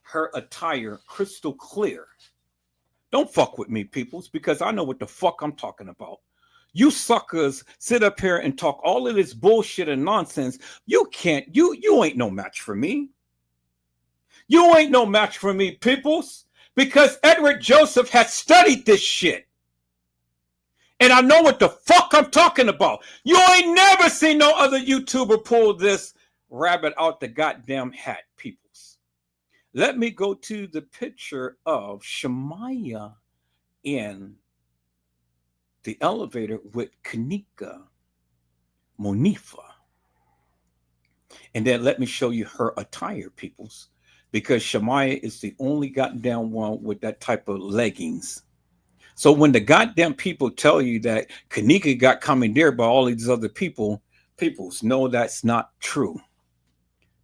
her attire crystal clear. Don't fuck with me, peoples, because I know what the fuck I'm talking about. You suckers sit up here and talk all of this bullshit and nonsense. You ain't no match for me. You ain't no match for me, peoples, because Edward Joseph has studied this shit. And I know what the fuck I'm talking about. You ain't never seen no other YouTuber pull this rabbit out the goddamn hat, peoples. Let me go to the picture of Shamaya in the elevator with Kanika Monifa. And then let me show you her attire, peoples, because Shamaya is the only goddamn one with that type of leggings. So when the goddamn people tell you that Kanika got commandeered by all these other peoples, no, that's not true.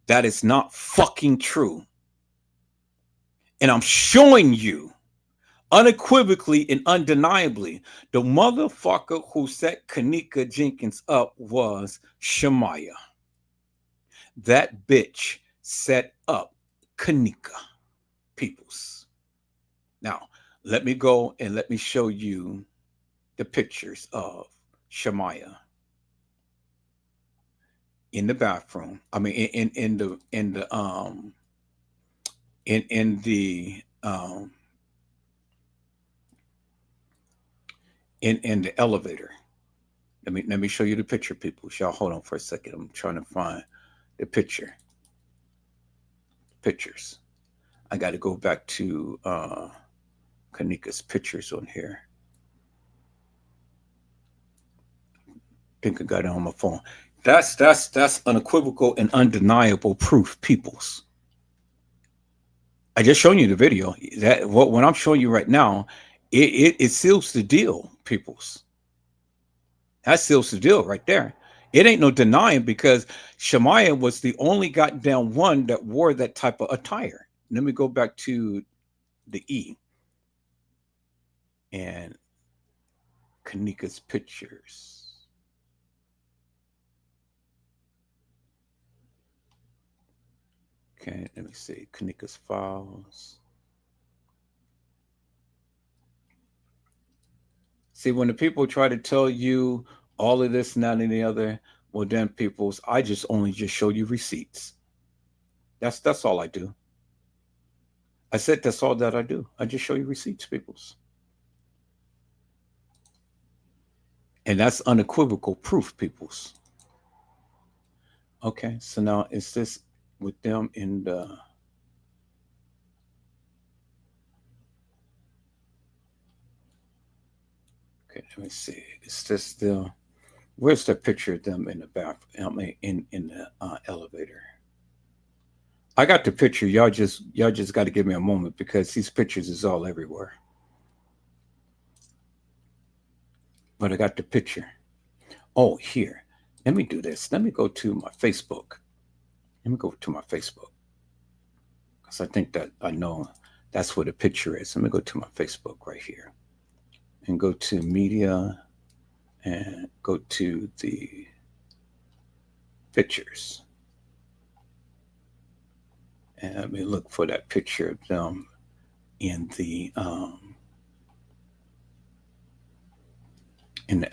That is not fucking true. And I'm showing you unequivocally and undeniably, the motherfucker who set Kanika Jenkins up was Shamaya. That bitch set up Kanika, peoples. Now, let me go and let me show you the pictures of Shamaya in the bathroom. I mean, in the elevator. Let me show you the picture, people. Y'all hold on for a second. I'm trying to find the pictures. I got to go back to Kanika's pictures on here. I think I got it on my phone. That's unequivocal and undeniable proof, peoples. I just shown you the video. That what I'm showing you right now, it seals the deal, peoples. That seals the deal right there. It ain't no denying, because Shamaya was the only goddamn one that wore that type of attire. let me go back to the E and Kanika's pictures. Okay, let me see. Kanika's files. See, when the people try to tell you all of this and that and the other, well, then people's, I just only just show you receipts. That's all I do. I said that's all that I do. I just show you receipts, people's. And that's unequivocal proof, people's. Okay, so now is this with them in the... Okay, let me see. Is this the... Where's the picture of them in the bathroom? In the elevator? I got the picture. Y'all just got to give me a moment because these pictures is all everywhere. But I got the picture. Oh, here. Let me do this. Let me go to my Facebook. Let me go to my Facebook. Because I think that I know that's where the picture is. Let me go to my Facebook right here. And go to media. And go to the pictures. And let me look for that picture of them in the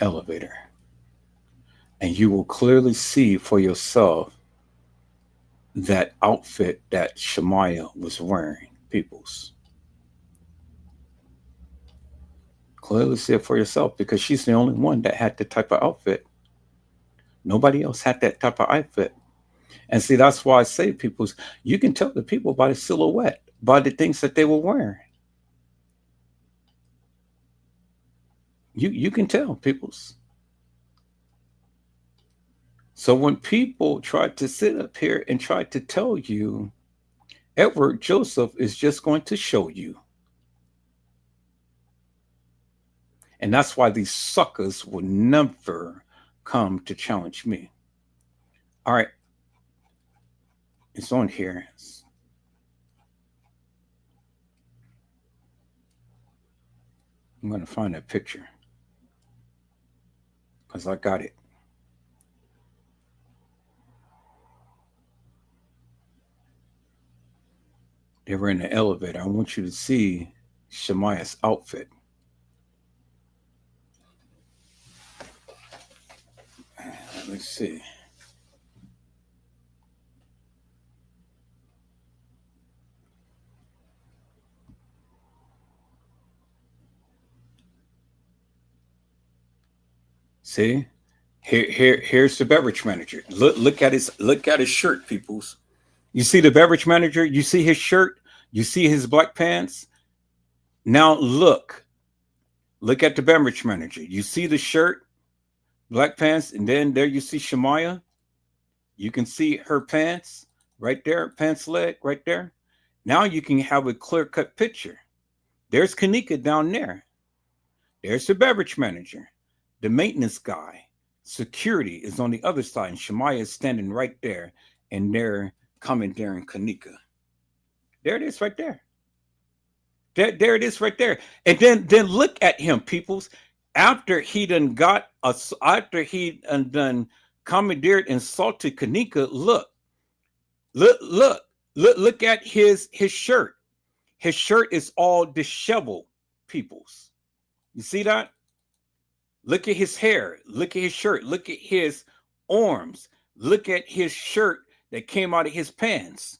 elevator. And you will clearly see for yourself that outfit that Shemaya was wearing, peoples. Clearly see it for yourself because she's the only one that had the type of outfit. Nobody else had that type of outfit. And see, that's why I say, peoples, you can tell the people by the silhouette, by the things that they were wearing. You can tell, peoples. So when people try to sit up here and try to tell you, Edward Joseph is just going to show you. And that's why these suckers will never come to challenge me. All right. It's on here. I'm going to find that picture because I got it. They were in the elevator. I want you to see Shemaya's outfit. Let's see. See, here's the beverage manager. Look at his shirt, peoples. You see the beverage manager. You see his shirt. You see his black pants. Now look at the beverage manager. You see the shirt, black pants, and then there you see Shemaya. You can see her pants right there, pants leg right there. Now you can have a clear-cut picture. There's Kanika down there. There's the beverage manager. The maintenance guy, security is on the other side, and Shemaya is standing right there, and they're commandeering Kanika. There it is right there. There it is right there. And then look at him, peoples. After he done commandeered and assaulted Kanika, look at his shirt. His shirt is all disheveled, peoples. You see that? Look at his hair. Look at his shirt. Look at his arms. Look at his shirt that came out of his pants.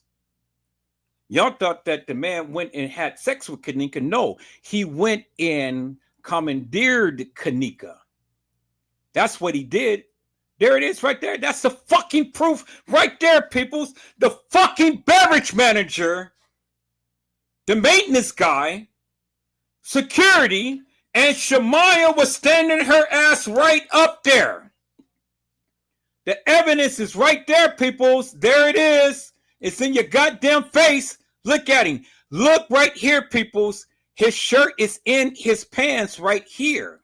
Y'all thought that the man went and had sex with Kanika. No, he went and commandeered Kanika. That's what he did. There it is right there. That's the fucking proof right there, peoples. The fucking beverage manager, the maintenance guy, security, and Shemaya was standing her ass right up there. The evidence is right there, peoples. There it is. It's in your goddamn face. Look at him. Look right here, peoples. His shirt is in his pants right here.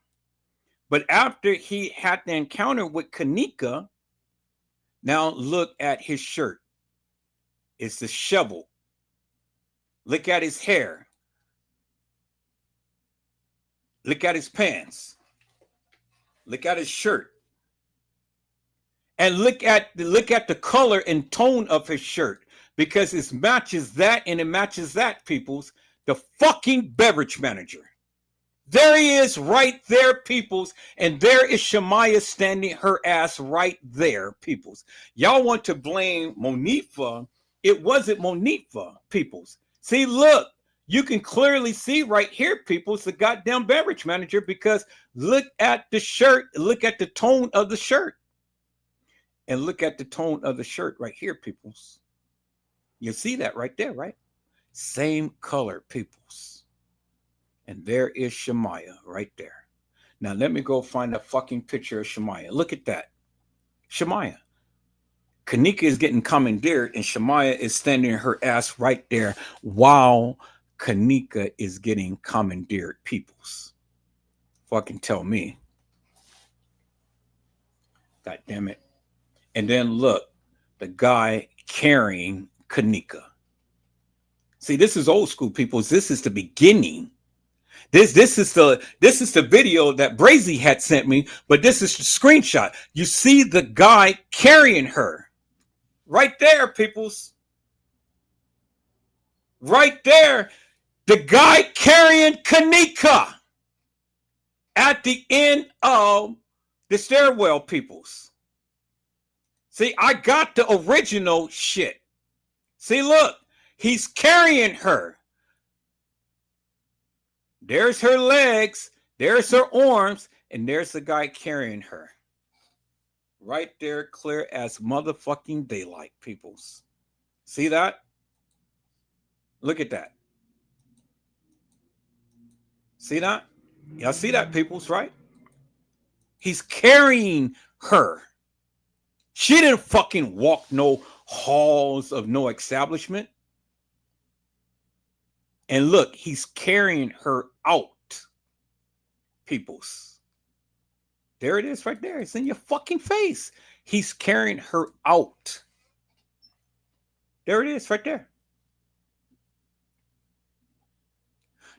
But after he had the encounter with Kanika, now look at his shirt. It's disheveled. Look at his hair. Look at his pants. Look at his shirt. And look at the color and tone of his shirt, because it matches that and it matches that, peoples. The fucking beverage manager. There he is right there, peoples. And there is Shamaya standing her ass right there, peoples. Y'all want to blame Monifa. It wasn't Monifa, peoples. See, look, you can clearly see right here, peoples, the goddamn beverage manager, because look at the shirt. Look at the tone of the shirt. And look at the tone of the shirt right here, peoples. You see that right there, right? Same color, peoples. And there is Shamaya right there. Now, let me go find a fucking picture of Shamaya. Look at that. Shamaya. Kanika is getting commandeered, and Shamaya is standing her ass right there while Kanika is getting commandeered, peoples. Fucking tell me. God damn it. And then look, the guy carrying Kanika. See, this is old school, people. This is the beginning. This is the video that Brazy had sent me, but this is the screenshot. You see the guy carrying her. Right there, peoples. Right there. The guy carrying Kanika at the end of the stairwell, peoples. See, I got the original shit. See, look, he's carrying her. There's her legs, there's her arms, and there's the guy carrying her. Right there, clear as motherfucking daylight, peoples. See that? Look at that. See that? Y'all see that, peoples, right? He's carrying her. She didn't fucking walk no halls of no establishment. And look, he's carrying her out, peoples. There it is right there. It's in your fucking face. He's carrying her out. There it is right there.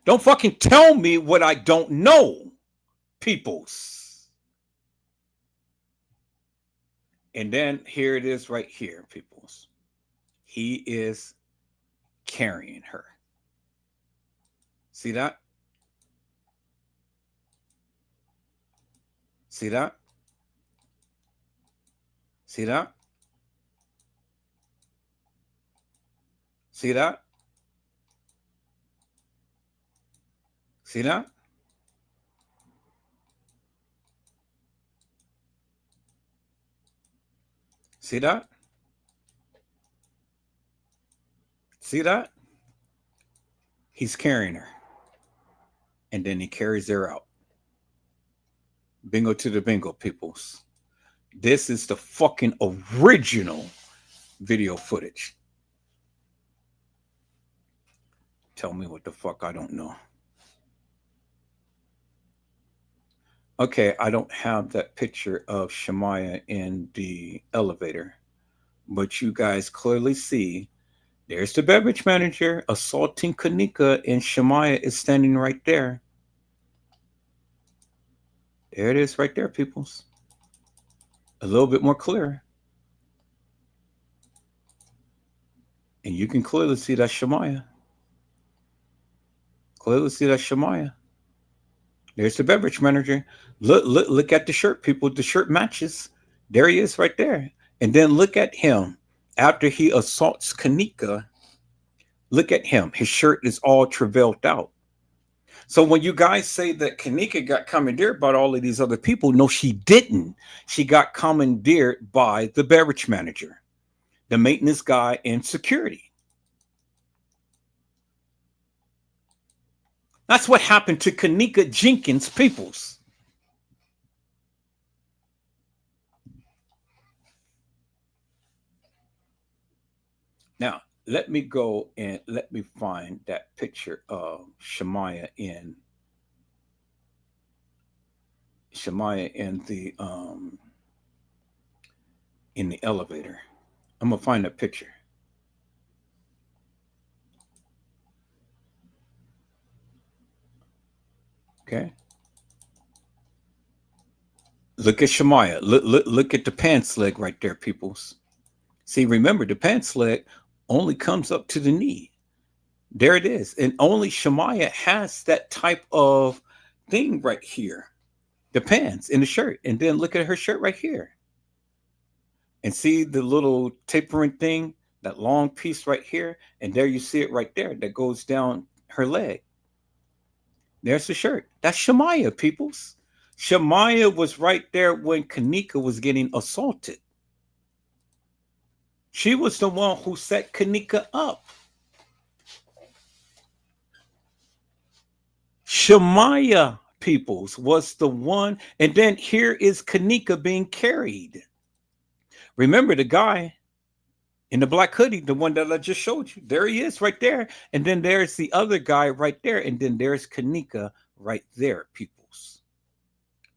Don't fucking tell me what I don't know, peoples. And then here it is right here, peoples. He is carrying her. See that? See that? See that? See that? See that? See that? See that? He's carrying her. And then he carries her out. Bingo to the bingo, peoples. This is the fucking original video footage. Tell me what the fuck I don't know. Okay, I don't have that picture of Shamaya in the elevator, but you guys clearly see there's the beverage manager assaulting Kanika, and Shamaya is standing right there. There it is right there, peoples. A little bit more clear. And you can clearly see that Shamaya. Clearly see that Shamaya. There's the beverage manager. Look at the shirt, people. The shirt matches. There he is right there. And then look at him after he assaults Kanika. Look at him. His shirt is all travailed out. So when you guys say that Kanika got commandeered by all of these other people, no, she didn't. She got commandeered by the beverage manager, the maintenance guy, and security. That's what happened to Kanika Jenkins, peoples. Now, let me go and let me find that picture of Shamaya in the elevator. I'm gonna find that picture. Okay. Look at Shemaya. Look at the pants leg right there, peoples. See, remember, the pants leg only comes up to the knee. There it is. And only Shemaya has that type of thing right here. The pants and the shirt. And then look at her shirt right here. And see the little tapering thing, that long piece right here. And there you see it right there that goes down her leg. There's the shirt. That's Shemaya, peoples. Shemaya was right there when Kanika was getting assaulted. She was the one who set Kanika up. Shemaya, peoples, was the one. And then here is Kanika being carried. Remember the guy in the black hoodie, the one that I just showed you. There he is right there. And then there's the other guy right there. And then there's Kanika right there, peoples.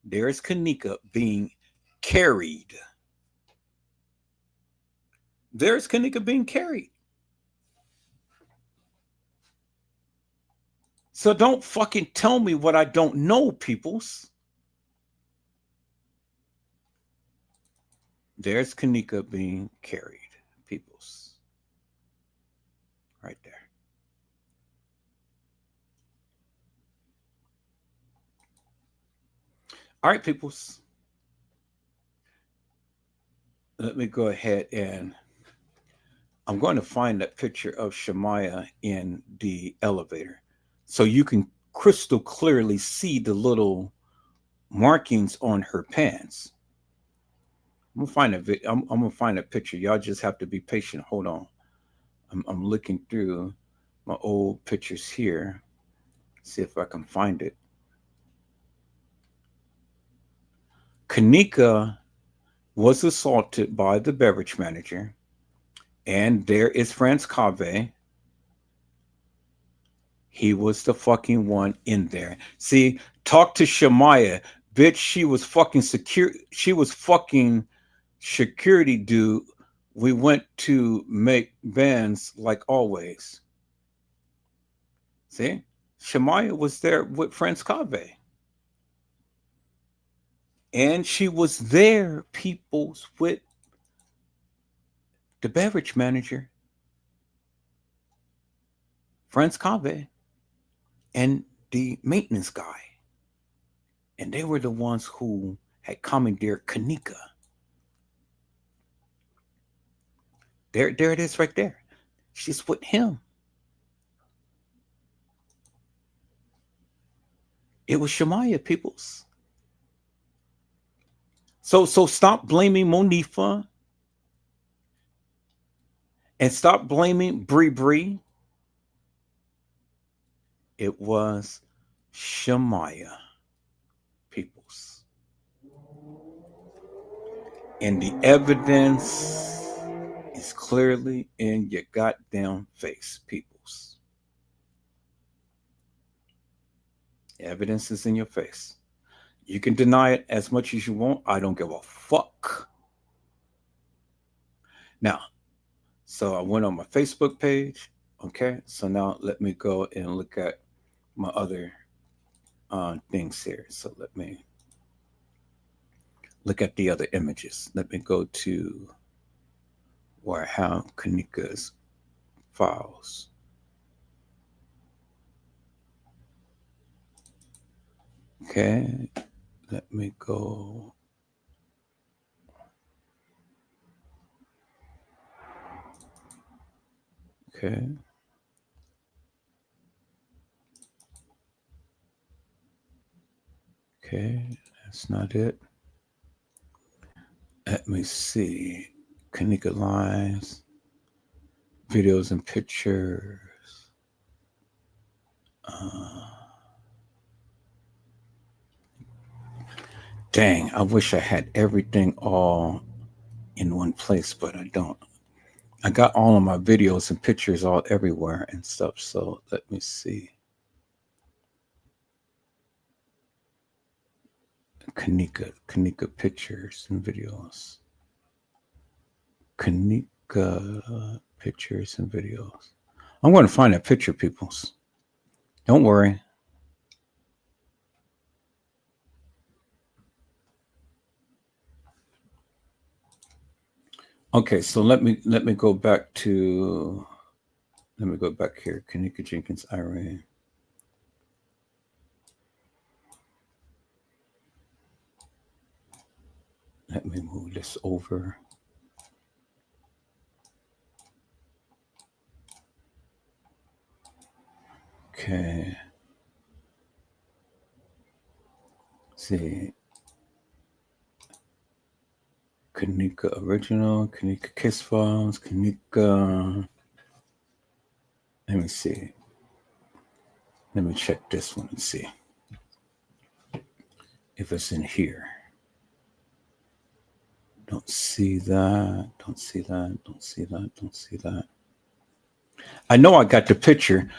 There's Kanika being carried. There's Kanika being carried. So don't fucking tell me what I don't know, peoples. There's Kanika being carried, peoples. Right there. All right, peoples. Let me go ahead and I'm going to find that picture of Shemaya in the elevator so you can crystal clearly see the little markings on her pants. I'm gonna find a picture. Y'all just have to be patient. Hold on. I'm looking through my old pictures here. See if I can find it. Kanika was assaulted by the beverage manager. And there is Franz Cave. He was the fucking one in there. See, talk to Shemaya. Bitch, she was fucking security dude. We went to make bands like always. See? Shemaya was there with Franz Cave. And she was there, peoples, with the beverage manager, Franz Cave, and the maintenance guy. And they were the ones who had commandeered Kanika. There it is right there. She's with him. It was Shemaya, peoples. So stop blaming Monifa. And stop blaming Bree. It was Shemaya, peoples. And the evidence is clearly in your goddamn face, peoples. Evidence is in your face. You can deny it as much as you want. I don't give a fuck. Now, so I went on my Facebook page. Okay, so now let me go and look at my other things here. So let me look at the other images. Let me go to where I have Kanika's files. Okay, let me go. Okay. Okay, that's not it. Let me see. Kanika Lives, videos and pictures. Dang, I wish I had everything all in one place, but I don't. I got all of my videos and pictures all everywhere and stuff. So let me see. Kanika pictures and videos. Kanika pictures and videos. I'm going to find that picture, peoples. Don't worry. Okay, so let me go back to here. Kenneka Jenkins, Irene. Let me move this over. Okay. See. Kenneka original, Kenneka Kiss Files, Kenneka. Let me see. Let me check this one and see if it's in here. Don't see that. Don't see that. Don't see that. Don't see that. I know I got the picture.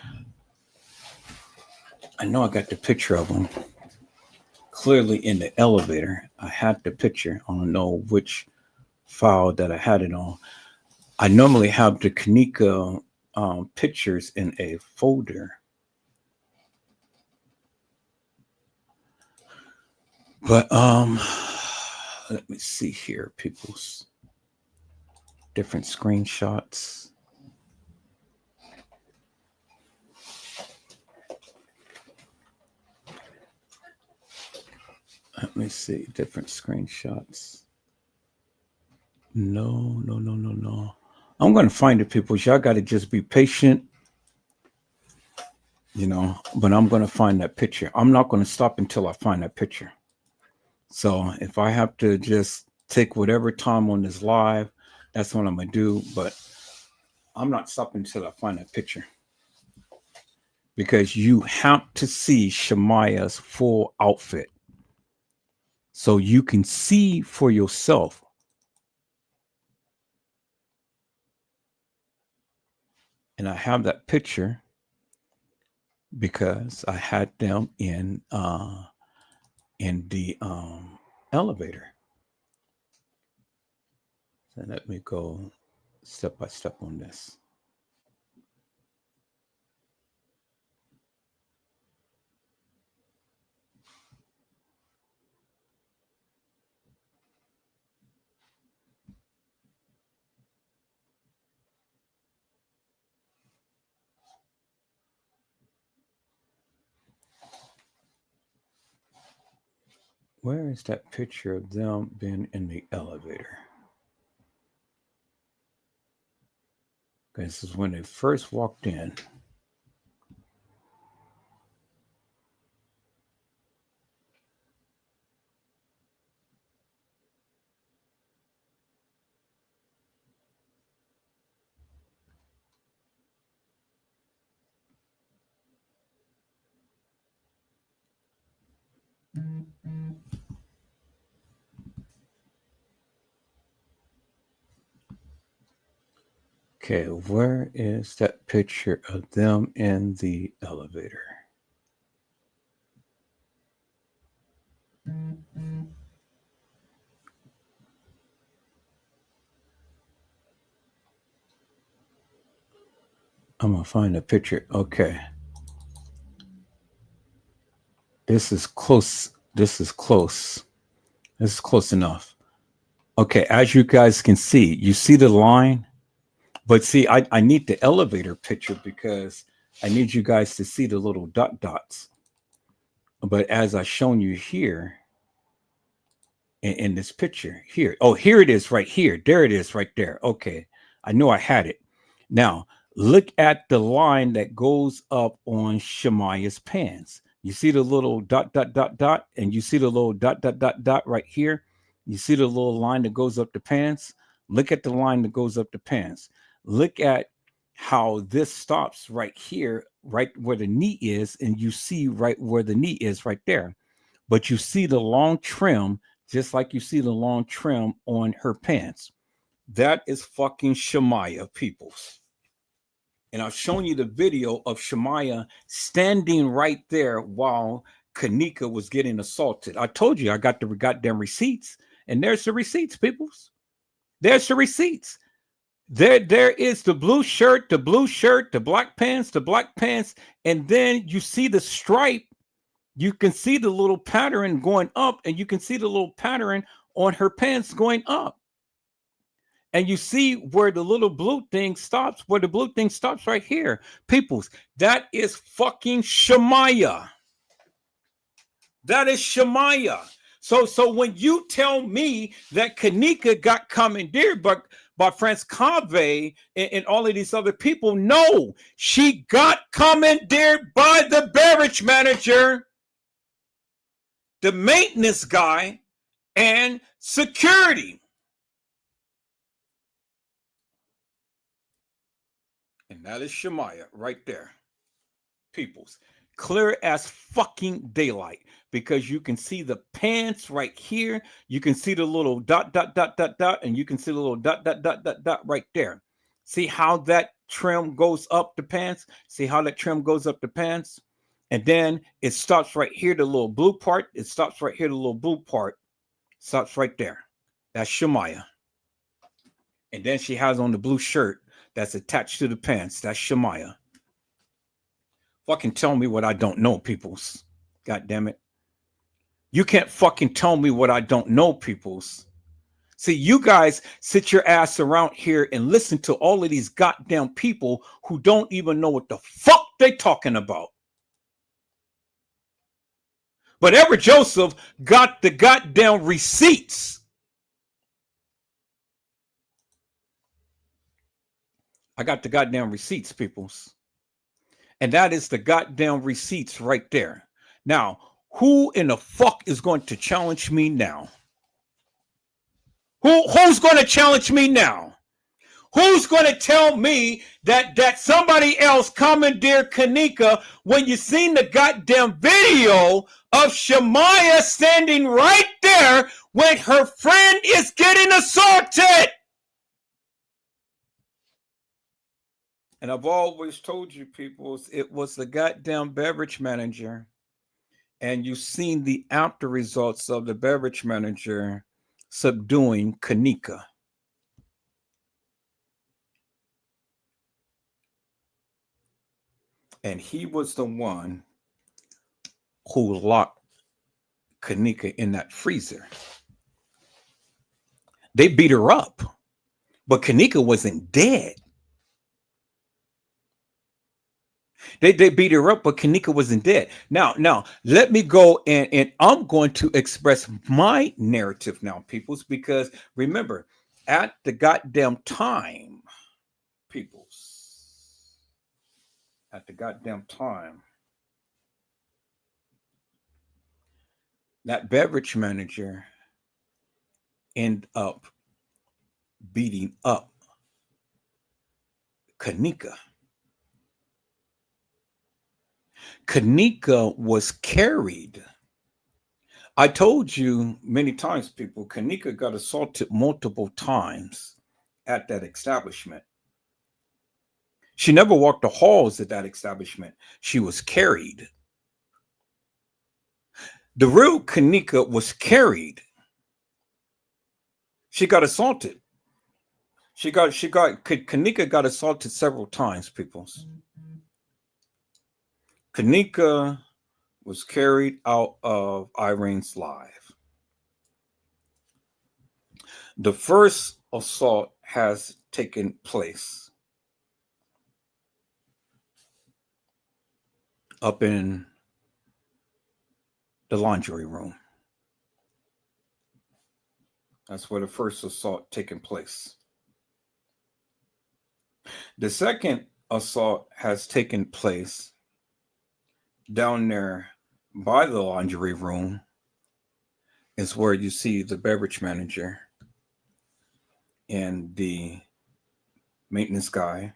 I know I got the picture of them clearly in the elevator. I had the picture. I don't know which file that I had it on. I normally have the Kenneka pictures in a folder. But let me see here, people's different screenshots. Let me see, different screenshots. No. I'm going to find it, people. Y'all got to just be patient, you know, but I'm going to find that picture. I'm not going to stop until I find that picture. So if I have to just take whatever time on this live, that's what I'm going to do. But I'm not stopping until I find that picture. Because you have to see Shemaya's full outfit. So you can see for yourself. And I have that picture because I had them in the elevator. So let me go step by step on this. Where is that picture of them being in the elevator? This is when they first walked in. Okay, where is that picture of them in the elevator? I'm gonna find a picture. Okay. This is close. This is close. This is close enough. Okay, as you guys can see, you see the line? But see, I need the elevator picture because I need you guys to see the little dots. But as I've shown you here in this picture here. Oh, here it is right here. There it is right there. Okay, I know I had it. Now, look at the line that goes up on Shemaya's pants. You see the little dot, and you see the little dot right here. You see the little line that goes up the pants. Look at the line that goes up the pants. Look at how this stops right here, right where the knee is, and you see right where the knee is right there. But you see the long trim, just like you see the long trim on her pants. That is fucking Shemaya, peoples. And I've shown you the video of Shemaya standing right there while Kenneka was getting assaulted. I told you I got the goddamn receipts. And there's the receipts, peoples. There's the receipts. There is the blue shirt, the black pants, and then you see the stripe. You can see the little pattern going up, and you can see the little pattern on her pants going up. And you see where the little blue thing stops, where the blue thing stops right here. Peoples, that is fucking Shemaiah. That is Shemaiah. So when you tell me that Kanika got commandeered by France Cave and all of these other people, no, she got commandeered by the barrage manager, the maintenance guy, and security. And that is Shemaiah right there. Peoples. Clear as fucking daylight, because you can see the pants right here. You can see the little dot, and you can see the little dot right there. See how that trim goes up the pants? See how that trim goes up the pants? And then it stops right here, the little blue part. It stops right here, the little blue part. Stops right there. That's Shemaiah. And then she has on the blue shirt that's attached to the pants. That's Shemaiah. Fucking tell me what I don't know, peoples. God damn it. You can't fucking tell me what I don't know, peoples. See, you guys sit your ass around here and listen to all of these goddamn people who don't even know what the fuck they talking about. But Ever Joseph got the goddamn receipts. I got the goddamn receipts, peoples. And that is the goddamn receipts right there. Now, who in the fuck is going to challenge me now? Who's going to challenge me now? Who's going to tell me that somebody else commandeered Kanika when you seen the goddamn video of Shemaiah standing right there when her friend is getting assaulted? And I've always told you, people, it was the goddamn beverage manager. And you've seen the after results of the beverage manager subduing Kanika. And he was the one who locked Kanika in that freezer. They beat her up, but Kanika wasn't dead. They beat her up, but Kanika wasn't dead. Now, let me go and I'm going to express my narrative now, peoples, because remember, at the goddamn time, peoples, at the goddamn time, that beverage manager ended up beating up Kanika. Kanika was carried. I told you many times, people, Kanika got assaulted multiple times at that establishment. She never walked the halls at that establishment. She was carried. The real Kanika was carried. She got assaulted. Kanika got assaulted several times, people. Kanika was carried out of Irene's life. The first assault has taken place up in the laundry room. That's where the first assault taken place. The second assault has taken place down there by the laundry room, is where you see the beverage manager and the maintenance guy,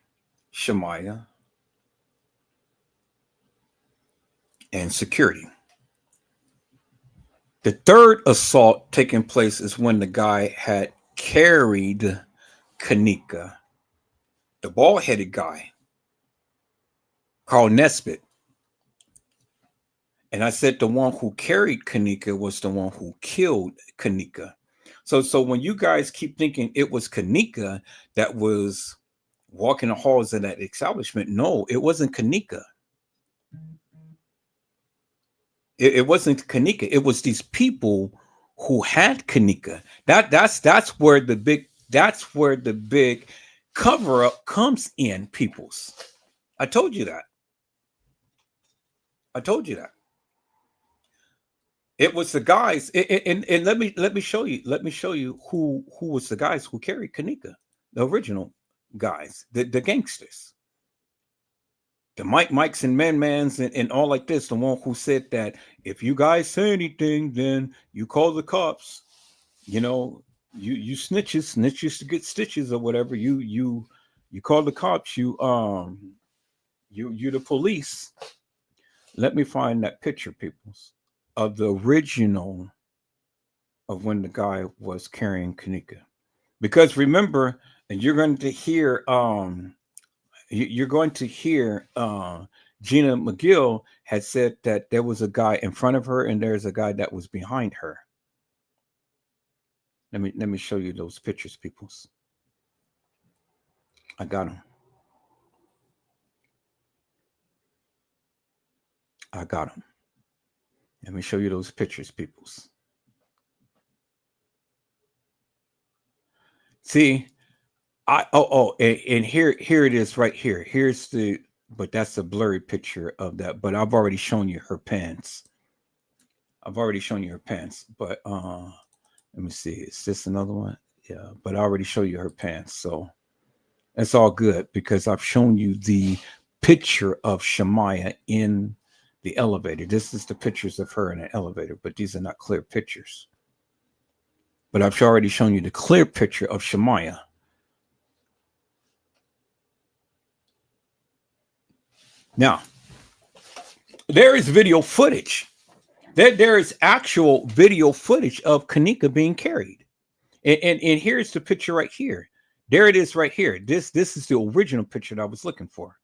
Shemaiah, and security. The third assault taking place is when the guy had carried Kanika, the bald-headed guy, Carl Nesbitt. And I said the one who carried Kanika was the one who killed Kanika. So when you guys keep thinking it was Kanika that was walking the halls of that establishment, no, it wasn't Kanika. It wasn't Kanika. It was these people who had Kanika. That's where the big That's where the big cover up comes in, peoples. I told you that. I told you that. It was the guys, and let me show you. Let me show you who was the guys who carried Kanika, the original guys, the gangsters, the Mikes and Mans and all like this. The one who said that if you guys say anything, then you call the cops. You know, you snitches to get stitches or whatever. You call the cops. You the police. Let me find that picture, peoples, of the original of when the guy was carrying Kanika. Because remember, and you're going to hear you're going to hear Gina McGill had said that there was a guy in front of her and there's a guy that was behind her. Let me show you those pictures, peoples. I got them. I got them. Let me show you those pictures, peoples. See, and here it is right here. Here's the, but that's a blurry picture of that. But I've already shown you her pants. I've already shown you her pants. But let me see. Is this another one? Yeah, but I already showed you her pants. So that's all good because I've shown you the picture of Shemaiah in the elevator. This is the pictures of her in the elevator, but these are not clear pictures. But I've already shown you the clear picture of Shemaiah. Now, there is video footage. There is actual video footage of Kanika being carried. And here's the picture right here. There it is right here. This is the original picture that I was looking for.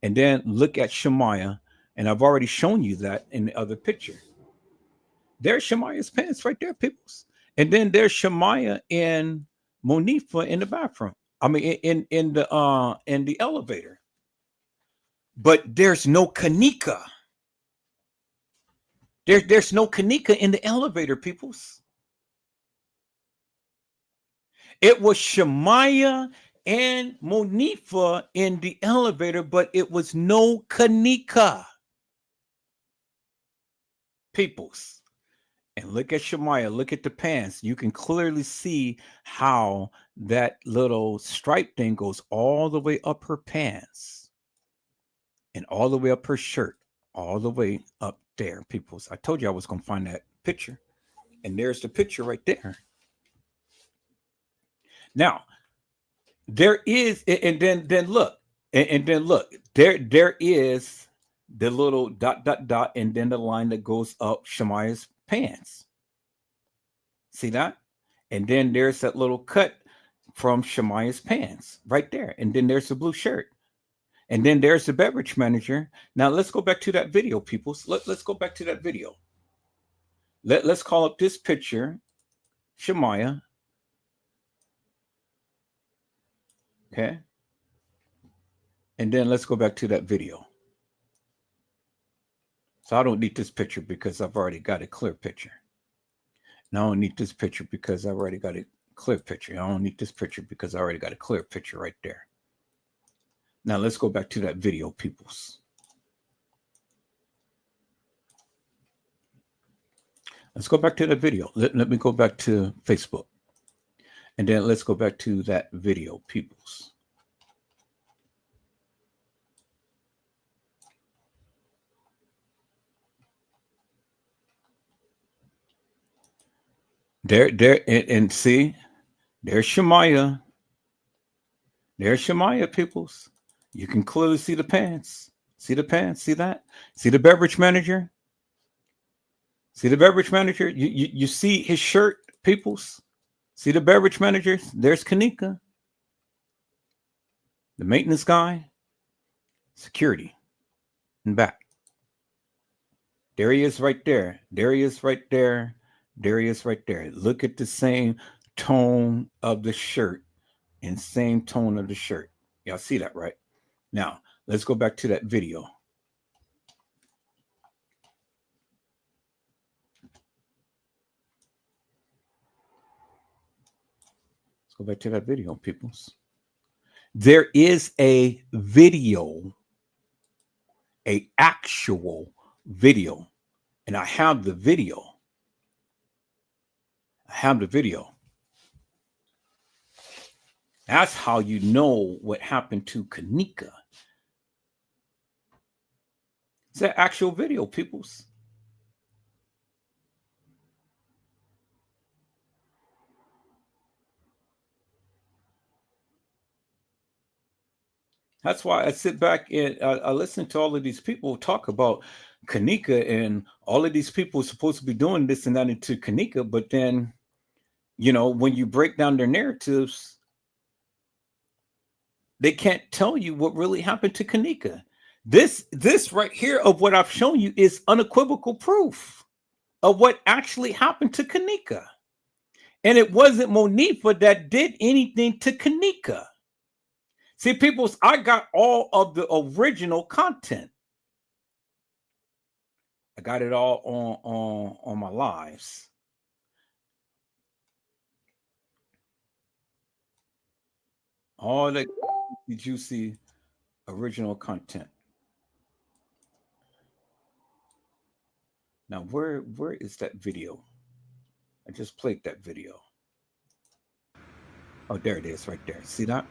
And then look at Shemaiah. And I've already shown you that in the other picture. There's Shemaiah's pants right there, peoples. And then there's Shemaiah and Monifa in the bathroom. I mean, in the elevator. But there's no Kanika. There's no Kanika in the elevator, peoples. It was Shemaiah and Monifa in the elevator, but it was no Kanika. Peoples. And look at Shemaiah, look at the pants. You can clearly see how that little stripe thing goes all the way up her pants and all the way up her shirt, all the way up there, peoples. I told you I was going to find that picture. And there's the picture right there. Now, there is, and then look, and then look, there is the little dot, and then the line that goes up Shemaiah's pants. See that? And then there's that little cut from Shemaiah's pants right there. And then there's the blue shirt. And then there's the beverage manager. Now let's go back to that video, people. Let's go back to that video. Let's call up this picture, Shemaiah. Okay. And then let's go back to that video. So I don't need this picture because I've already got a clear picture. And I don't need this picture because I've already got a clear picture. I don't need this picture because I already got a clear picture right there. Now let's go back to that video, peoples. Let's go back to that video. Let me go back to Facebook. And then let's go back to that video, peoples. There, and see, there's Shemaiah. There's Shemaiah, peoples. You can clearly see the pants. See the pants? See that? See the beverage manager? See the beverage manager? You see his shirt, peoples? See the beverage manager? There's Kanika. The maintenance guy. Security. And back. There he is right there. There he is right there. There he is right there. Look at the same tone of the shirt and same tone of the shirt. Y'all see that, right? Now, let's go back to that video. Let's go back to that video, peoples. There is a video, a actual video, and I have the video. I have the video. That's how you know what happened to Kenneka. It's an actual video, peoples. That's why I sit back and I listen to all of these people talk about Kenneka, and all of these people are supposed to be doing this and that into Kenneka. But then, you know, when you break down their narratives, they can't tell you what really happened to Kenneka. This right here of what I've shown you is unequivocal proof of what actually happened to Kenneka. And it wasn't Monifa that did anything to Kenneka. See, people, I got all of the original content. I got it all on my lives. All the juicy original content. Now, where is that video? I just played that video. Oh, there it is right there. See that?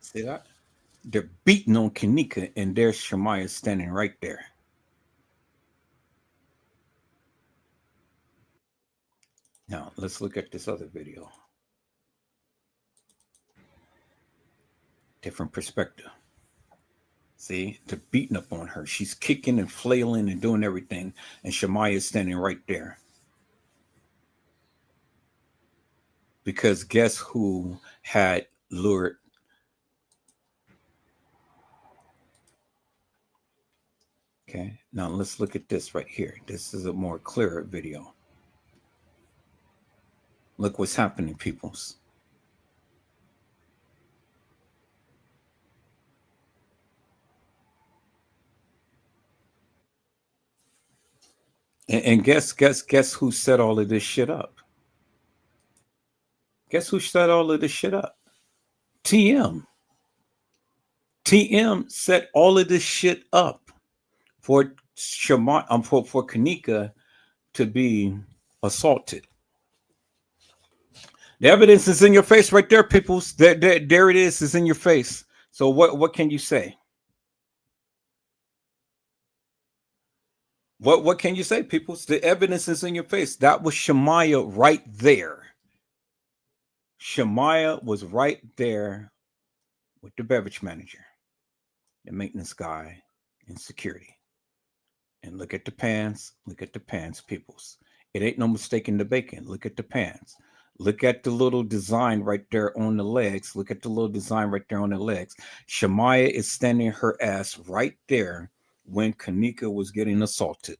See that? They're beating on Kenneka, and there's Shemaiah standing right there. Now, let's look at this other video. Different perspective. See, they're beating up on her. She's kicking and flailing and doing everything, and Shemaiah is standing right there. Because guess who had lured? Okay, now let's look at this right here. This is a more clearer video. Look what's happening, peoples. And guess who set all of this shit up? Guess who set all of this shit up? TM. TM set all of this shit up for for Kenneka to be assaulted. The evidence is in your face right there, peoples. There it is. It's in your face. So what can you say? What can you say, peoples? The evidence is in your face. That was Shemaiah right there. Shemaiah was right there with the beverage manager, the maintenance guy, and security. And look at the pants. Look at the pants, peoples. It ain't no mistaking the bacon. Look at the pants. Look at the little design right there on the legs. Look at the little design right there on the legs. Shemaiah is standing her ass right there when Kenneka was getting assaulted.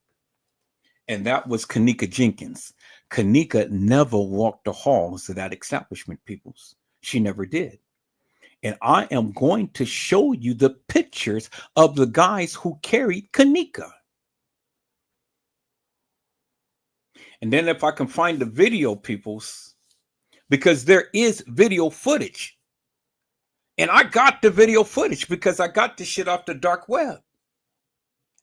And that was Kenneka Jenkins. Kenneka never walked the halls of that establishment, peoples. She never did. And I am going to show you the pictures of the guys who carried Kenneka. And then if I can find the video, peoples, because there is video footage. And I got the video footage because I got this shit off the dark web.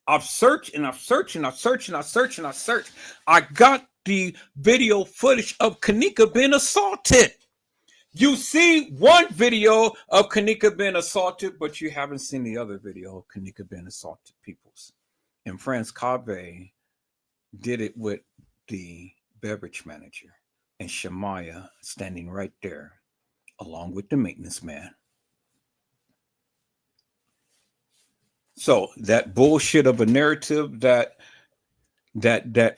I've searched and I've searched and I've searched and I've searched and I've searched. I got the video footage of Kenneka being assaulted. You see one video of Kenneka being assaulted, but you haven't seen the other video of Kenneka being assaulted, peoples. And Franz Cave did it with the beverage manager and Shemaiah standing right there along with the maintenance man. So that bullshit of a narrative that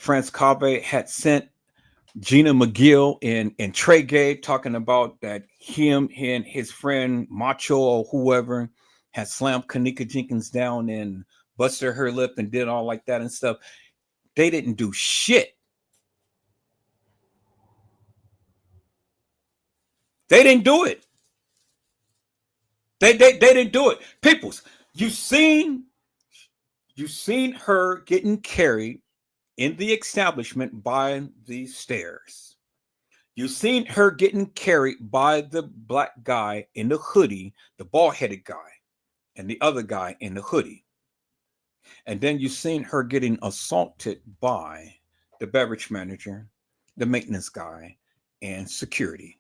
Franz Cave had sent Gina McGill and Trey Gay talking about that him and his friend Macho or whoever had slammed Kenneka Jenkins down and busted her lip and did all like that and stuff. They didn't do shit. They didn't do it. They didn't do it. Peoples, you seen her getting carried in the establishment by the stairs. You seen her getting carried by the black guy in the hoodie, the bald-headed guy, and the other guy in the hoodie. And then you seen her getting assaulted by the beverage manager, the maintenance guy, and security.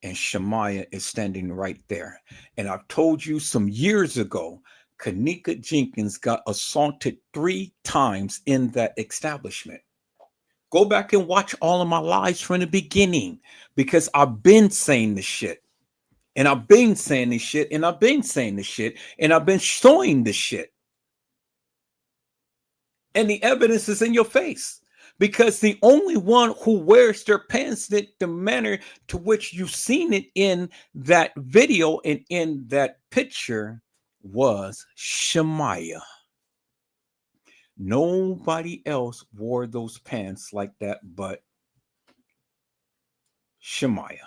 And Shamaya is standing right there. And I've told you some years ago, Kenneka Jenkins got assaulted 3 times in that establishment. Go back and watch all of my lives from the beginning, because I've been saying this shit. And I've been saying this shit, and I've been saying this shit, and I've been showing this shit. And the evidence is in your face, because the only one who wears their pants in the manner to which you've seen it in that video and in that picture was Shamaya. Nobody else wore those pants like that but Shamaya.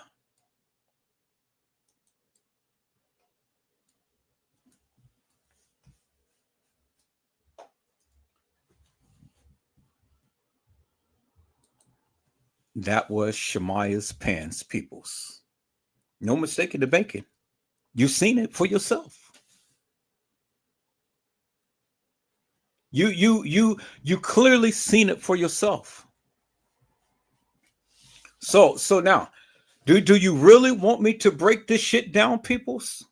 That was Shamaya's pants, peoples. No mistake in the making. You've seen it for yourself. You clearly seen it for yourself. So now, do you really want me to break this shit down, peoples?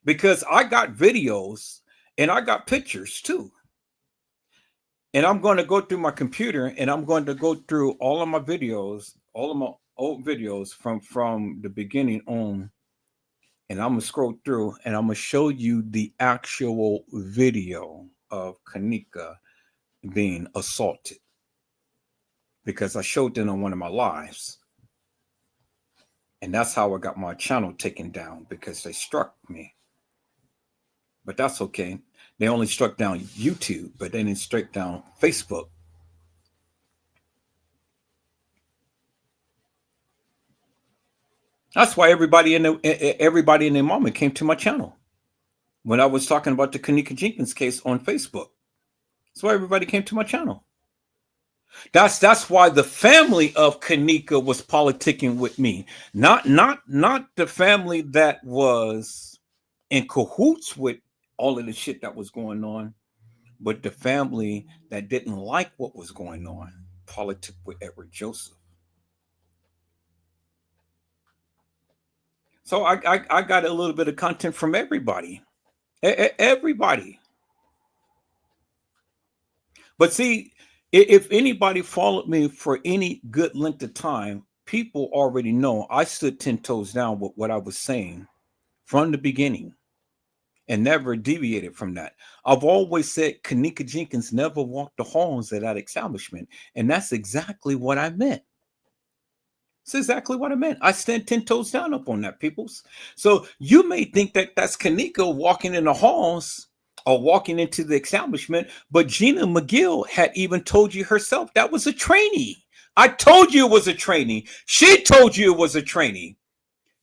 Because I got videos and I got pictures too. And I'm going to go through my computer and I'm going to go through all of my videos, all of my old videos from the beginning on. And I'm going to scroll through and I'm going to show you the actual video of Kenneka being assaulted, because I showed it on one of my lives. And that's how I got my channel taken down, because they struck me. But that's okay. They only struck down YouTube, but they didn't strike down Facebook. That's why everybody in their moment came to my channel when I was talking about the Kenneka Jenkins case on Facebook. That's why everybody came to my channel. That's why the family of Kenneka was politicking with me. Not the family that was in cahoots with all of the shit that was going on, but the family that didn't like what was going on, politic with Edward Joseph. So I got a little bit of content from everybody. Everybody. But see, if anybody followed me for any good length of time, people already know I stood 10 toes down with what I was saying from the beginning and never deviated from that. I've always said Kenneka Jenkins never walked the halls of that establishment. And that's exactly what I meant. That's exactly what I meant. I stand 10 toes down up on that, peoples. So you may think that that's Kenneka walking in the halls or walking into the establishment, but Gina McGill had even told you herself that was a trainee. I told you it was a trainee. She told you it was a trainee.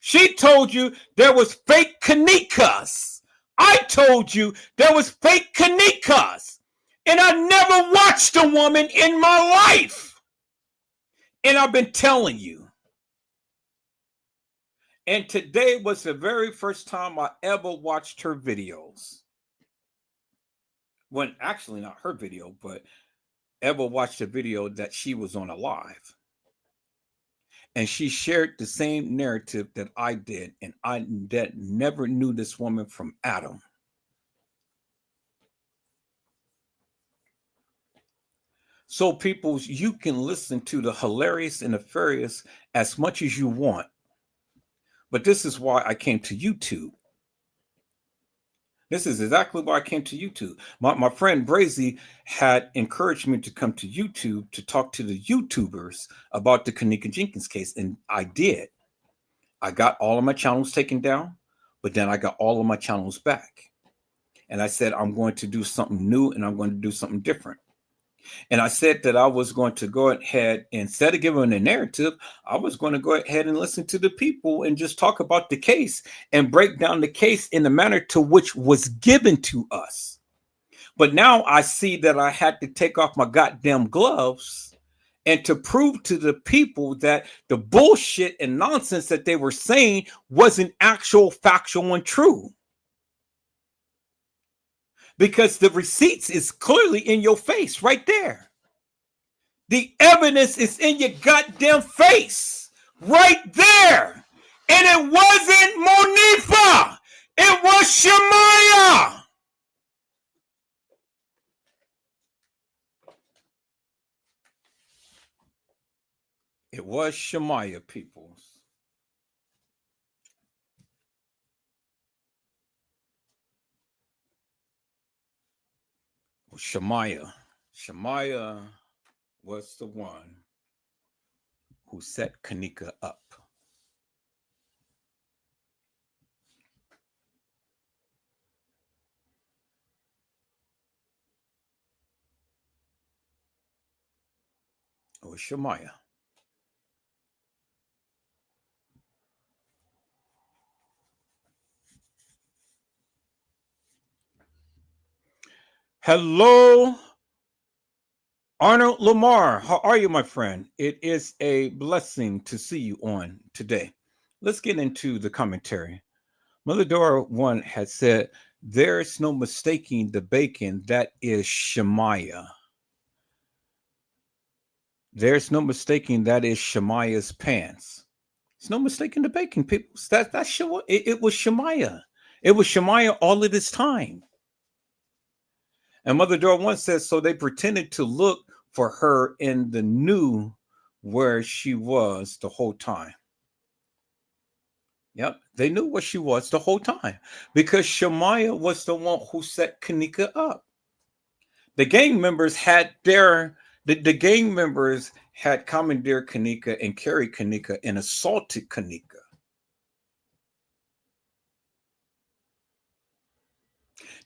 She told you there was fake Kennekas. I told you there was fake Kennekas. And I never watched a woman in my life. And I've been telling you. And today was the very first time I ever watched her videos. Well, actually not her video, but ever watched a video that she was on a live. And she shared the same narrative that I did. And I that never knew this woman from Adam. So people, you can listen to the hilarious and nefarious as much as you want. But this is why I came to YouTube. This is exactly why I came to YouTube. My friend Brazy had encouraged me to come to YouTube to talk to the YouTubers about the Kenneka Jenkins case. And I did. I got all of my channels taken down, but then I got all of my channels back. And I said, I'm going to do something new and I'm going to do something different. And I said that I was going to go ahead, instead of giving a narrative, I was going to go ahead and listen to the people and just talk about the case and break down the case in the manner to which was given to us. But now I see that I had to take off my goddamn gloves and to prove to the people that the bullshit and nonsense that they were saying wasn't actual, factual, and true. Because the receipts is clearly in your face right there. The evidence is in your goddamn face right there. And it wasn't Monifa. It was Shemaiah. It was Shemaiah, peoples. Shemaiah. Shemaiah was the one who set Kanika up. It was Shemaiah. Hello, Arnold Lamar. How are you, my friend? It is a blessing to see you on today. Let's get into the commentary. Mother Dora 1 had said, there is no mistaking the bacon. That is Shemaiah. There's no mistaking that is Shemaiah's pants. There's no mistaking the bacon, people. It was Shemaiah. It was Shemaiah all of this time. And Mother Dora 1 says, so they pretended to look for her in the new where she was the whole time. Yep, they knew where she was the whole time because Shemaiah was the one who set Kanika up. The gang members had the gang members had commandeered Kanika and carried Kanika and assaulted Kanika.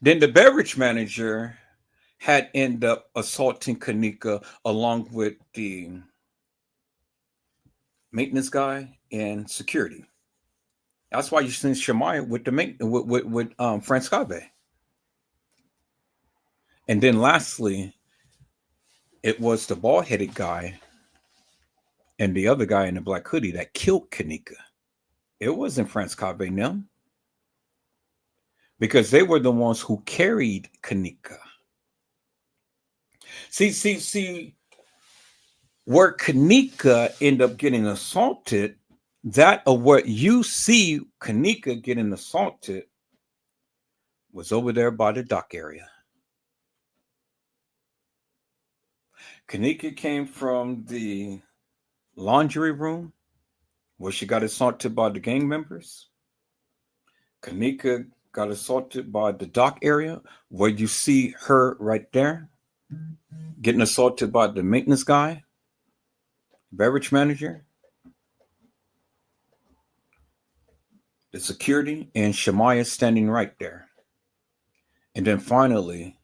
Then the beverage manager had ended up assaulting Kanika along with the maintenance guy and security. That's why you seen Shemaiah with the with Franciscabe. And then lastly, it was the bald-headed guy and the other guy in the black hoodie that killed Kanika. It wasn't Franciscabe now, because they were the ones who carried Kanika. See, where Kanika ended up getting assaulted, that of what you see Kanika getting assaulted was over there by the dock area. Kanika came from the laundry room where she got assaulted by the gang members. Kanika got assaulted by the dock area where you see her right there getting assaulted by the maintenance guy, beverage manager, the security, and Shemaiah standing right there. And then finally,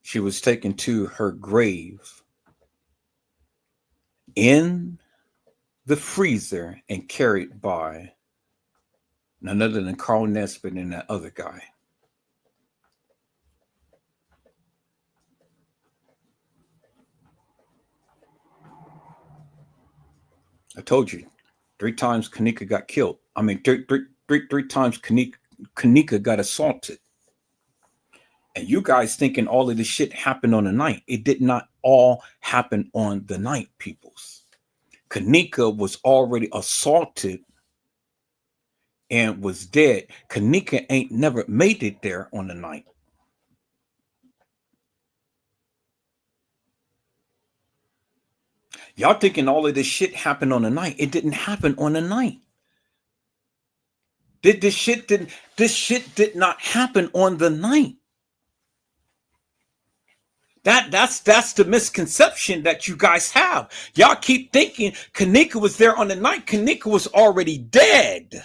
she was taken to her grave in the freezer and carried by none other than Carl Nesbitt and that other guy. I told you, 3 times Kanika got killed. I mean, three times Kanika got assaulted. And you guys thinking all of this shit happened on the night. It did not all happen on the night, peoples. Kanika was already assaulted and was dead. Kanika ain't never made it there on the night. Y'all thinking all of this shit happened on the night. It didn't happen on the night. This shit did not happen on the night. That's the misconception that you guys have. Y'all keep thinking Kanika was there on the night. Kanika was already dead.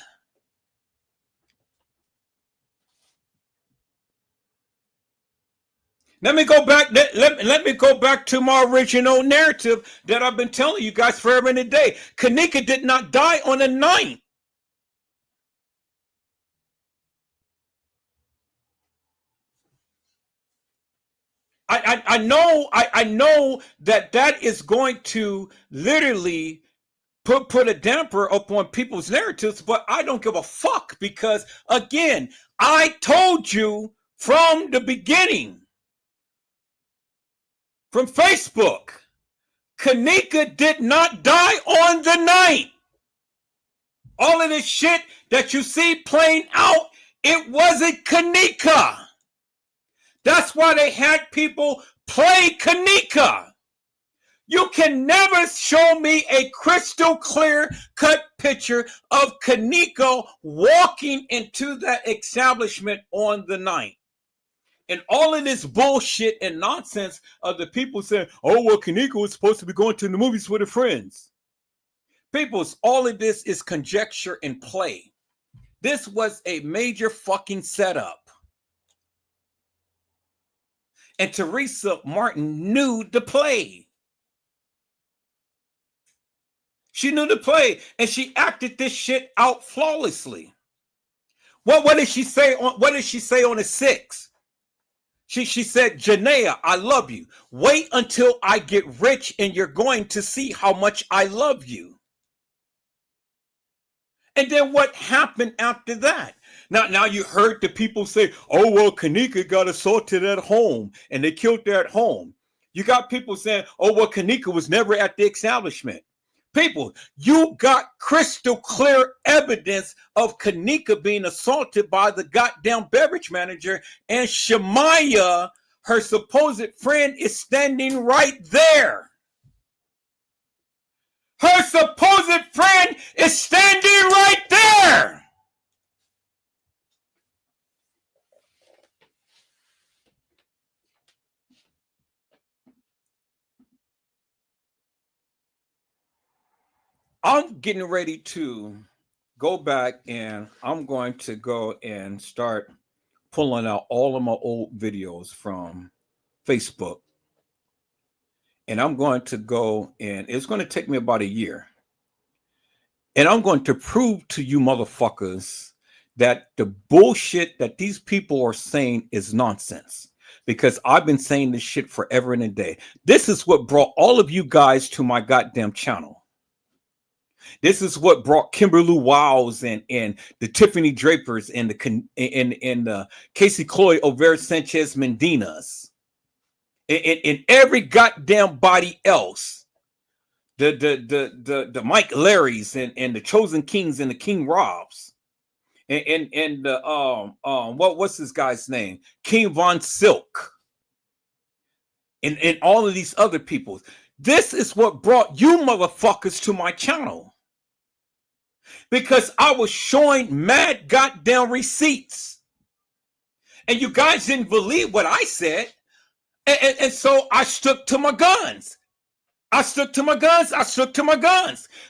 Let me go back. Let me go back to my original narrative that I've been telling you guys forever and a day. Kanika did not die on the night. I know that is going to literally put a damper upon people's narratives, but I don't give a fuck because, again, I told you from the beginning, from Facebook, Kanika did not die on the night. All of this shit that you see playing out, it wasn't Kanika. That's why they had people play Kanika. You can never show me a crystal clear cut picture of Kanika walking into that establishment on the night. And all of this bullshit and nonsense of the people saying, oh, well, Kanika was supposed to be going to the movies with her friends. Peoples, all of this is conjecture and play. This was a major fucking setup. And Teresa Martin knew the play. She knew the play, and she acted this shit out flawlessly. What did she say on the 6th? She said, Janaea, I love you. Wait until I get rich and you're going to see how much I love you. And then what happened after that? Now you heard the people say, oh, well, Kanika got assaulted at home and they killed her at home. You got people saying, oh, well, Kanika was never at the establishment. People, you got crystal clear evidence of Kanika being assaulted by the goddamn beverage manager, and Shemaya, her supposed friend, is standing right there. Her supposed friend is standing right there. I'm getting ready to go back and I'm going to go and start pulling out all of my old videos from Facebook. And I'm going to go, and it's going to take me about a year. And I'm going to prove to you motherfuckers that the bullshit that these people are saying is nonsense. Because I've been saying this shit forever and a day. This is what brought all of you guys to my goddamn channel. This is what brought Kimberly Wiles and the Tiffany Drapers and the Casey Cloyd Over Sanchez Mendinas and every goddamn body else, the Mike Larrys and the Chosen Kings and the King Robs and the what's this guy's name, King Von Silk and all of these other people. This is what brought you motherfuckers to my channel. Because I was showing mad goddamn receipts. And you guys didn't believe what I said. And so I stuck to my guns. I stuck to my guns.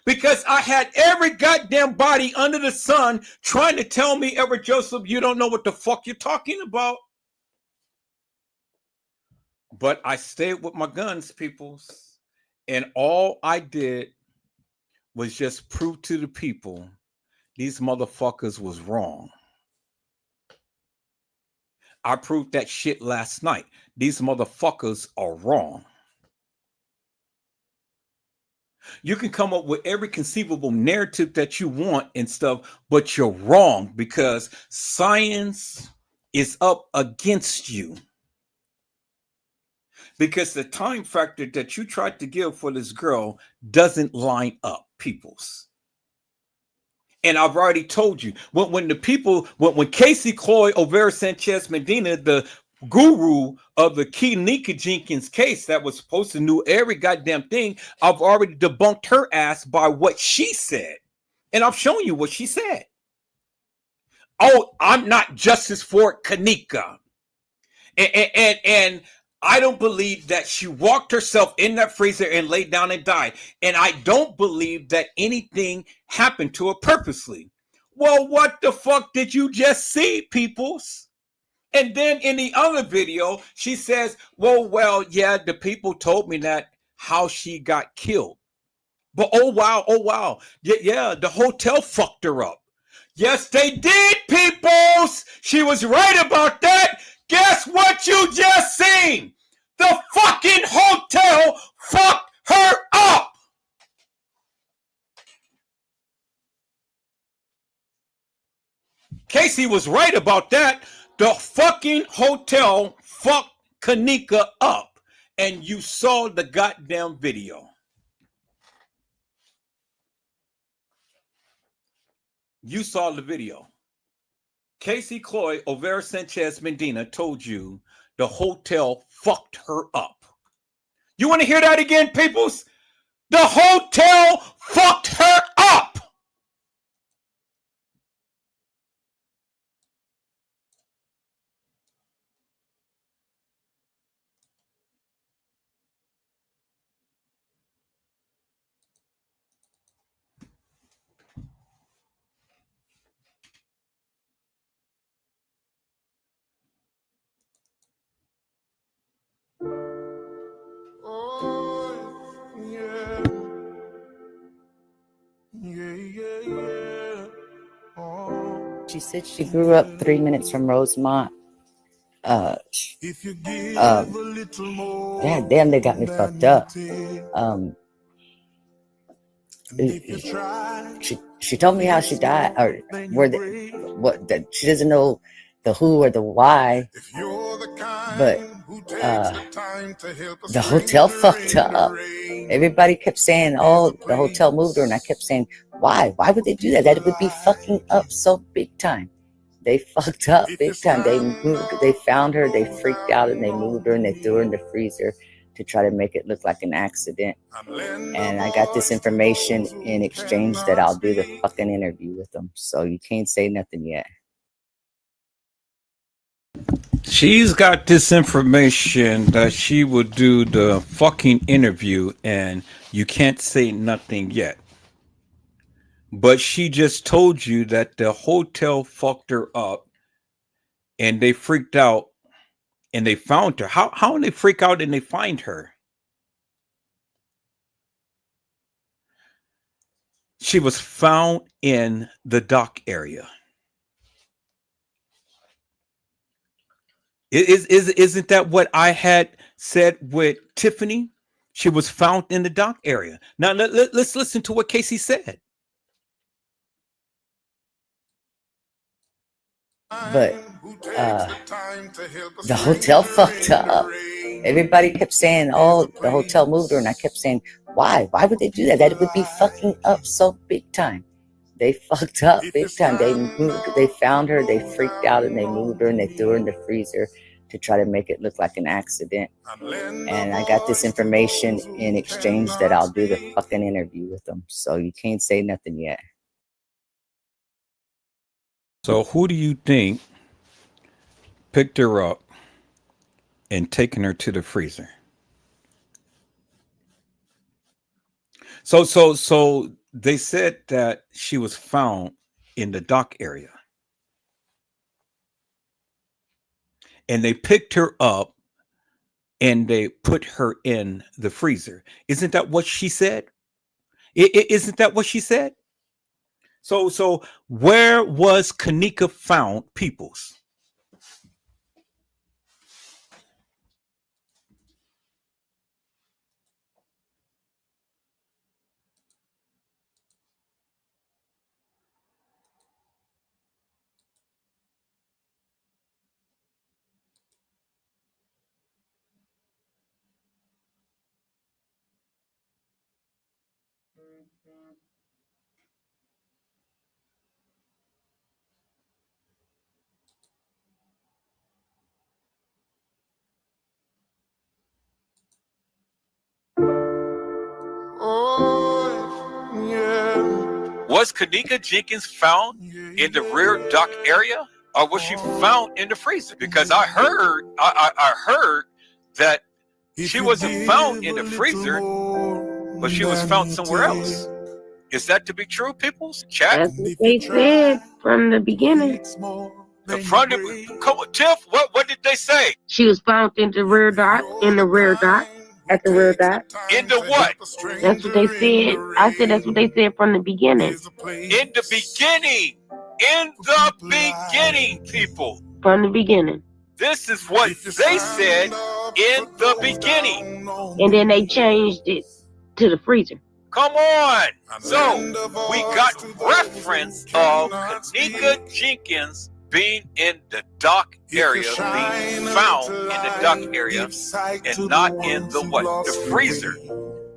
Because I had every goddamn body under the sun trying to tell me, Everett Joseph, you don't know what the fuck you're talking about. But I stayed with my guns, peoples. And all I did was just prove to the people these motherfuckers was wrong. I proved that shit last night. These motherfuckers are wrong. You can come up with every conceivable narrative that you want and stuff, but you're wrong because science is up against you. Because the time factor that you tried to give for this girl doesn't line up, peoples. And I've already told you, when Casey Cloyd Over Sanchez Medina, the guru of the Kanika Jenkins case that was supposed to know every goddamn thing, I've already debunked her ass by what she said. And I've shown you what she said. Oh, I'm not justice for Kanika. And I don't believe that she walked herself in that freezer and laid down and died. And I don't believe that anything happened to her purposely. Well, what the fuck did you just see, peoples? And then in the other video, she says, well, yeah, the people told me that how she got killed. But oh, wow. Yeah, the hotel fucked her up. Yes, they did, peoples. She was right about that. Guess what you just seen? The The fucking hotel fucked her up. Casey was right about that. The fucking hotel fucked Kanika up. And you saw the goddamn video. You saw the video. Casey Cloy, Overa Sanchez Medina told you the hotel fucked her up. You want to hear that again, peoples? The hotel fucked her up. She said she grew up 3 minutes from Rosemont. God damn, they got me fucked up. She told me how she died, or she doesn't know the who or the why, but the hotel fucked her up. Everybody kept saying, "Oh, the hotel moved her," and I kept saying, "Why? Why would they do that? That would be fucking up so big time." They fucked up big time. They found her, they freaked out, and they moved her, and they threw her in the freezer to try to make it look like an accident. And I got this information in exchange that I'll do the fucking interview with them. So you can't say nothing yet. She's got this information that she will do the fucking interview, and you can't say nothing yet. But she just told you that the hotel fucked her up and they freaked out and they found her. How did they freak out and they find her? She was found in the dock area. Isn't that what I had said with Tiffany? She was found in the dock area. Now let's listen to what Casey said. But the hotel fucked her up. Everybody kept saying, "Oh, the hotel moved her," and I kept saying, "Why? Why would they do that? That would be fucking up so big time." They fucked up big time. They found her, they freaked out, and they moved her, and they threw her in the freezer to try to make it look like an accident. And I got this information in exchange that I'll do the fucking interview with them. So you can't say nothing yet. So who do you think picked her up and taken her to the freezer? So they said that she was found in the dock area. And they picked her up and they put her in the freezer. Isn't that what she said? Isn't that what she said? So where was Kanika found, peoples? Was Kanika Jenkins found in the rear dock area, or was she found in the freezer? Because I heard that she wasn't found in the freezer, but she was found somewhere else. Is that to be true, people? Chat. That's what they said from the beginning. Come on, Tiff. What did they say? She was found in the rear dock, at the rear dock. In the what? That's what they said. I said that's what they said from the beginning. In the beginning. In the beginning, people. From the beginning. This is what they said in the beginning. And then they changed it to the freezer. Come on. So we got reference of Kenneka Jenkins being in the dock area, being found in the dock area, and not in the what? The freezer.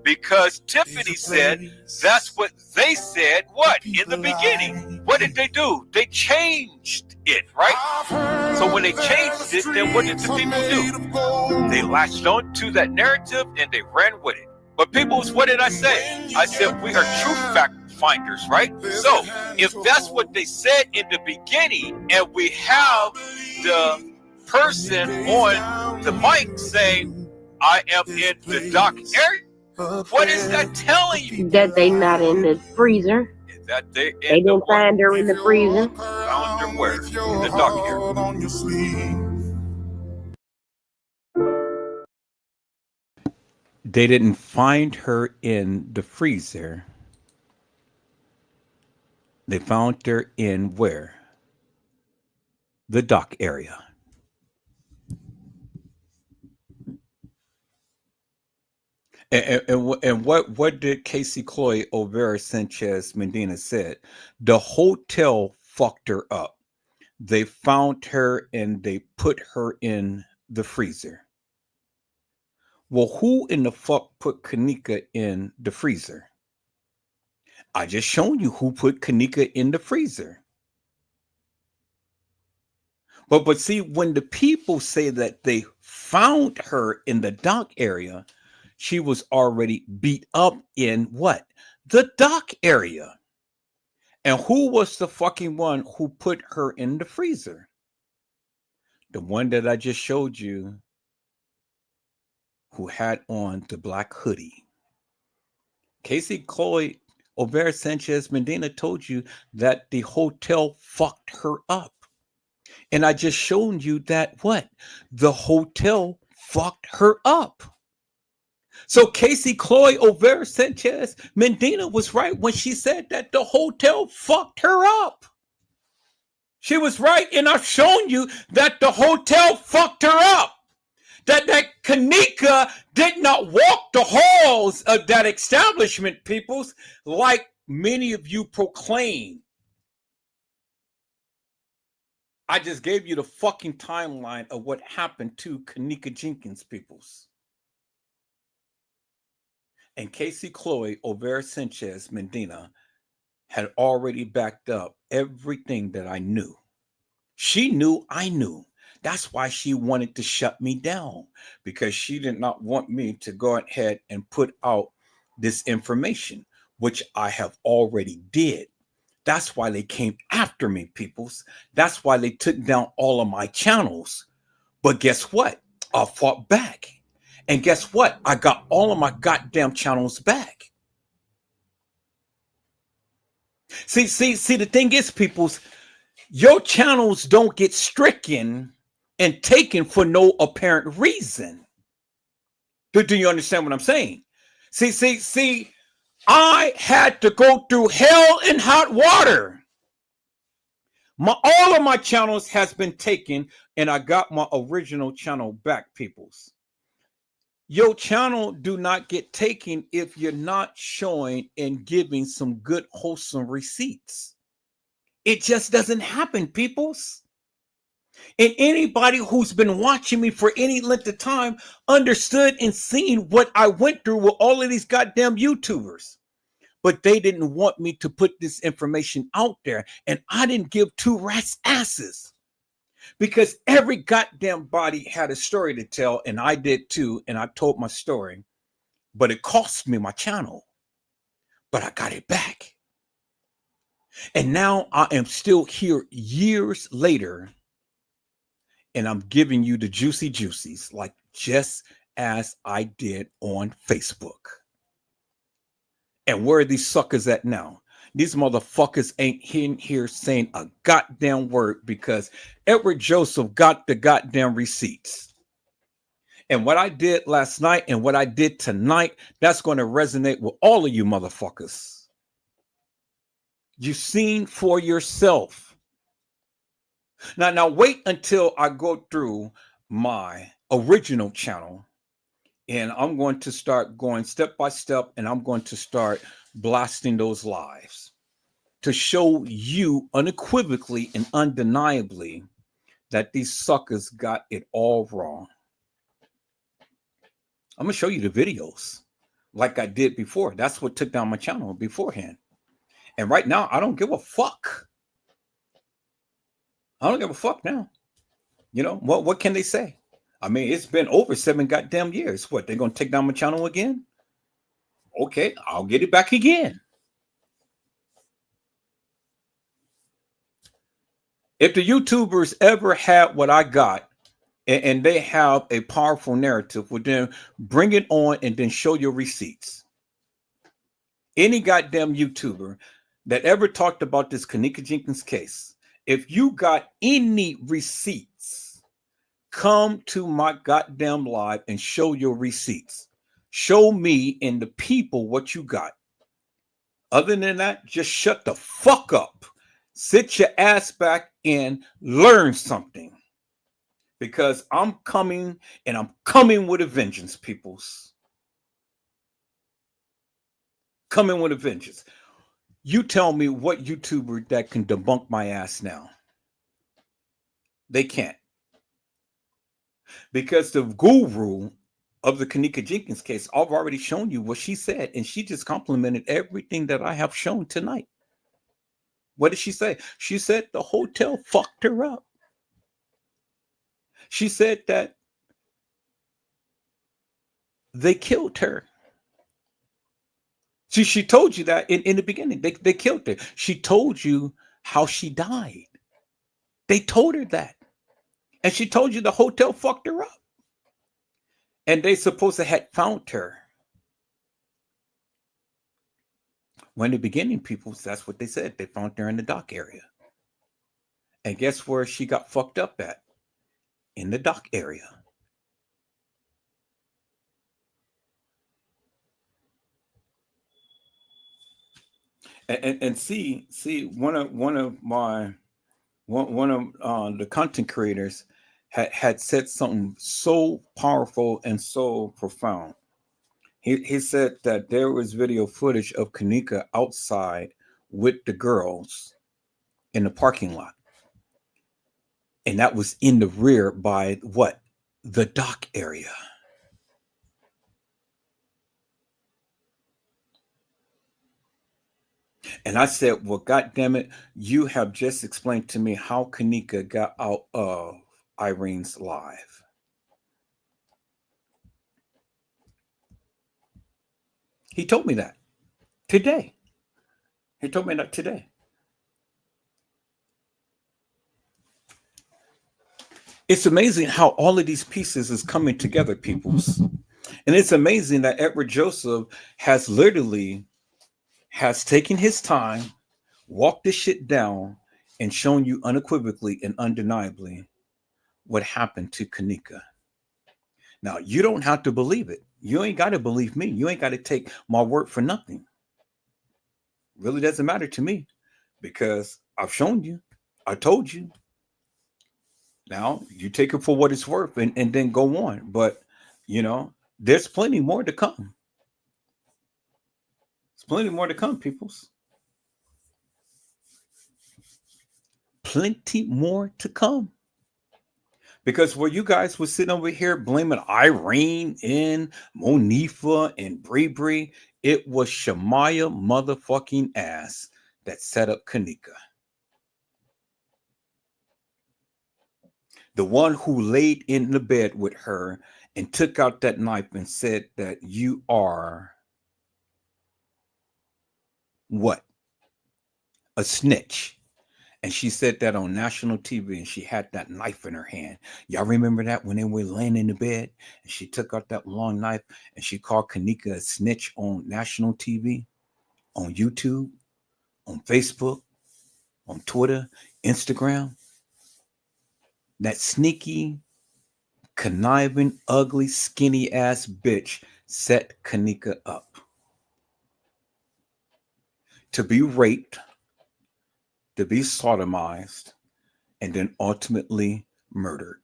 Because Tiffany said that's what they said, what? In the beginning. What did they do? They changed it, right? So when they changed it, then what did the people do? They latched on to that narrative and they ran with it. But people, what did I say? I said we are truth fact finders, right? So if that's what they said in the beginning, and we have the person on the mic saying, I am in the dock area, what is that telling you? That they not in the freezer. That they didn't find her in the freezer. Found her where? In the dock area. They didn't find her in the freezer. They found her in where? The dock area. And what did Casey Chloe O'Vera Sanchez Medina said? The hotel fucked her up. They found her and they put her in the freezer. Well, who in the fuck put Kenneka in the freezer? I just shown you who put Kenneka in the freezer. But see, when the people say that they found her in the dock area, she was already beat up in what? The dock area. And who was the fucking one who put her in the freezer? The one that I just showed you, who had on the black hoodie. Casey Chloe O'Vera Sanchez Medina told you that the hotel fucked her up. And I just showed you that what? The hotel fucked her up. So Casey Chloe O'Vera Sanchez Medina was right when she said that the hotel fucked her up. She was right, and I've shown you that the hotel fucked her up. That Kenneka did not walk the halls of that establishment, peoples, like many of you proclaim. I just gave you the fucking timeline of what happened to Kenneka Jenkins, peoples. And Casey Chloe O'Vera Sanchez Medina had already backed up everything that I knew. She knew I knew. That's why she wanted to shut me down, because she did not want me to go ahead and put out this information, which I have already did. That's why they came after me, peoples. That's why they took down all of my channels. But guess what? I fought back. And guess what? I got all of my goddamn channels back. See, the thing is, peoples, your channels don't get stricken and taken for no apparent reason. Do you understand what I'm saying? See, I had to go through hell and hot water. All of my channels has been taken, and I got my original channel back, peoples. Your channel do not get taken if you're not showing and giving some good, wholesome receipts. It just doesn't happen, peoples. And anybody who's been watching me for any length of time understood and seen what I went through with all of these goddamn YouTubers. But they didn't want me to put this information out there. And I didn't give two rats' asses. Because every goddamn body had a story to tell, and I did too, and I told my story. But it cost me my channel. But I got it back. And now I am still here years later, and I'm giving you the juicy juicies, like just as I did on Facebook. And where are these suckers at now? These motherfuckers ain't in here saying a goddamn word, because Edward Joseph got the goddamn receipts. And what I did last night and what I did tonight, that's going to resonate with all of you motherfuckers. You've seen for yourself. Now wait until I go through my original channel, and I'm going to start going step by step, and I'm going to start blasting those lives to show you unequivocally and undeniably that these suckers got it all wrong. I'm going to show you the videos like I did before. That's what took down my channel beforehand. And right now, I don't give a fuck. I don't give a fuck now. You know, what can they say? I mean, it's been over 7 goddamn years. What, they're going to take down my channel again? Okay, I'll get it back again. If the YouTubers ever had what I got, and they have a powerful narrative, with them, bring it on and then show your receipts. Any goddamn YouTuber that ever talked about this Kenneka Jenkins case, if you got any receipts, come to my goddamn live and show your receipts. Show me and the people what you got. Other than that, just shut the fuck up. Sit your ass back and learn something. Because I'm coming, and I'm coming with a vengeance, peoples. Coming with a vengeance. You tell me what YouTuber that can debunk my ass now. They can't. Because the guru of the Kenneka Jenkins case, I've already shown you what she said, and she just complimented everything that I have shown tonight. What did she say? She said the hotel fucked her up. She said that they killed her. She told you that in the beginning. They killed her. She told you how she died. They told her that. And she told you the hotel fucked her up. And they supposed to have found her. When in the beginning, people, that's what they said. They found her in the dock area. And guess where she got fucked up at? In the dock area. And see one of the content creators had said something so powerful and so profound. He said that there was video footage of Kenneka outside with the girls in the parking lot. And that was in the rear by what? The dock area. And I said, well, God damn it, you have just explained to me how Kenneka got out of Irene's live. He told me that today. He told me that today. It's amazing how all of these pieces is coming together, peoples. And it's amazing that Edward Joseph has taken his time, walked this shit down, and shown you unequivocally and undeniably what happened to Kenneka. Now, you don't have to believe it. You ain't got to believe me. You ain't got to take my word for nothing. Really doesn't matter to me because I've shown you. I told you. Now, you take it for what it's worth and then go on. But, you know, there's plenty more to come. There's plenty more to come, peoples. Plenty more to come. Because where you guys were sitting over here blaming Irene and Monifa and Bree, it was Shamaya motherfucking ass that set up Kenneka. The one who laid in the bed with her and took out that knife and said that you are what? A snitch. And she said that on national TV, and she had that knife in her hand. Y'all remember that when they were laying in the bed and she took out that long knife and she called Kenneka a snitch on national TV, on YouTube, on Facebook, on Twitter, Instagram? That sneaky, conniving, ugly, skinny ass bitch set Kenneka up to be raped, to be sodomized, and then ultimately murdered.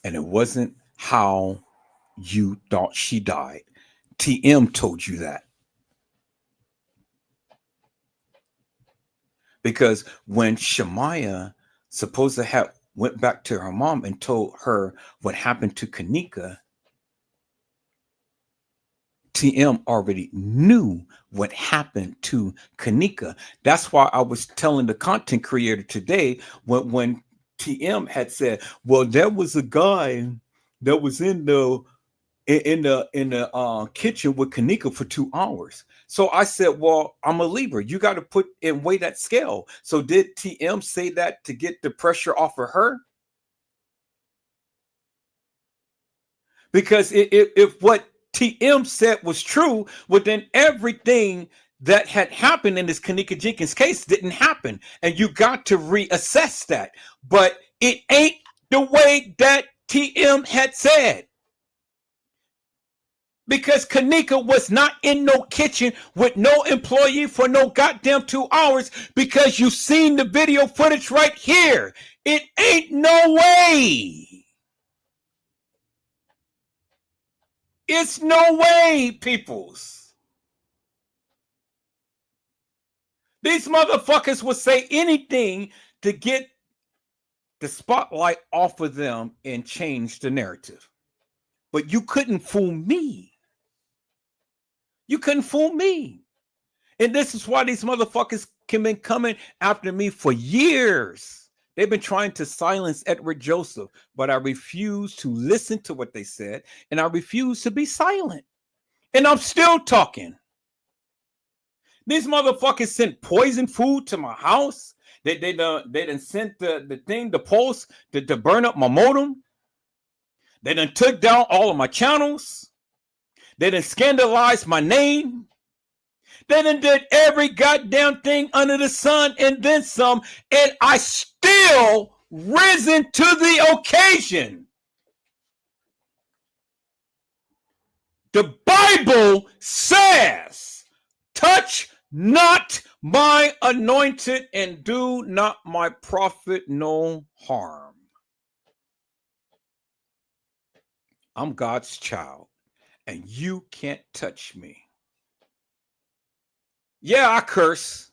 and it wasn't how you thought she died. TM told you that. Because when Shemaya supposed to have went back to her mom and told her what happened to Kanika, TM already knew what happened to Kanika. That's why I was telling the content creator today when TM had said, well, there was a guy that was in the kitchen with Kanika for 2 hours. So I said, well, I'm a Libra. You got to put and weigh that scale. So did TM say that to get the pressure off of her? Because if what TM said was true, well, then everything that had happened in this Kanika Jenkins case didn't happen. And you got to reassess that. But it ain't the way that TM had said. Because Kanika was not in no kitchen with no employee for no goddamn 2 hours, because you seen the video footage right here. It ain't no way. It's no way, peoples. These motherfuckers will say anything to get the spotlight off of them and change the narrative. But you couldn't fool me. You couldn't fool me. And this is why these motherfuckers have been coming after me for years. They've been trying to silence Edward Joseph, but I refuse to listen to what they said, and I refuse to be silent. And I'm still talking. These motherfuckers sent poison food to my house. They done sent the post to burn up my modem. They done took down all of my channels. They done scandalized my name. They done did every goddamn thing under the sun and then some, and I still risen to the occasion. The Bible says, touch not my anointed and do not my prophet no harm. I'm God's child, and you can't touch me. Yeah, I curse,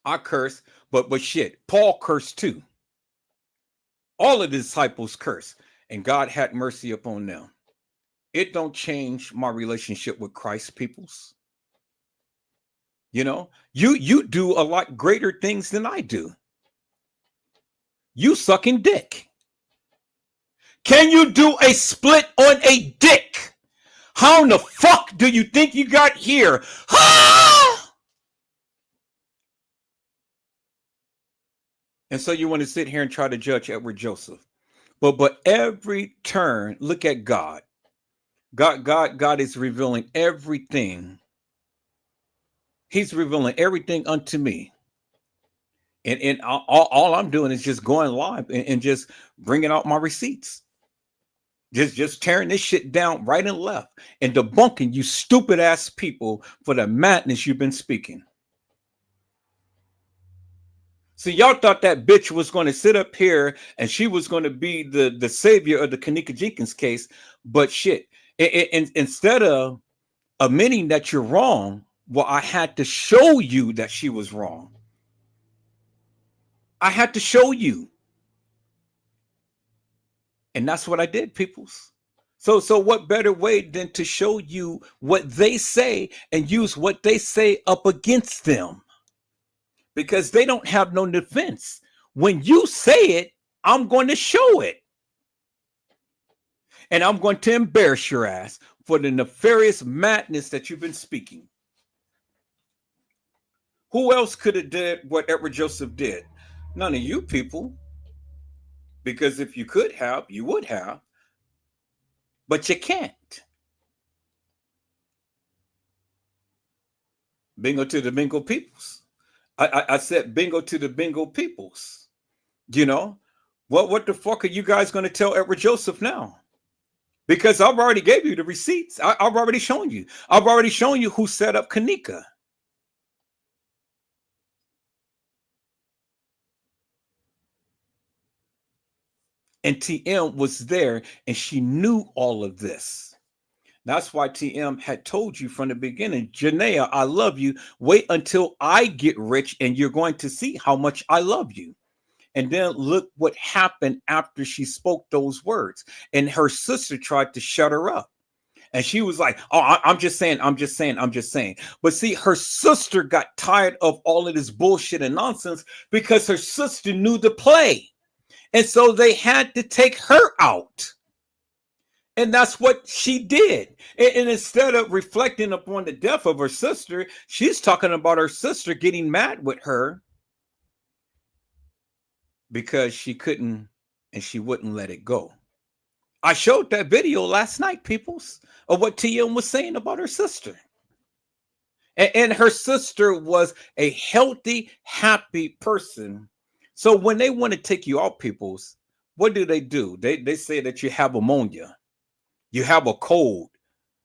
but shit, Paul cursed too. All of the disciples curse, and God had mercy upon them. It don't change my relationship with Christ, peoples. You know, you do a lot greater things than I do. You sucking dick. Can you do a split on a dick? How in the fuck do you think you got here? And so you want to sit here and try to judge Edward Joseph. But every turn, look at God. God is revealing everything. He's revealing everything unto me. And all I'm doing is just going live and just bringing out my receipts. Just tearing this shit down right and left and debunking you stupid ass people for the madness you've been speaking. See, y'all thought that bitch was going to sit up here and she was going to be the savior of the Kanika Jenkins case. But shit, instead of admitting that you're wrong, well, I had to show you that she was wrong. I had to show you. And that's what I did, peoples. So what better way than to show you what they say and use what they say up against them? Because they don't have no defense. When you say it, I'm going to show it. And I'm going to embarrass your ass for the nefarious madness that you've been speaking. Who else could have did what Edward Joseph did? None of you people. Because if you could have, you would have. But you can't. Bingo to the bingo peoples. I said bingo to the bingo peoples. You know, what the fuck are you guys going to tell Edward Joseph now? Because I've already gave you the receipts. I've already shown you. I've already shown you who set up Kanika. And TM was there and she knew all of this. That's why TM had told you from the beginning, Janaea, I love you. Wait until I get rich and you're going to see how much I love you. And then look what happened after she spoke those words. And her sister tried to shut her up. And she was like, oh, I'm just saying. But see, her sister got tired of all of this bullshit and nonsense because her sister knew the play. And so they had to take her out. And that's what she did. And instead of reflecting upon the death of her sister, she's talking about her sister getting mad with her because she couldn't and she wouldn't let it go. I showed that video last night, peoples, of what TM was saying about her sister. And her sister was a healthy, happy person. So when they want to take you out, peoples, what do? They say that you have ammonia. You have a cold.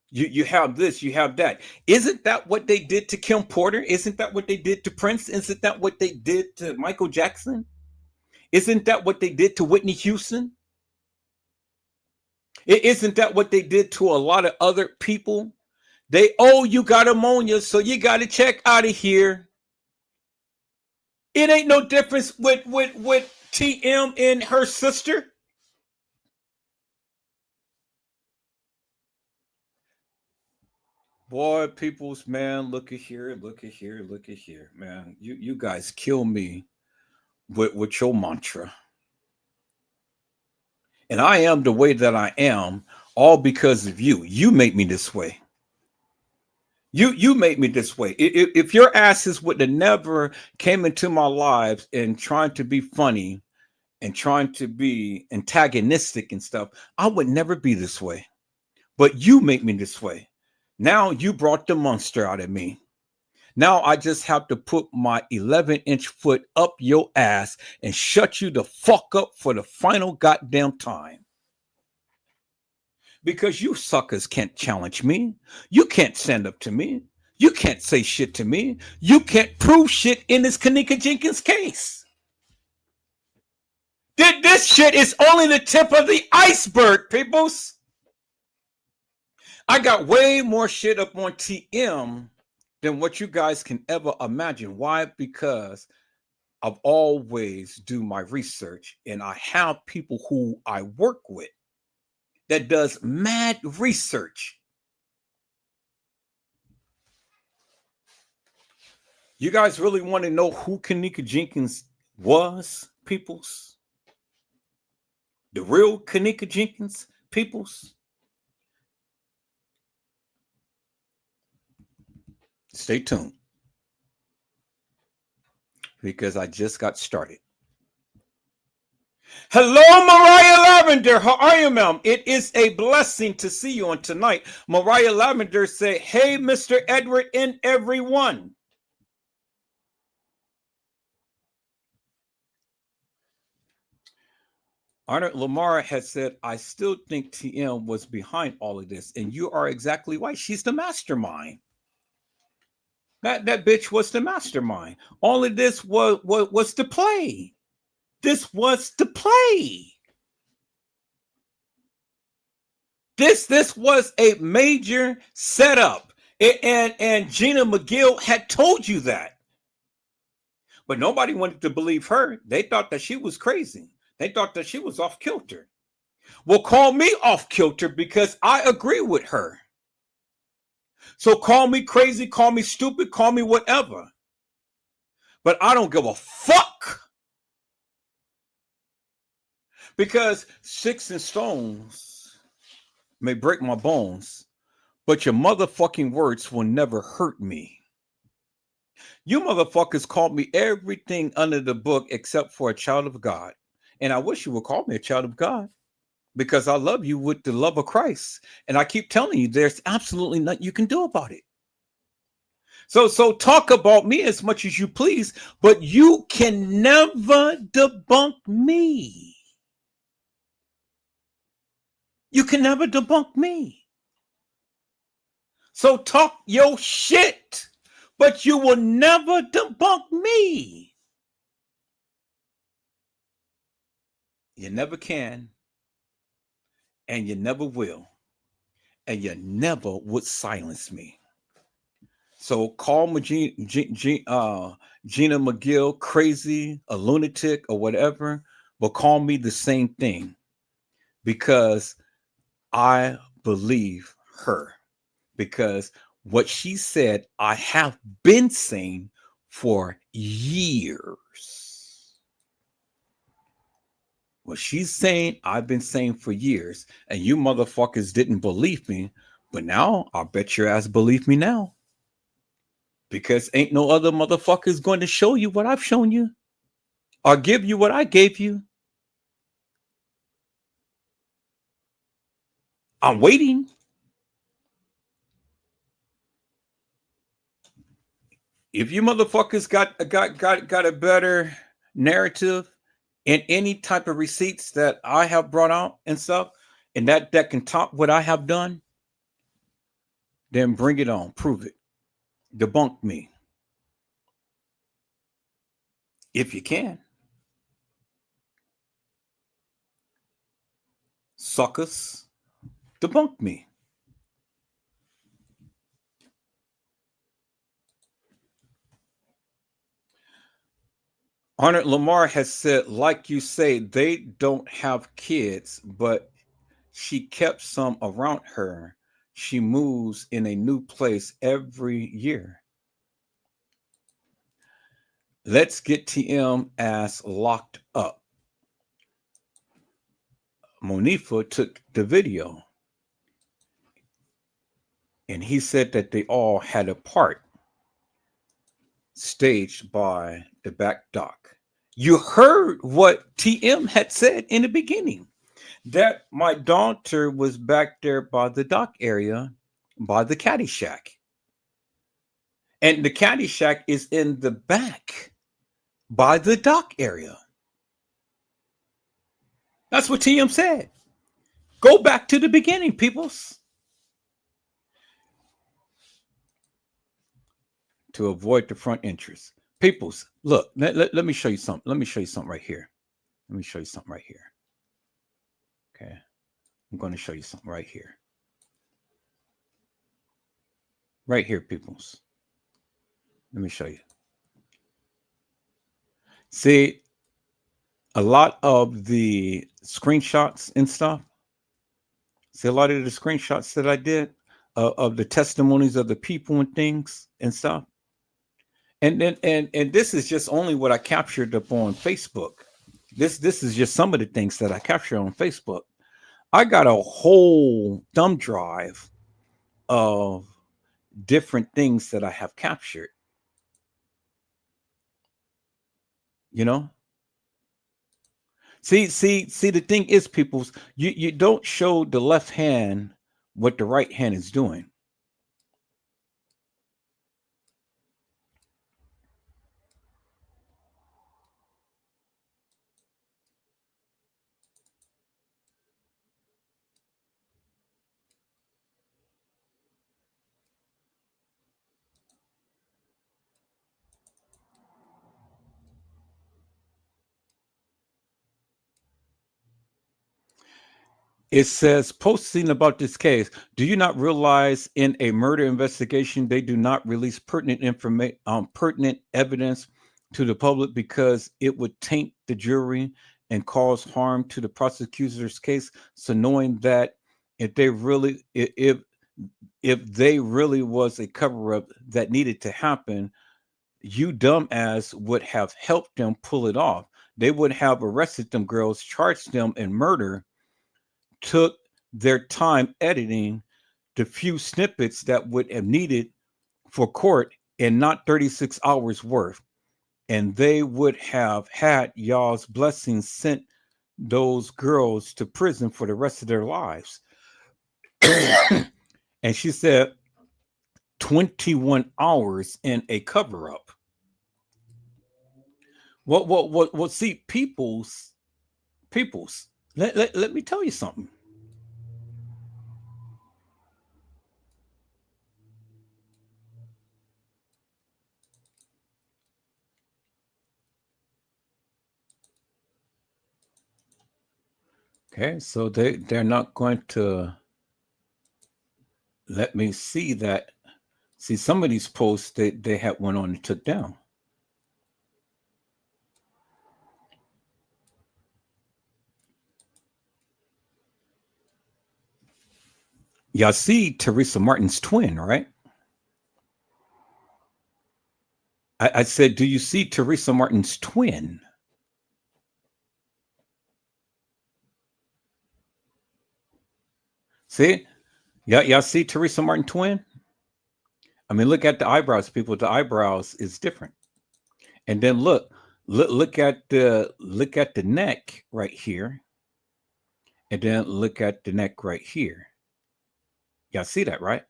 You have this, you have that. Isn't that what they did to Kim Porter? Isn't that what they did to Prince? Isn't that what they did to Michael Jackson? Isn't that what they did to Whitney Houston? Isn't that what they did to a lot of other people? You got ammonia, so you got to check out of here. It ain't no difference with TM and her sister. Boy, peoples, man, look at here, man. You guys kill me with your mantra. And I am the way that I am, all because of you. You make me this way. You make me this way. If your asses would have never came into my lives and trying to be funny and trying to be antagonistic and stuff, I would never be this way. But you make me this way. Now you brought the monster out of me. Now I just have to put my 11-inch foot up your ass and shut you the fuck up for the final goddamn time. Because you suckers can't challenge me. You can't stand up to me. You can't say shit to me. You can't prove shit in this Kenneka Jenkins case. This shit is only the tip of the iceberg, peoples. I got way more shit up on TM than what you guys can ever imagine. Why? Because I've always do my research and I have people who I work with that does mad research. You guys really want to know who Kenneka Jenkins was, peoples? The real Kenneka Jenkins, peoples? Stay tuned. Because I just got started. Hello, Mariah Lavender. How are you, ma'am? It is a blessing to see you on tonight. Mariah Lavender said, hey, Mr. Edward and everyone. Arnold Lamar has said, I still think TM was behind all of this. And you are exactly right. She's the mastermind. That bitch was the mastermind. All of this was to play. This was to play. This was a major setup. And Gina McGill had told you that. But nobody wanted to believe her. They thought that she was crazy. They thought that she was off kilter. Well, call me off kilter because I agree with her. So call me crazy, call me stupid, call me whatever. But I don't give a fuck. Because sticks and stones may break my bones, but your motherfucking words will never hurt me. You motherfuckers called me everything under the book except for a child of God. And I wish you would call me a child of God. Because I love you with the love of Christ. And I keep telling you, there's absolutely nothing you can do about it. So talk about me as much as you please, but you can never debunk me. You can never debunk me. So talk your shit, but you will never debunk me. You never can. and you never will, and you never would silence me. So call me Gina McGill crazy, a lunatic, or whatever, but call me the same thing because I believe her. Because what she said, I have been saying for years. What she's saying, I've been saying for years, and you motherfuckers didn't believe me, but now I bet your ass believe me now. Because ain't no other motherfuckers going to show you what I've shown you or give you what I gave you. I'm waiting. If you motherfuckers got a better narrative in any type of receipts that I have brought out and stuff, and that can top what I have done, then bring it on. Prove it. Debunk me. If you can. Suckers, debunk me. Arnold Lamar has said, like you say, they don't have kids, but she kept some around her. She moves in a new place every year. Let's get TM ass locked up. Monifa took the video and he said that they all had a part staged by the back dock. You heard what TM had said in the beginning, that my daughter was back there by the dock area, by the caddy shack. And the caddy shack is in the back by the dock area. That's what TM said. Go back to the beginning, peoples. To avoid the front entrance. Peoples, look, let me show you something. Let me show you something right here. Let me show you something right here. Okay. I'm going to show you something right here. Right here, peoples. Let me show you. See, a lot of the screenshots and stuff. See, a lot of the screenshots that I did of the testimonies of the people and things and stuff. And then and this is just only what I captured up on Facebook. This is just some of the things that I captured on Facebook. I got a whole thumb drive of different things that I have captured. You know? See, the thing is, peoples, you don't show the left hand what the right hand is doing. It says, posting about this case, do you not realize in a murder investigation, they do not release pertinent information, pertinent evidence to the public because it would taint the jury and cause harm to the prosecutor's case. So knowing that if they really, if they really was a cover up that needed to happen, you dumbass would have helped them pull it off. They would have arrested them girls, charged them in murder, took their time editing the few snippets that would have needed for court and not 36 hours worth. And they would have had y'all's blessings sent those girls to prison for the rest of their lives. And she said 21 hours in a cover up. What see, peoples, let me tell you something. Okay, so they're not going to let me see that. See, some of these posts they had one on and took down. Y'all see Teresa Martin's twin, right? I said, do you see Teresa Martin's twin? See? Y'all see Teresa Martin twin? I mean, look at the eyebrows, people. The eyebrows is different. And then look at the neck right here. And then look at the neck right here. Y'all see that, right?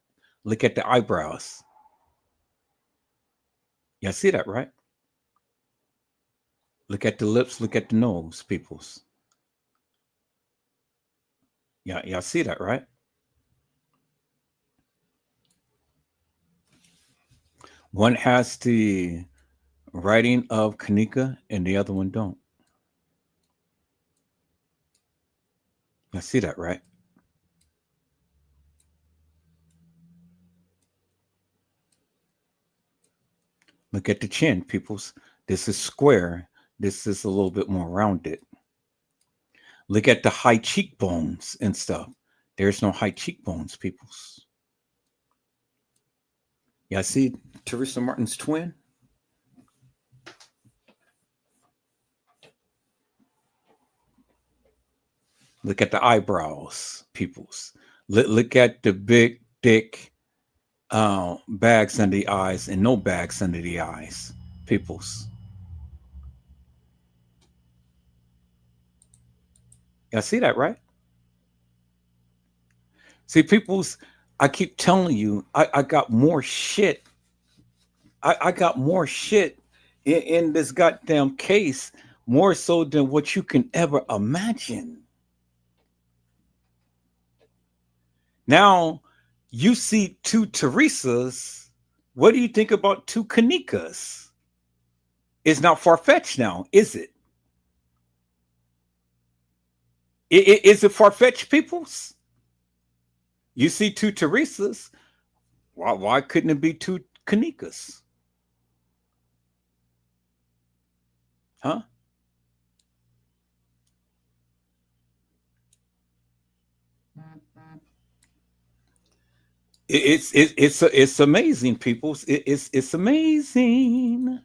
Look at the eyebrows. Y'all see that, right? Look at the lips, look at the nose, peoples. Yeah, y'all see that, right? One has the writing of Kanika and the other one don't. Y'all see that, right? Look at the chin, peoples. This is square. This is a little bit more rounded. Look at the high cheekbones and stuff. There's no high cheekbones, peoples. Y'all see Teresa Martin's twin? Look at the eyebrows, peoples. Look at the big, thick bags under the eyes and no bags under the eyes, peoples. Y'all see that, right? See, peoples, I keep telling you, I got more shit. I got more shit in this goddamn case, more so than what you can ever imagine. Now, you see two Teresas. What do you think about two Kanikas? It's not far-fetched now, is it? Is it far-fetched, peoples? You see two Teresas. Why couldn't it be two Kanikas? Huh? It's amazing, people. It's amazing.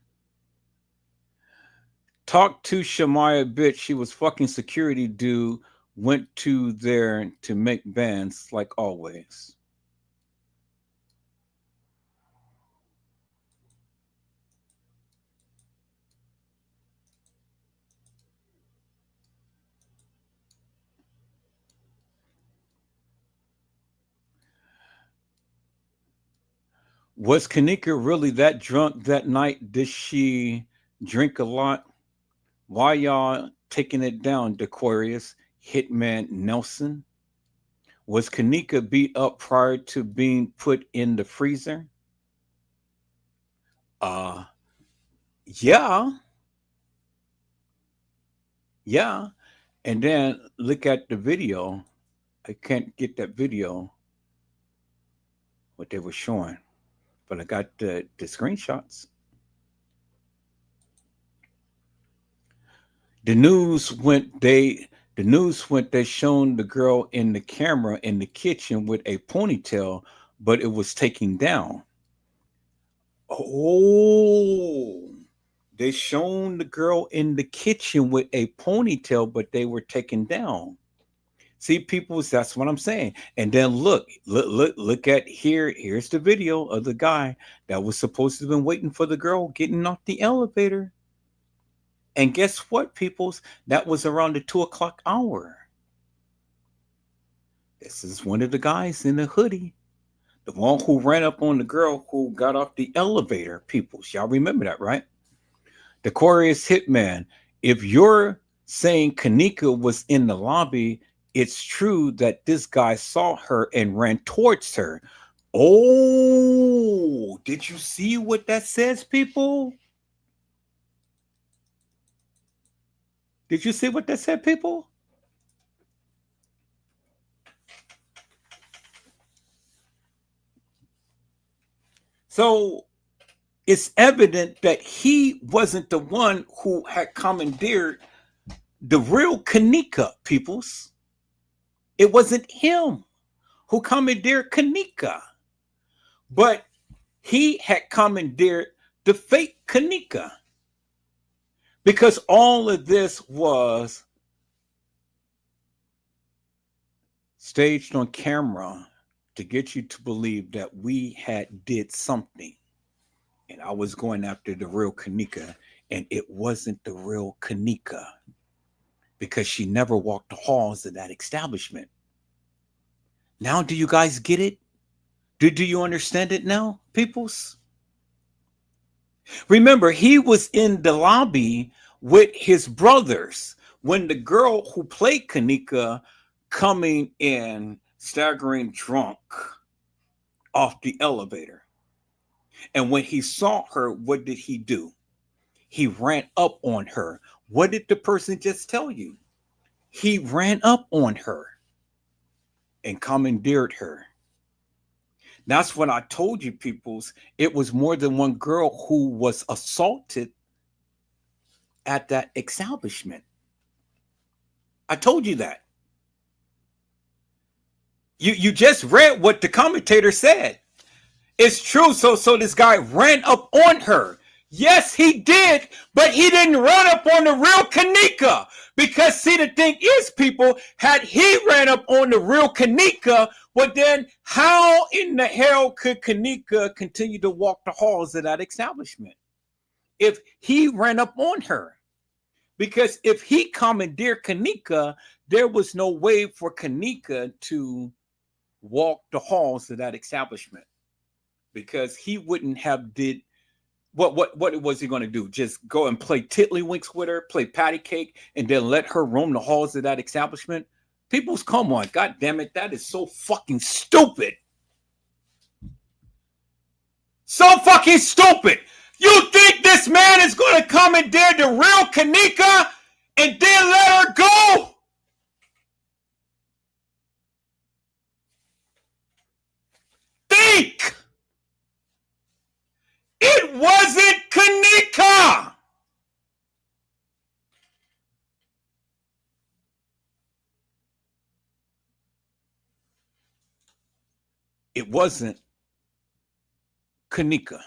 Talk to Shamaya, bitch. She was fucking security dude. Went to there to make bands like always. Was Kanika really that drunk that night? Did she drink a lot? Why y'all taking it down, Dequarius, Hitman Nelson? Was Kanika beat up prior to being put in the freezer? Yeah. Yeah. And then look at the video. I can't get that video, what they were showing, but I got the screenshots. The news went they shown the girl in the camera in the kitchen with a ponytail, but it was taken down. Oh, they shown the girl in the kitchen with a ponytail, but they were taken down. See, people, that's what I'm saying. And then look at here. Here's the video of the guy that was supposed to have been waiting for the girl getting off the elevator. And guess what, peoples? That was around the 2:00 hour. This is one of the guys in the hoodie. The one who ran up on the girl who got off the elevator, peoples. Y'all remember that, right? The Aquarius Hitman. If you're saying Kanika was in the lobby, it's true that this guy saw her and ran towards her. Oh, did you see what that says, people? Did you see what that said, people? So it's evident that he wasn't the one who had commandeered the real Kanika, peoples. It wasn't him who commandeered Kanika, but he had commandeered the fake Kanika, because all of this was staged on camera to get you to believe that we had did something, and I was going after the real Kanika, and it wasn't the real Kanika, because she never walked the halls of that establishment. Now, do you guys get it? Do you understand it now, peoples? Remember, he was in the lobby with his brothers when the girl who played Kanika coming in staggering drunk off the elevator. And when he saw her, what did he do? He ran up on her. What did the person just tell you? He ran up on her and commandeered her. That's what I told you, peoples. It was more than one girl who was assaulted at that establishment. I told you that. You just read what the commentator said. It's true. So this guy ran up on her. Yes, he did, but he didn't run up on the real Kanika. Because see, the thing is, people, had he ran up on the real Kanika, well then how in the hell could Kanika continue to walk the halls of that establishment if he ran up on her? Because if he commandeered Kanika, there was no way for Kanika to walk the halls of that establishment, because he wouldn't have did what was he going to do? Just go and play tiddlywinks with her, play patty cake, and then let her roam the halls of that establishment? People's, come on, god damn it, that is so fucking stupid. So fucking stupid. You think this man is going to commandeer the real Kanika and then let her go? Think! It wasn't Kanika! It wasn't Kanika.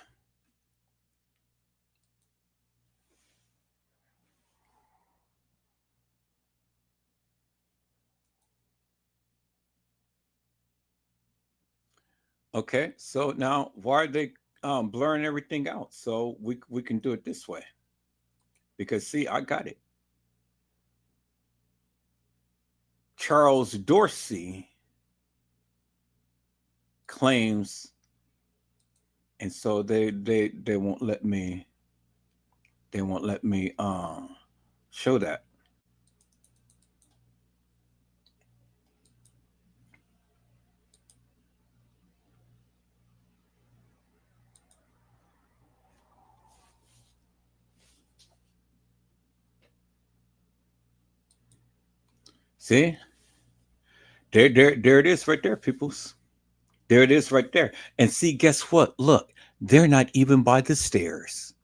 Okay, so now why are they blurring everything out? So we can do it this way. Because see, I got it. Charles Dorsey claims, and so they won't let me show that. See? There it is right there, peoples. There it is right there. And see, guess what? Look, they're not even by the stairs.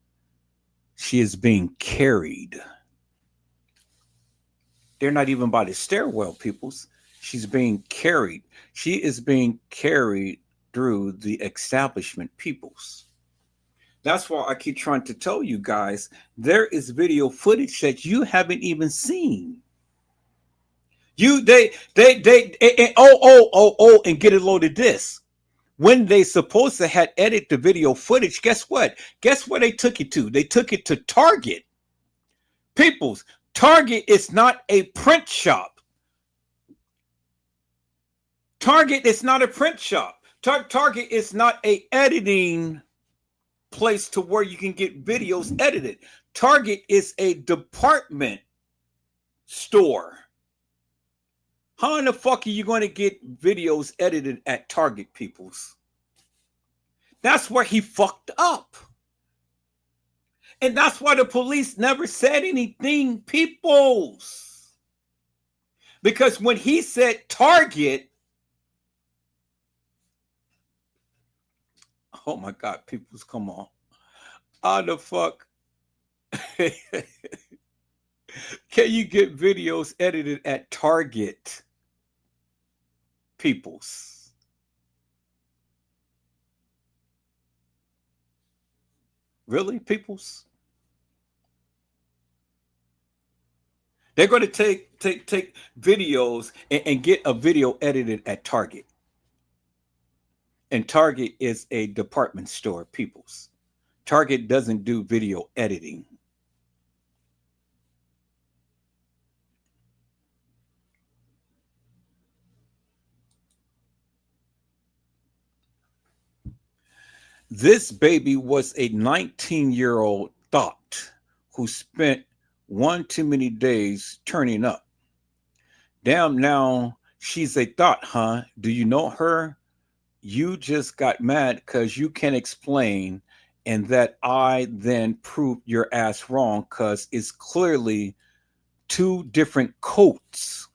She is being carried. They're not even by the stairwell, peoples. She's being carried. She is being carried through the establishment, peoples. That's why I keep trying to tell you guys, there is video footage that you haven't even seen. And get it loaded this. When they supposed to had edited the video footage, guess what? Guess where they took it to? They took it to Target. Peoples, Target is not a print shop. Target is not a print shop. Target is not a editing place to where you can get videos edited. Target is a department store. How in the fuck are you going to get videos edited at Target, peoples? That's where he fucked up. And that's why the police never said anything, peoples. Because when he said Target, Oh my God, peoples, come on. How the fuck can you get videos edited at Target? Peoples. Really, peoples? They're going to take videos and get a video edited at Target. And Target is a department store, peoples. Target doesn't do video editing. This baby was a 19-year-old thought who spent one too many days turning up. Damn, now she's a thought, huh? Do you know her? You just got mad because you can't explain, and that I then proved your ass wrong because it's clearly two different coats.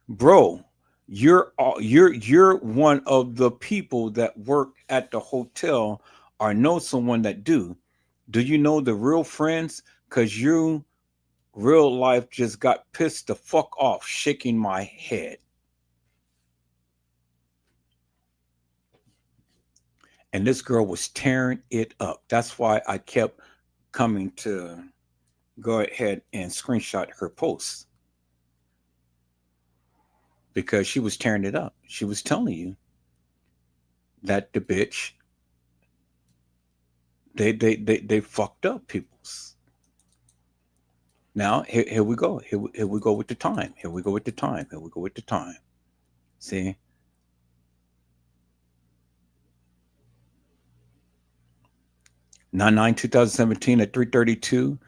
Bro, you're one of the people that work at the hotel or know someone that do. Do you know the real friends? Because you real life just got pissed the fuck off, shaking my head. And this girl was tearing it up. That's why I kept coming to go ahead and screenshot her post. Because she was tearing it up. She was telling you that the bitch, they fucked up peoples. Now, here we go. Here we go with the time. Here we go with the time. Here we go with the time. See? (9/9, 2017 at 3:32,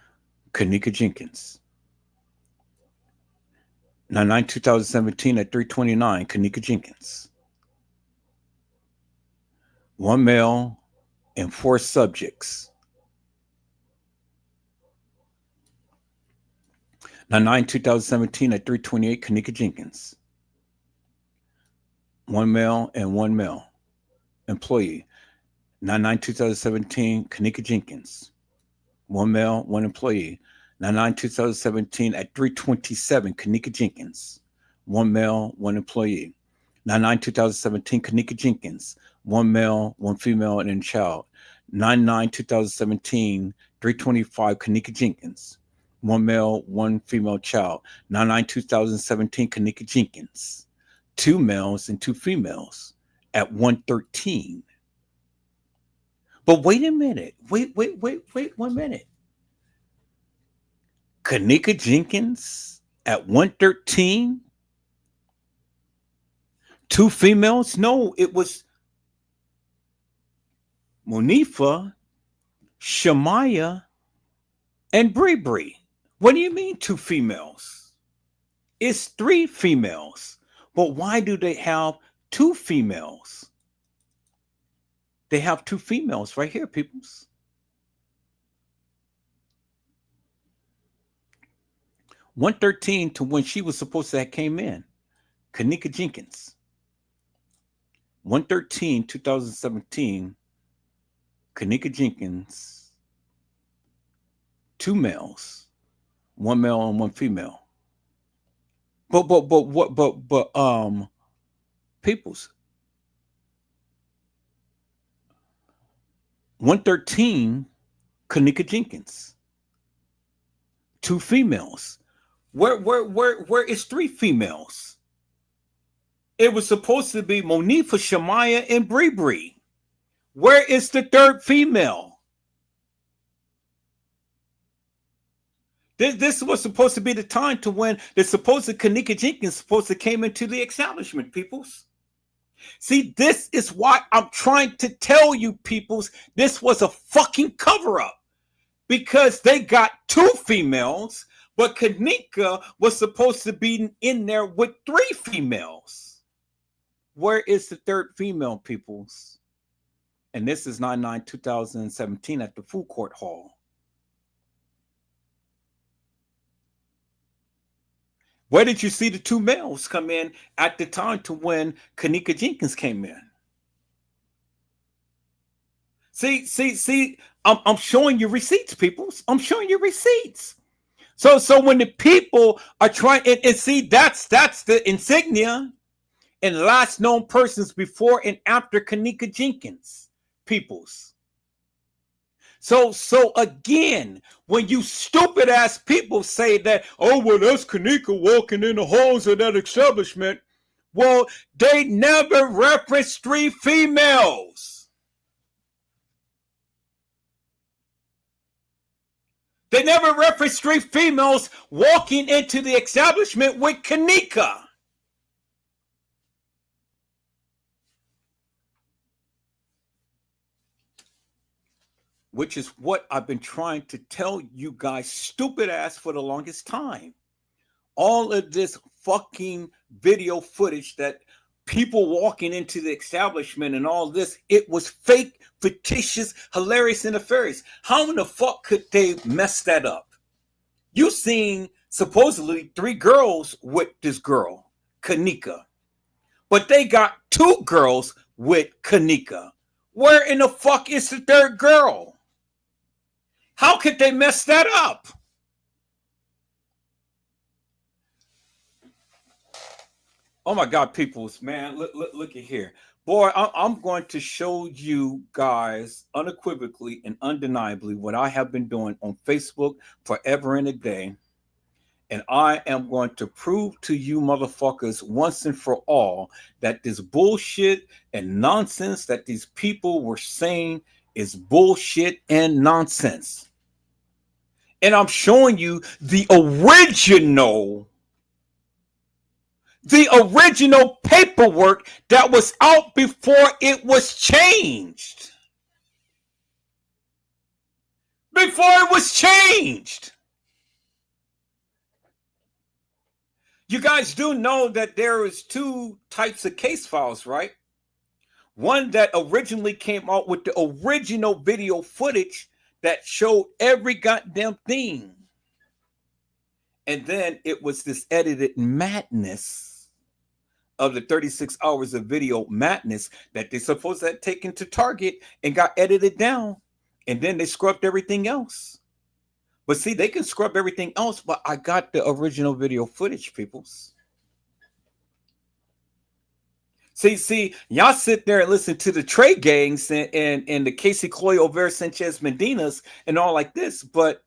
Kenneka Jenkins. 9/9, 2017 at 3:29, Kenneka Jenkins. 1 male and 4 subjects. 9/9, 2017 at 3:28, Kenneka Jenkins. 1 male and 1 male employee. 9/9, 2017, Kenneka Jenkins. 1 male, 1 employee. 9/9, 2017 at 3:27, Kenneka Jenkins. 1 male, 1 employee. 9/9, 2017, Kenneka Jenkins. 1 male, 1 female, and a child. 9/9, 2017, 3:25, Kenneka Jenkins. 1 male, 1 female child. 9/9, 2017, Kenneka Jenkins. 2 males and 2 females at 1:13. But wait a minute. Wait 1 minute. Kenneka Jenkins at 1:13? 2 females? No, it was Monifa, Shamaya, and Bree. What do you mean 2 females? It's 3 females. But why do they have 2 females? They have 2 females right here, peoples. (1:13) to when she was supposed to have came in. Kenneka Jenkins. 1:13, 2017. Kenneka Jenkins. 2 males, 1 male and 1 female. But peoples. 1:13, Kenneka Jenkins. 2 females. Where is 3 females? It was supposed to be Monifa, Shamaya, and Bree. Where is the 3rd female? This was supposed to be the time to when the supposed Kenneka Jenkins supposed to came into the establishment, peoples. See, this is why I'm trying to tell you, peoples, this was a fucking cover-up. Because they got 2 females, but Kenneka was supposed to be in there with 3 females. Where is the 3rd female, peoples? And this is 9/9, 2017 at the Food Court Hall. Where did you see the two males come in at the time to when Kenneka Jenkins came in? See, I'm showing you receipts, people. I'm showing you receipts. So when the people are trying, and see, that's the insignia and last known persons before and after Kenneka Jenkins, peoples. So again, when you stupid ass people say that, oh, well, that's Kenneka walking in the halls of that establishment, well, they never referenced 3 females. They never referenced 3 females walking into the establishment with Kenneka. Which is what I've been trying to tell you guys, stupid ass, for the longest time. All of this fucking video footage that people walking into the establishment and all this, it was fake, fictitious, hilarious, and nefarious. How in the fuck could they mess that up? You seen supposedly 3 girls with this girl, Kenneka, but they got 2 girls with Kenneka. Where in the fuck is the 3rd girl? How could they mess that up? Oh my God, peoples, man, look at here. Boy, I'm going to show you guys unequivocally and undeniably what I have been doing on Facebook forever and a day. And I am going to prove to you motherfuckers once and for all that this bullshit and nonsense that these people were saying is bullshit and nonsense. And I'm showing you the original paperwork that was out before it was changed. Before it was changed. You guys do know that there is 2 types of case files, right? One that originally came out with the original video footage that showed every goddamn thing. And then it was this edited madness of the 36 hours of video madness that they supposed to have taken to Target and got edited down. And then they scrubbed everything else. But see, they can scrub everything else, but I got the original video footage, peoples. See, y'all sit there and listen to the Trey Gangs and the Casey Cloy, Over Sanchez Mendinas and all like this, but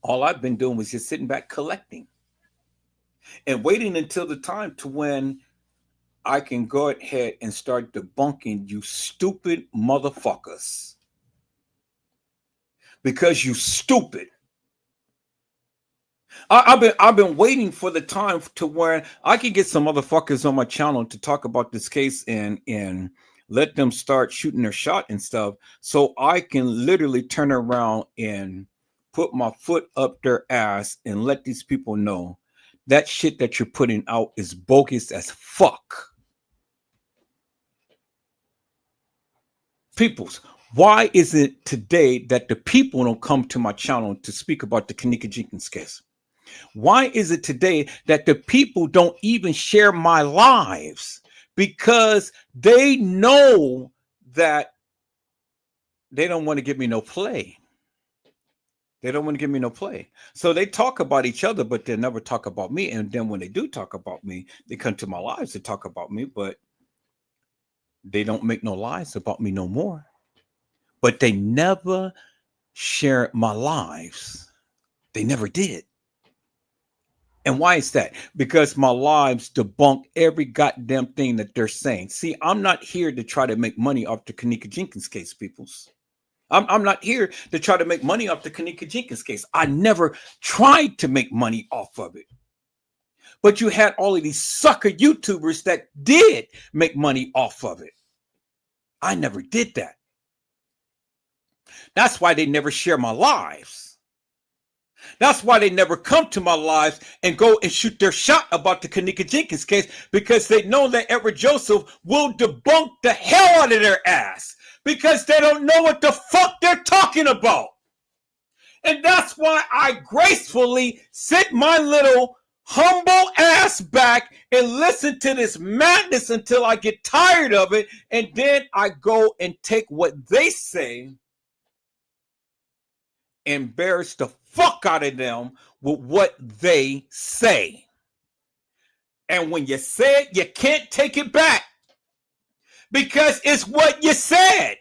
all I've been doing was just sitting back collecting and waiting until the time to when I can go ahead and start debunking you stupid motherfuckers. Because you stupid. I've been waiting for the time to where I can get some motherfuckers on my channel to talk about this case and let them start shooting their shot and stuff, so I can literally turn around and put my foot up their ass and let these people know that shit that you're putting out is bogus as fuck. Peoples, why is it today that the people don't come to my channel to speak about the Kenneka Jenkins case? Why is it today that the people don't even share my lives? Because they know that they don't want to give me no play. They don't want to give me no play. So they talk about each other, but they never talk about me. And then when they do talk about me, they come to my lives to talk about me, but they don't make no lies about me no more. But they never share my lives. They never did. And why is that? Because my lives debunk every goddamn thing that they're saying. See, I'm not here to try to make money off the Kenneka Jenkins case, peoples. I'm not here to try to make money off the Kenneka Jenkins case. I never tried to make money off of it. But you had all of these sucker YouTubers that did make money off of it. I never did that. That's why they never share my lives. That's why they never come to my lives and go and shoot their shot about the Kenneka Jenkins case, because they know that Edward Joseph will debunk the hell out of their ass because they don't know what the fuck they're talking about. And that's why I gracefully sit my little humble ass back and listen to this madness until I get tired of it. And then I go and take what they say, embarrass the fuck out of them with what they say. And when you say it, you can't take it back because it's what you said.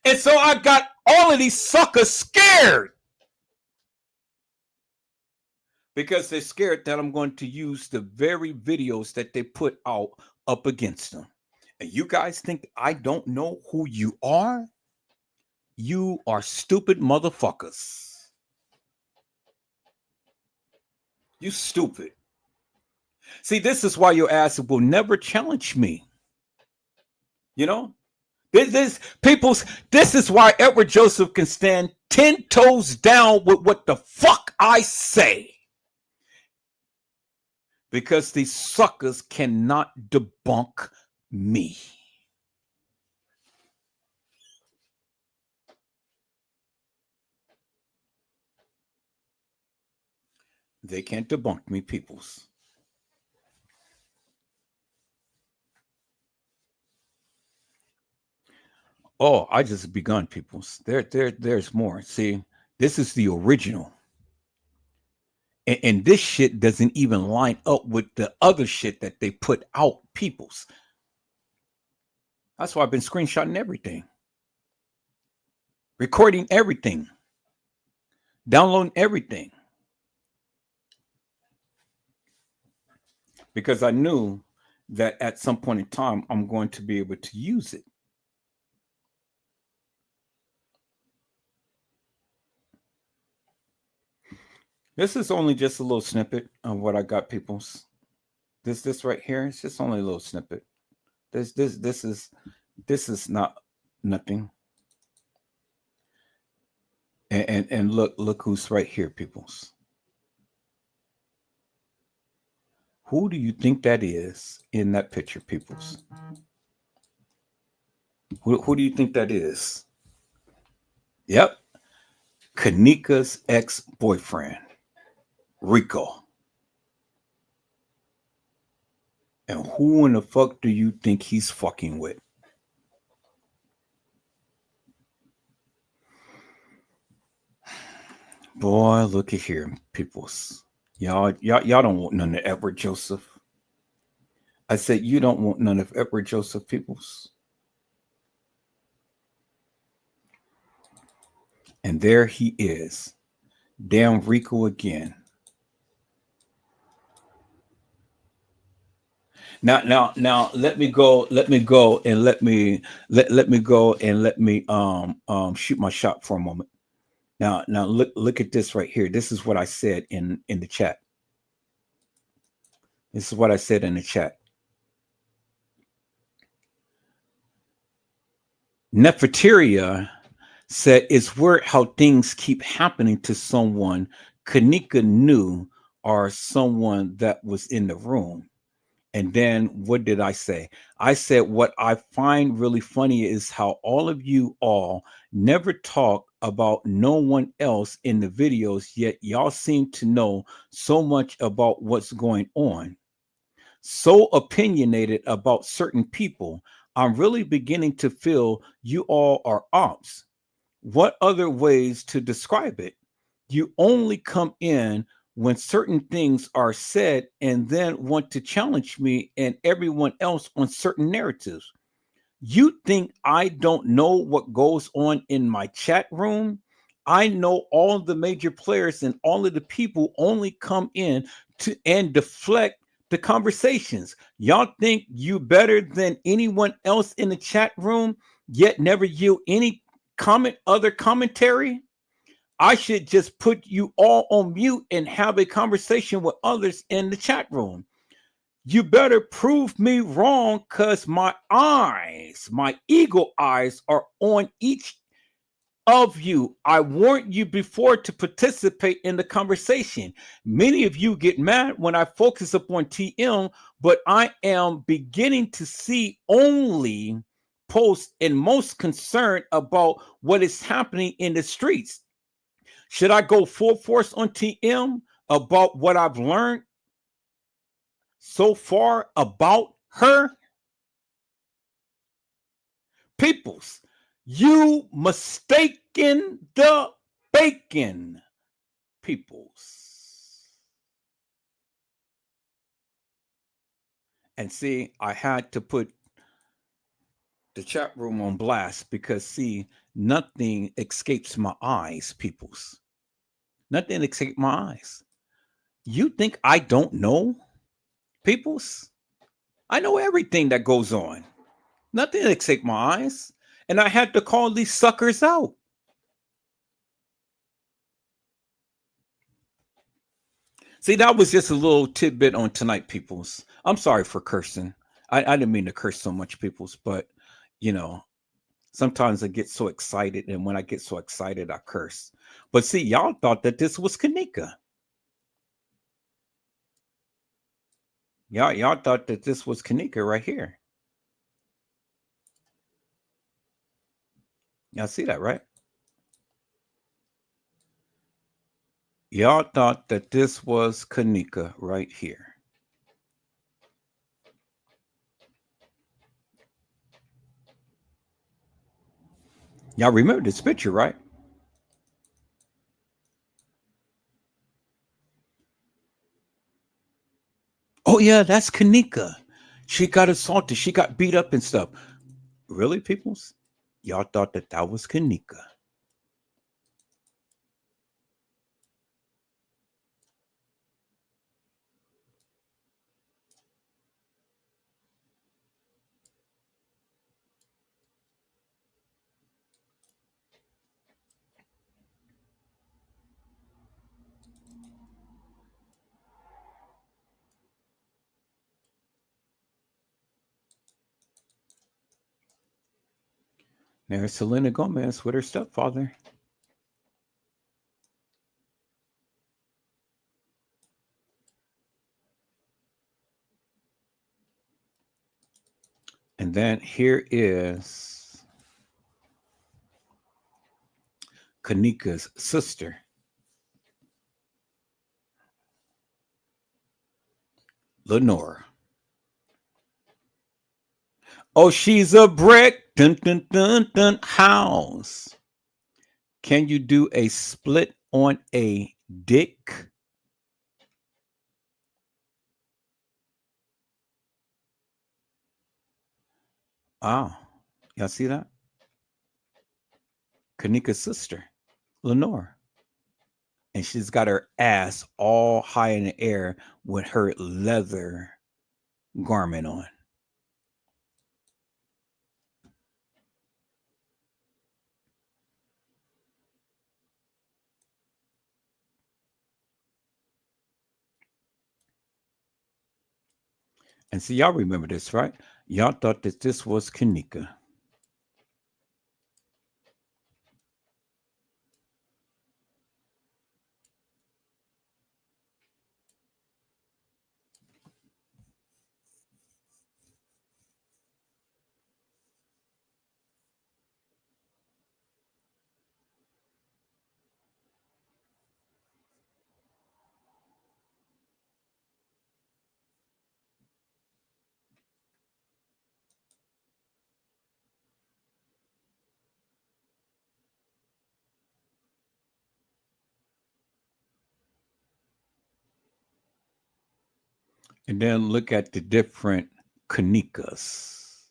And so I got all of these suckers scared because they're scared that I'm going to use the very videos that they put out up against them. And you guys think I don't know who you are? You are stupid motherfuckers. You stupid. See, this is why your ass will never challenge me. You know? This is why Edward Joseph can stand 10 toes down with what the fuck I say. Because these suckers cannot debunk me. They can't debunk me, peoples. Oh, I just begun, peoples. There's more. See, this is the original. And this shit doesn't even line up with the other shit that they put out, peoples. That's why I've been screenshotting everything. Recording everything. Downloading everything. Because I knew that at some point in time, I'm going to be able to use it. This is only just a little snippet of what I got, peoples. This right here, it's just only a little snippet. This is not nothing. And look who's right here, peoples. Who do you think that is in that picture, peoples? Who do you think that is? Yep. Kanika's ex-boyfriend, Rico. And who in the fuck do you think he's fucking with? Boy, look at here, peoples. Y'all don't want none of Edward Joseph. I said you don't want none of Edward Joseph, peoples. And there he is. Damn Rico again. Now let me go and let me shoot my shot for a moment. Now look at this right here. This is what I said in the chat. This is what I said in the chat. Nefertaria said it's weird how things keep happening to someone Kanika knew or someone that was in the room. And then what did I say? I said what I find really funny is how all of you all never talk about no one else in the videos, yet y'all seem to know so much about what's going on. So opinionated about certain people. I'm really beginning to feel you all are ops. What other ways to describe it? You only come in when certain things are said and then want to challenge me and everyone else on certain narratives. You think I don't know what goes on in my chat room? I know all the major players and all of the people only come in to and deflect the conversations. Y'all think you better than anyone else in the chat room, yet never yield any other commentary? I should just put you all on mute and have a conversation with others in the chat room. You better prove me wrong because my eagle eyes are on each of you. I warned you before to participate in the conversation. Many of you get mad when I focus upon TM, but I am beginning to see only posts and most concerned about what is happening in the streets. Should I go full force on TM about what I've learned so far about her? Peoples, you mistaken the bacon, peoples. And see, I had to put the chat room on blast because, see, nothing escapes my eyes, peoples. Nothing escapes my eyes. You think I don't know, peoples? I know everything that goes on. Nothing escapes my eyes. And I had to call these suckers out. See, that was just a little tidbit on tonight, peoples. I'm sorry for cursing. I didn't mean to curse so much, peoples, but, you know, sometimes I get so excited. And when I get so excited, I curse. But see, y'all thought that this was Kanika. Y'all thought that this was Kanika right here. Y'all see that, right? Y'all thought that this was Kanika right here. Y'all remember this picture, right? Oh, yeah, that's Kanika. She got assaulted. She got beat up and stuff. Really, peoples? Y'all thought that that was Kanika. There's Selena Gomez with her stepfather. And then here is Kanika's sister, Lenora. Oh, she's a brick. Dun, dun, dun, dun, house. Can you do a split on a dick? Oh, y'all see that? Kanika's sister, Lenore. And she's got her ass all high in the air with her leather garment on. And see, y'all remember this, right? Y'all thought that this was Kanika. And then look at the different Kanikas.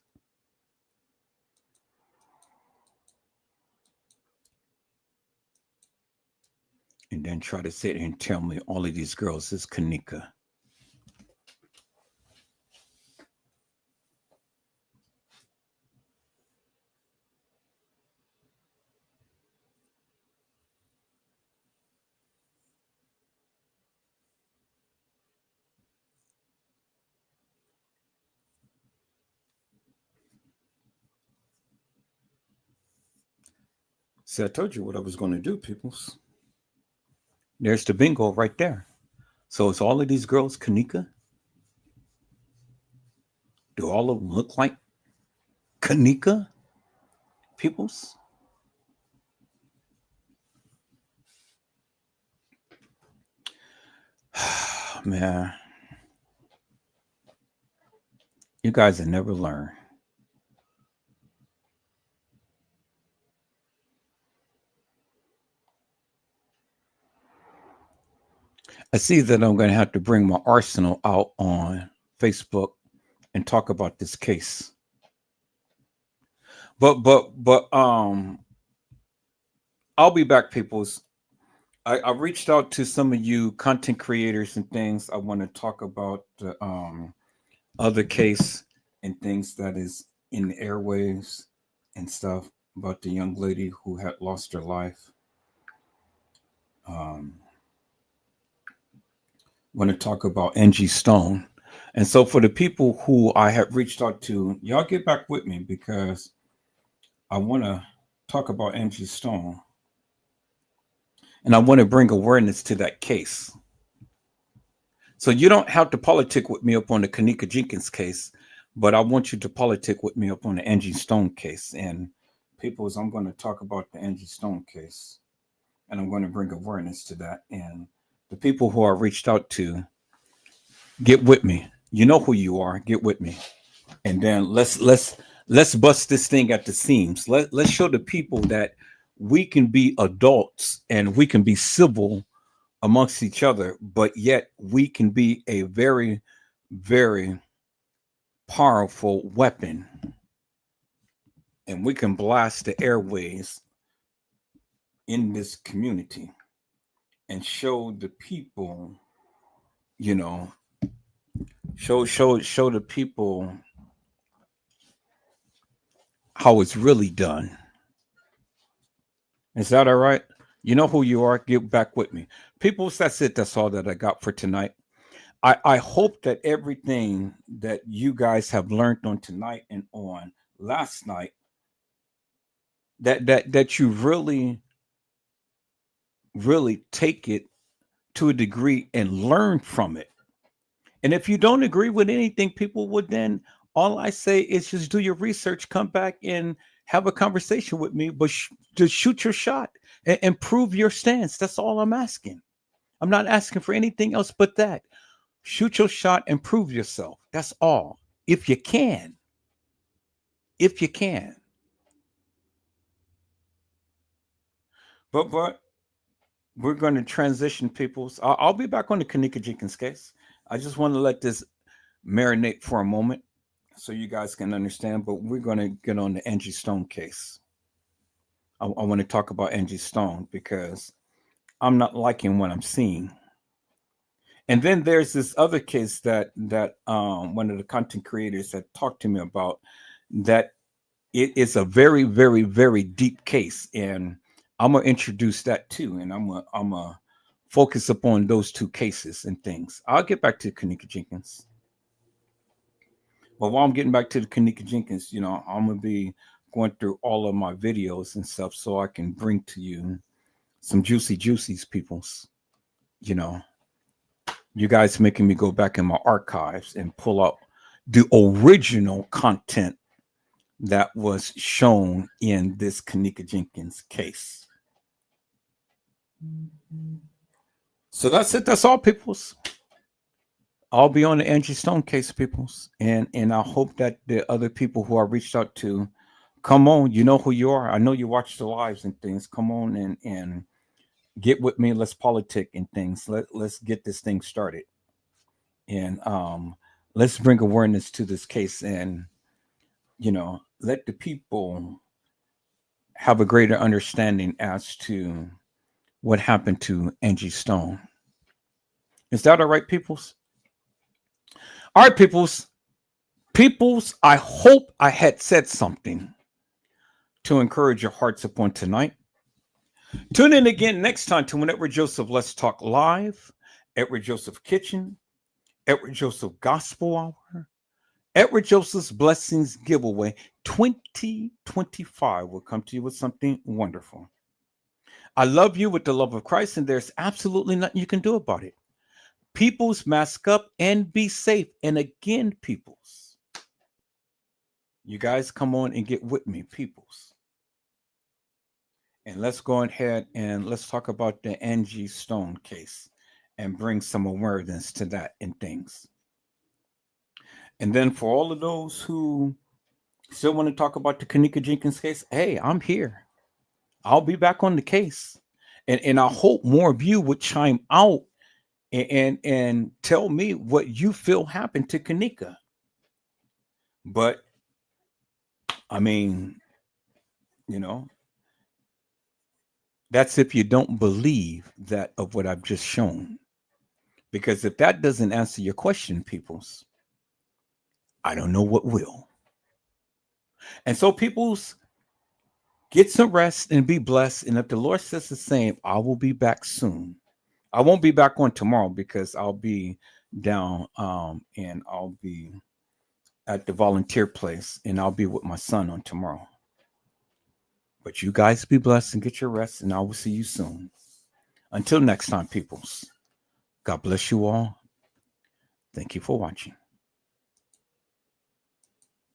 And then try to sit here and tell me all of these girls is Kanika. See, I told you what I was going to do, peoples. There's the bingo right there. So it's all of these girls Kanika? Do all of them look like Kanika, peoples? Man, you guys will never learn. I see that I'm going to have to bring my arsenal out on Facebook and talk about this case. But I'll be back, peoples. I reached out to some of you content creators and things. I want to talk about the other case and things that is in the airwaves and stuff about the young lady who had lost her life. Want to talk about Angie Stone. And so for the people who I have reached out to, y'all get back with me because I want to talk about Angie Stone. And I want to bring awareness to that case. So you don't have to politic with me up on the Kenneka Jenkins case, but I want you to politic with me up on the Angie Stone case. And peoples, I'm going to talk about the Angie Stone case. And I'm going to bring awareness to that. And the people who I reached out to, get with me. You know who you are. Get with me. And then let's bust this thing at the seams. Let's show the people that we can be adults and we can be civil amongst each other, but yet we can be a very, very powerful weapon. And we can blast the airways in this community and show the people, you know, show the people how it's really done. Is that all right? You know who you are. Get back with me. People, that's it. That's all that I got for tonight. I hope that everything that you guys have learned on tonight and on last night, that you really, really take it to a degree and learn from it. And if you don't agree with anything, people would then, all I say is just do your research, come back and have a conversation with me, but just shoot your shot and prove your stance. That's all I'm asking. I'm not asking for anything else but that. Shoot your shot and prove yourself. That's all. If you can. If you can. But we're going to transition, peoples. I'll be back on the Kenneka Jenkins case. I just want to let this marinate for a moment so you guys can understand. But we're going to get on the Angie Stone case. I want to talk about Angie Stone because I'm not liking what I'm seeing. And then there's this other case that one of the content creators had talked to me about, that it is a very, very, very deep case. And I'm going to introduce that too. And I'm going to focus upon those two cases and things. I'll get back to Kenneka Jenkins. But while I'm getting back to the Kenneka Jenkins, you know, I'm going to be going through all of my videos and stuff so I can bring to you some juicies, peoples. You know, you guys making me go back in my archives and pull out the original content that was shown in this Kenneka Jenkins case. So that's it. That's all, peoples. I'll be on the Angie Stone case, peoples. And I hope that the other people who I reached out to, come on, you know who you are. I know you watch the lives and things. Come on and get with me. Let's politic and things. Let's get this thing started. And let's bring awareness to this case and, you know, let the people have a greater understanding as to what happened to Angie Stone. Is that all right, peoples? All right, peoples. Peoples, I hope I had said something to encourage your hearts upon tonight. Tune in again next time to Edward Joseph Let's Talk Live, Edward Joseph Kitchen, Edward Joseph Gospel Hour, Edward Joseph's Blessings Giveaway 2025 will come to you with something wonderful. I love you with the love of Christ, and there's absolutely nothing you can do about it. Peoples, mask up and be safe. And again, peoples, you guys come on and get with me, peoples. And let's go ahead and let's talk about the Angie Stone case. and bring some awareness to that and things. And then for all of those who still want to talk about the Kenneka Jenkins case, hey, I'm here. I'll be back on the case. And I hope more of you would chime out and tell me what you feel happened to Kenneka. But I mean, you know, that's if you don't believe that of what I've just shown. Because if that doesn't answer your question, peoples, I don't know what will. And so, peoples, get some rest and be blessed. And if the Lord says the same, I will be back soon. I won't be back on tomorrow because I'll be down and I'll be at the volunteer place and I'll be with my son on tomorrow. But you guys be blessed and get your rest, and I will see you soon. Until next time, peoples, God bless you all. Thank you for watching.